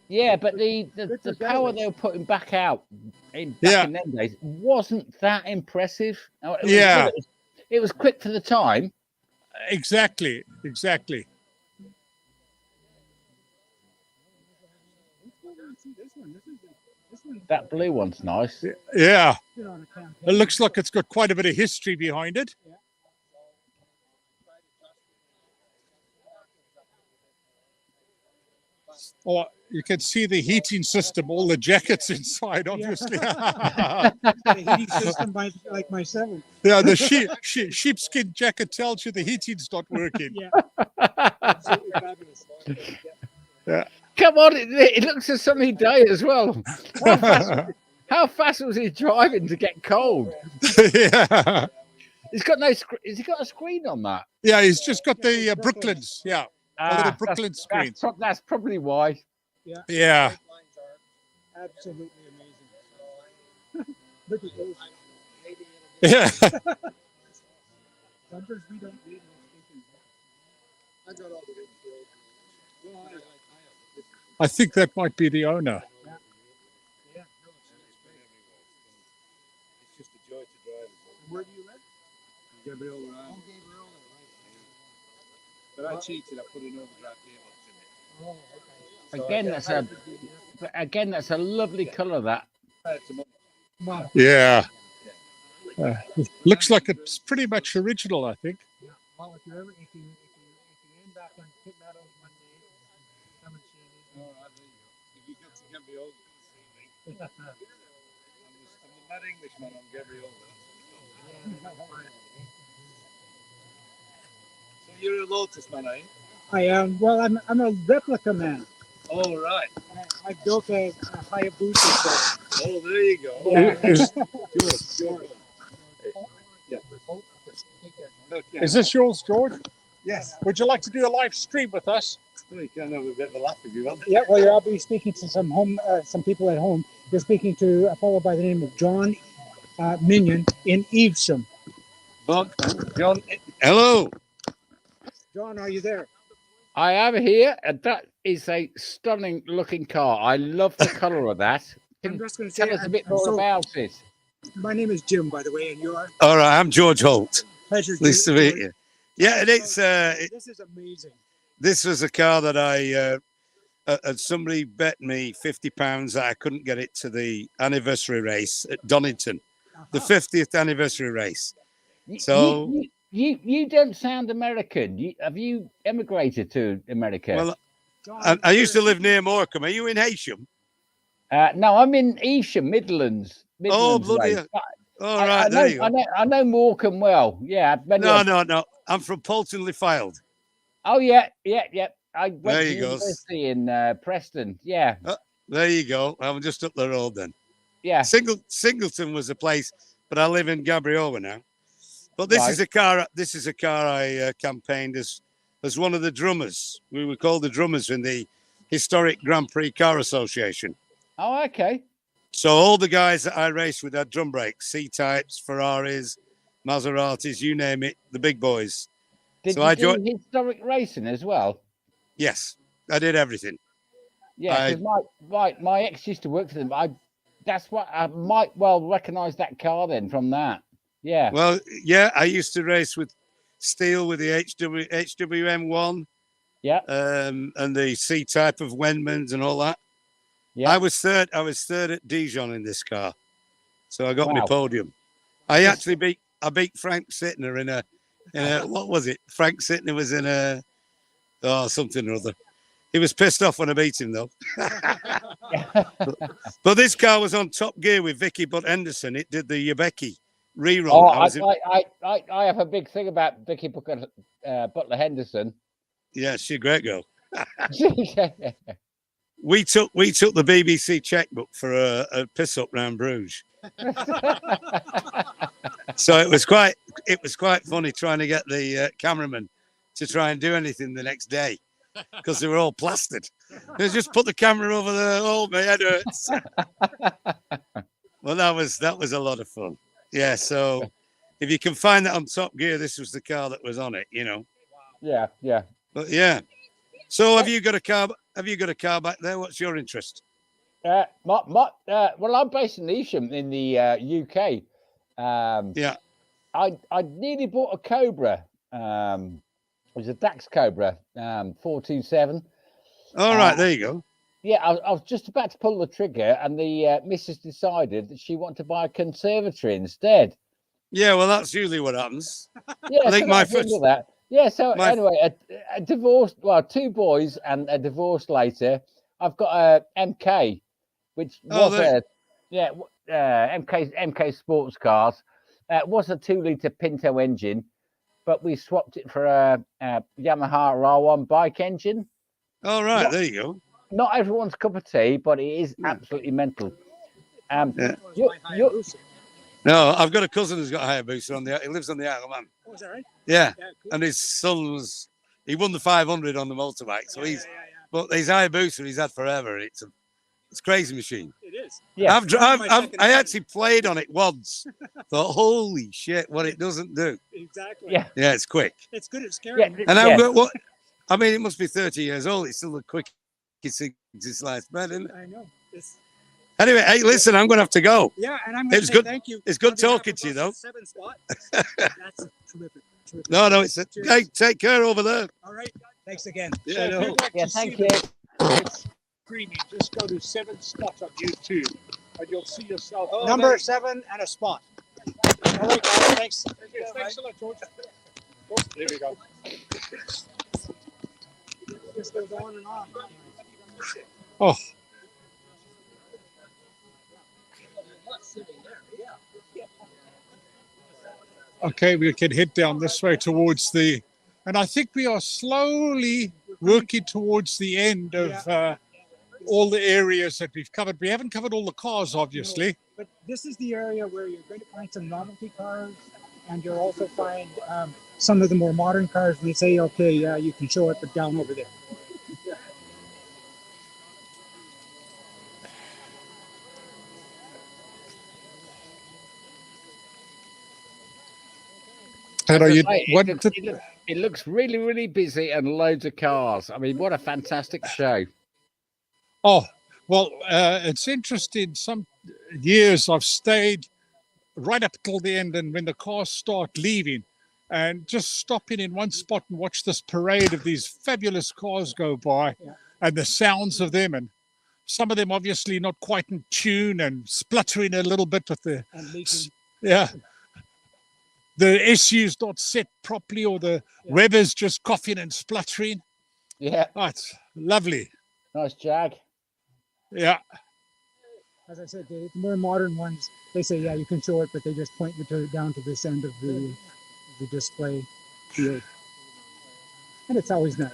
S2: Yeah, but the power they were putting back out in them days wasn't that impressive. It was quick for the time.
S1: Exactly.
S2: That blue one's nice.
S1: Yeah. It looks like it's got quite a bit of history behind it. Oh, you can see the heating system, all the jackets inside, obviously.
S3: The heating system like my 7.
S1: Yeah, the sheepskin jacket tells you the heating's not working.
S3: Absolutely fabulous.
S1: Yeah.
S2: Come on, it looks a sunny day as well. How fast was he driving to get cold?
S1: Yeah.
S2: He's got no. Has he got a screen on that?
S1: Yeah, he's just got the Brooklyns. Yeah, a little Brooklyn screen.
S2: That's probably why.
S1: Yeah.
S3: Absolutely amazing. Look at those.
S1: Yeah.
S3: Bumpers we don't need. I got all the windshield.
S1: I think that might be the owner.
S3: Yeah.
S11: It's just a joy to drive.
S3: Where do you live?
S11: Gabriel Island. But I cheated. I put an overdraft gearbox in it.
S3: Oh,
S2: okay. Again, that's a lovely colour. That.
S3: Wow.
S1: Yeah. Looks like it's pretty much original, I think.
S3: Yeah. Well, if you end back on putting that on one day, come and see me.
S11: Oh, if you get to Gabriel, I'm the mad Englishman on Gabriel. So you're a Lotus man, eh?
S3: I am. Well, I'm a replica man.
S11: Oh, right.
S3: I built a Hayabusa.
S11: Oh, there you go.
S3: Yeah.
S1: Is this yours, George?
S3: Yes.
S1: Would you like to do a live stream with us?
S11: We can have a bit of a laugh if you want.
S3: Yeah. Well, I'll be speaking to some people at home. You're speaking to a fellow by the name of John Minion in Evesham.
S11: John. Hello.
S3: John, are you there?
S2: I am here, and that is a stunning looking car. I love the colour of that.
S3: I'm just going to say,
S2: Tell us a bit more about it.
S3: My name is Jim, by the way, and you are?
S11: All right, I'm George Holt.
S3: Pleasure.
S11: Nice to meet you. Yeah, and
S3: this is amazing.
S11: This was a car that I somebody bet me £50 that I couldn't get it to the anniversary race at Donington, the 50th anniversary race. So
S2: you don't sound American. Have you emigrated to America?
S11: Well, I used to live near Morecambe. Are you in Heysham?
S2: No, I'm in Evesham, Midlands.
S11: Oh, bloody! All right, there you go.
S2: I know Morecambe well. Yeah.
S11: No. I'm from Polton Filed.
S2: Oh yeah. I went
S11: There
S2: to
S11: you go.
S2: university in Preston. Yeah.
S11: There you go. I'm just up the road then.
S2: Yeah.
S11: Singleton was the place, but I live in Gabriola now. But this is a car. This is a car I campaigned as one of the drummers. We were called the drummers in the historic Grand Prix Car Association.
S2: Oh, okay.
S11: So all the guys that I raced with had drum brakes, C-types, Ferraris, Maseratis, you name it, the big boys.
S2: Did
S11: so
S2: you do historic racing as well?
S11: Yes, I did everything.
S2: Yeah, because my ex used to work for them. That's what I might well recognise that car then from that. Yeah.
S11: Well, yeah, I used to race with Steel with the HWM1.
S2: Yeah.
S11: And the C-type of Wendmans and all that. Yeah. I was third at Dijon in this car. So I got my podium. I actually beat Frank Sittner in a what was it? Frank Sittner was in something or other. He was pissed off when I beat him though. But this car was on top gear with Vicky Butt Henderson. It did the Yabeki rerun.
S2: Oh,
S11: I was in-
S2: I have a big thing about Vicky Butler Henderson.
S11: yeah, she's a great girl. We took the BBC checkbook for a piss up round Bruges. So it was quite funny trying to get the cameraman to try and do anything the next day because they were all plastered. They just put the camera over there. Oh, my head hurts. Well, that was a lot of fun. Yeah. So if you can find that on Top Gear, this was the car that was on it. You know.
S2: Yeah. Yeah.
S11: But yeah. So have you got a car? Have you got a car back there? What's your interest?
S2: Well, I'm based in Evesham in the UK.
S11: Yeah.
S2: I nearly bought a Cobra. It was a Dax Cobra 427.
S11: All right, there you go.
S2: Yeah, I was just about to pull the trigger, and the missus decided that she wanted to buy a conservatory instead.
S11: Yeah, well, that's usually what happens.
S2: Yeah,
S11: I think my
S2: first.
S11: first.
S2: That. Yeah, so anyway, a divorce. Well, 2 boys and a divorce later. I've got a MK, which was MK sports cars. It was a 2-litre Pinto engine, but we swapped it for a Yamaha R1 bike engine.
S11: All right, there you go.
S2: Not everyone's cup of tea, but it is absolutely mental.
S11: No, I've got a cousin who's got a Hayabusa he lives on the Isle of Man.
S3: Oh, is that right?
S11: Yeah,
S3: cool.
S11: And his son he won the 500 on the motorbike. So but his Hayabusa he's had forever. It's a crazy machine.
S3: It is.
S2: Yeah,
S11: I actually played on it once. Thought, holy shit, what it doesn't do.
S3: Exactly.
S2: Yeah,
S11: it's quick.
S3: It's good at scaring.
S11: And I've got what? I mean, it must be 30 years old. It's still the quickest sliced bread, isn't it?
S3: I know.
S11: Anyway, hey, listen, I'm going to have to go.
S3: Yeah, and I'm going to say thank you.
S11: It's good talking to you, though.
S3: 7 spot. That's terrific.
S11: No, hey, take care over there.
S3: All right. Thanks again.
S11: Yeah, no.
S2: Thank you.
S15: Screaming, just go to 7 spots on YouTube and you'll see yourself.
S3: Number 7 and a spot. All right, guys. Thanks.
S15: Thanks a lot, George. There we go.
S3: Just goes on and on.
S15: Oh. Okay, we can head down this way towards and I think we are slowly working towards the end of all the areas that we've covered. We haven't covered all the cars, obviously.
S3: No, but this is the area where you're going to find some novelty cars, and you'll also find some of the more modern cars. And they say, okay, yeah, you can show it, but down over there.
S2: It looks really, really busy and loads of cars. I mean, what a fantastic show.
S15: Oh, well, it's interesting. Some years I've stayed right up till the end, and when the cars start leaving, and just stopping in one spot and watch this parade of these fabulous cars go by, and the sounds of them, and some of them obviously not quite in tune and spluttering a little bit with the the SU's not set properly, or the Weber's just coughing and spluttering.
S2: Yeah.
S15: Oh, it's lovely.
S2: Nice Jag.
S15: Yeah.
S3: As I said, the more modern ones, they say, yeah, you can show it, but they just point you down to this end of the display field. And it's always nice.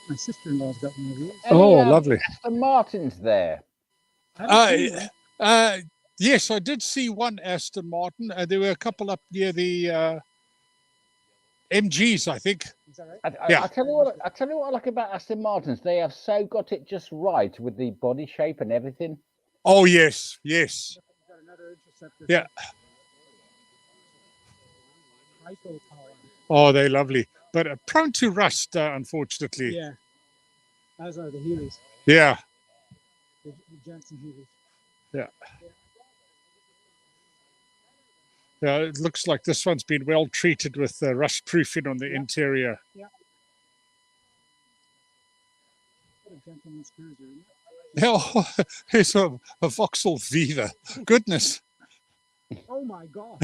S3: My sister-in-law's got one of these.
S15: Lovely.
S2: Aston Martin's there.
S15: Yes, I did see one Aston Martin. There were a couple up near the MGs, I think.
S3: Is that right?
S2: I tell you what I like about Aston Martins. They have so got it just right with the body shape and everything.
S15: Oh yes.
S3: Got another Interceptor.
S15: Yeah.
S3: Trico power.
S15: Oh, they're lovely, but prone to rust, unfortunately.
S3: Yeah. As are the Healys.
S15: Yeah.
S3: The Jensen Healys.
S15: Yeah. Yeah, it looks like this one's been well treated with rust proofing on the interior.
S3: Yeah. What a gentleman's cruiser, isn't it?
S15: Oh, it's a Vauxhall Viva. Goodness.
S3: Oh my God.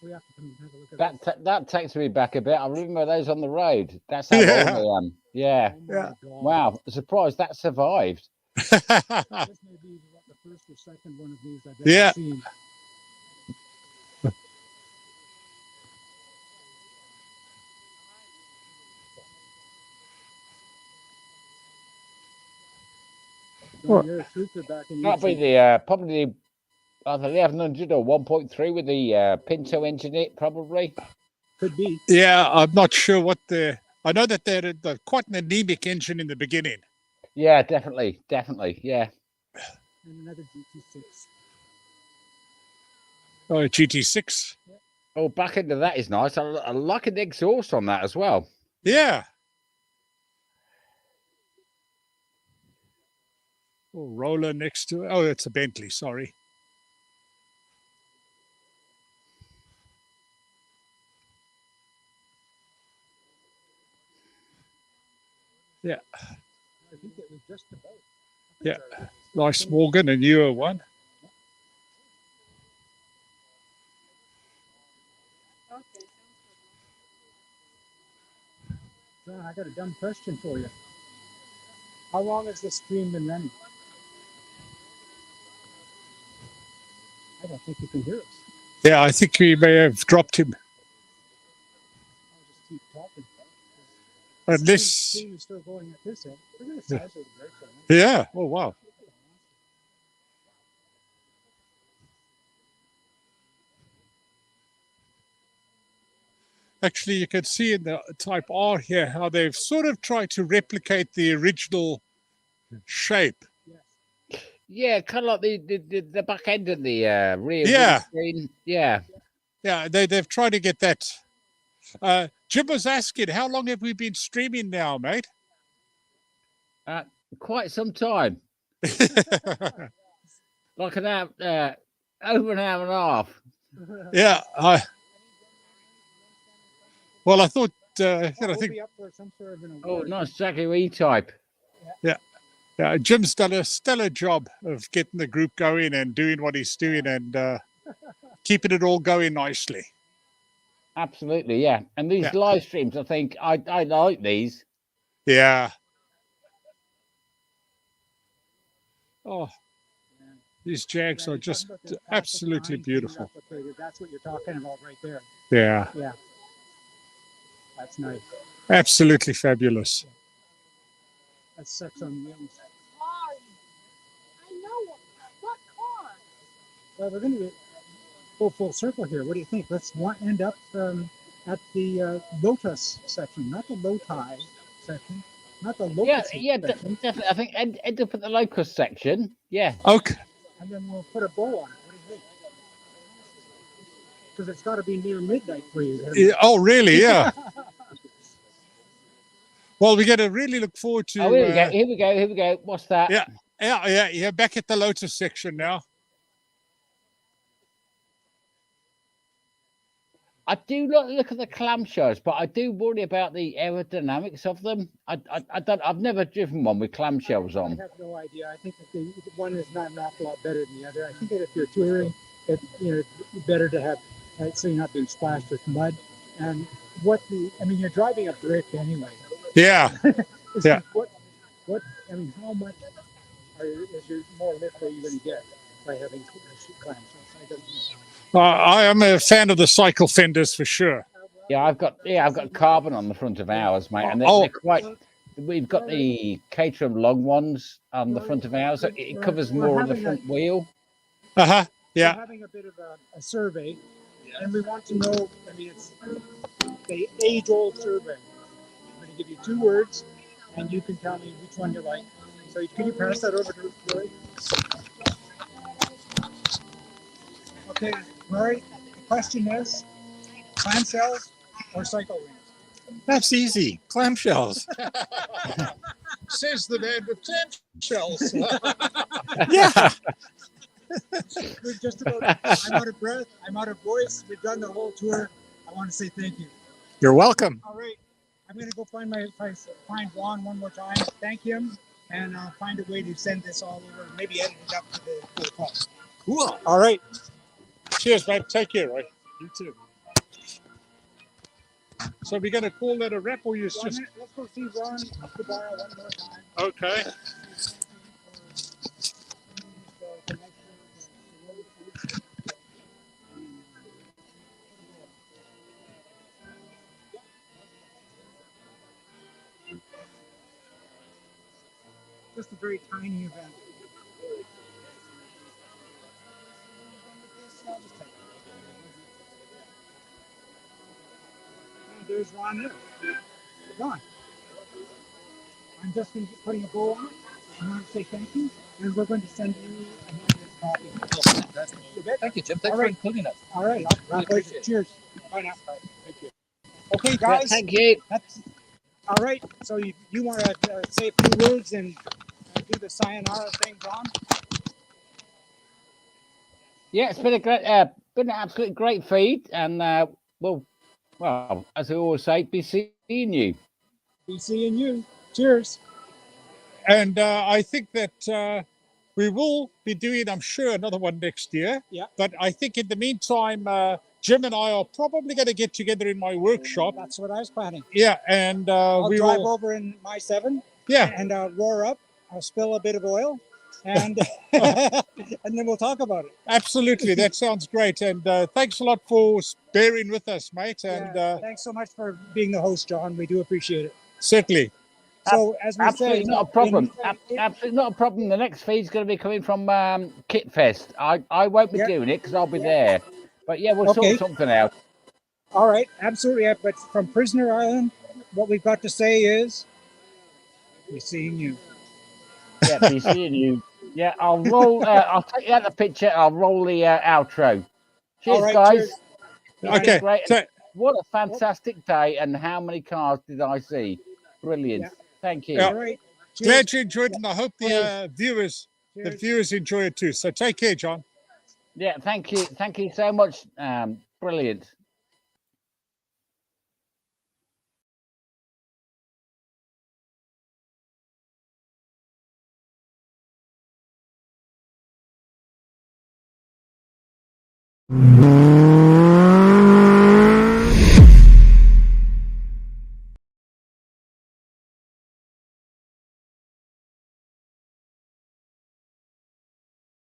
S3: We have to come and have a look at
S2: That takes me back a bit. I remember those on the road. That's how old I am. Yeah.
S3: Oh
S2: Wow. Surprised that survived.
S3: This may be the first or second one of these I've ever
S1: Yeah.
S3: seen.
S2: Well,
S3: You're a trooper back in
S2: that'll be
S3: YouTube.
S2: the probably the either 1100 or 1.3 with the Pinto engine in it, probably.
S3: Could be.
S1: Yeah, I'm not sure what the. I know that they're quite an anemic engine in the beginning.
S2: Yeah, definitely, yeah.
S3: And another GT6.
S1: Oh, GT6.
S2: Oh, back into that is nice. I like an exhaust on that as well.
S1: Yeah. Oh, roller next to it. Oh, it's a Bentley. Sorry. Yeah.
S3: I think it was just about.
S1: Yeah. Nice Morgan, a newer one.
S3: John, I got a dumb question for you. How long has this stream been running? I don't think you can hear us.
S1: Yeah, I think we may have dropped him.
S3: I'll just keep talking.
S1: Unless.
S3: Stream is still going at this end. Look at the size of the brakes on it.
S1: Yeah. Oh, wow. Actually, you can see in the Type R here how they've sort of tried to replicate the original shape.
S2: Yeah, kind of like the back end of the rear
S1: Yeah.
S2: windscreen. Yeah.
S1: Yeah, they've tried to get that. Jim was asking, how long have we been streaming now, mate?
S2: Quite some time. Like an hour, over an hour and a half.
S1: Yeah. Well, I thought, I think.
S3: Be up for some sort of an
S2: Oh,
S3: award.
S2: nice Jaguar E-Type.
S1: Yeah. Yeah, Jim's done a stellar job of getting the group going and doing what he's doing and keeping it all going nicely.
S2: Absolutely, yeah. And these live streams, I think I like these.
S1: Yeah. Oh, these Jags are just absolutely beautiful.
S3: That's what you're talking about right there.
S1: Yeah.
S3: Yeah. That's nice.
S1: Absolutely fabulous.
S3: That's sex on wheels.
S17: I know what car.
S3: Well, we're going to go full circle here. What do you think? Let's end up at the Lotus section, not the Loti section, not the Lotus section.
S2: Definitely. I think end up at the Locust section. Yeah.
S1: Okay.
S3: And then we'll put a bow on it. What do you think? Because it's got to be near midnight for you.
S1: Yeah, oh, really? Yeah. Well, we got to really look forward to.
S2: Oh, here we go. What's that?
S1: Yeah. Back at the Lotus section now.
S2: I do not look at the clamshells, but I do worry about the aerodynamics of them. I've never driven one with clamshells on.
S3: I have no idea. I think that the one is not an awful lot better than the other. I think that if you're touring, it's better to have so you're not being splashed with mud. And you're driving a brick anyway.
S1: Yeah. Yeah.
S3: How much is your more lift are you going to get by having clamshells? I don't know.
S1: I am a fan of the cycle fenders for sure.
S2: Yeah, I've got carbon on the front of ours, mate, and they're quite. We've got the Caterham long ones on the front of ours. So it covers more of the front wheel.
S1: Yeah.
S3: We're having a bit of a survey, and we want to know. It's the age-old survey. I'm going to give you 2 words, and you can tell me which one you like. So can you pass that over to Rory? Okay, Rory, the question is, clamshells or cycle rings?
S7: That's easy. Clamshells.
S1: Says the man with clamshells.
S7: Yeah.
S3: We're just about, I'm out of breath, I'm out of voice. We've done the whole tour. I want to say thank you.
S7: You're welcome.
S3: All right, I'm going to go find Juan one more time, thank him, and I'll find a way to send this all over, maybe edit it up to the call.
S7: Cool.
S3: All right.
S1: Cheers, mate. Take care, right? You too. So we're going to call that a wrap, or you just...
S3: Let's go see Ron Cabara one more time.
S1: Okay.
S3: a very tiny event. And there's Ron there. Ron, I'm just going to be putting a bow on it. I want to say thank you, and we're going to send you a handwritten copy.
S4: Thank you, Jim. Thanks for including us.
S3: All right.
S4: Really appreciate it.
S3: Cheers. Bye now. Thank you. Okay, guys.
S2: Thank you.
S3: That's all right. So you want to say a few words and do the sayonara thing, John?
S2: Yeah, it's been a great, been an absolutely great feed, and well, as I always say, be seeing you.
S3: Be seeing you. Cheers.
S1: And I think that we will be doing, I'm sure, another one next year.
S3: Yeah.
S1: But I think in the meantime, Jim and I are probably going to get together in my workshop.
S3: That's what I was planning.
S1: Yeah, and
S3: I'll
S1: we
S3: drive
S1: will
S3: over in my 7.
S1: Yeah.
S3: And roar up. I'll spill a bit of oil, and and then we'll talk about it.
S1: Absolutely, that sounds great. And thanks a lot for bearing with us, mate. And
S3: thanks so much for being the host, John. We do appreciate it.
S1: Certainly.
S3: So as we
S2: Absolutely
S3: say,
S2: not a problem. Absolutely not a problem. The next feed's going to be coming from Kit Fest. I won't be doing it because I'll be there. But yeah, we'll sort something out.
S3: All right, absolutely. But from Prisoner Island, what we've got to say is, we're seeing you.
S2: Yeah, be seeing you. Yeah, I'll roll. I'll take you out the picture. I'll roll the outro. Cheers,
S3: All right,
S2: guys.
S3: cheers.
S1: Okay.
S2: Great.
S1: So,
S2: what a fantastic day, and how many cars did I see? Brilliant.
S3: Yeah.
S2: Thank you.
S1: Yeah.
S3: All right.
S1: Glad you enjoyed it, and I hope the viewers enjoy it too. So take care, John.
S2: Yeah, thank you. Thank you so much. Brilliant.
S21: Mm-hmm.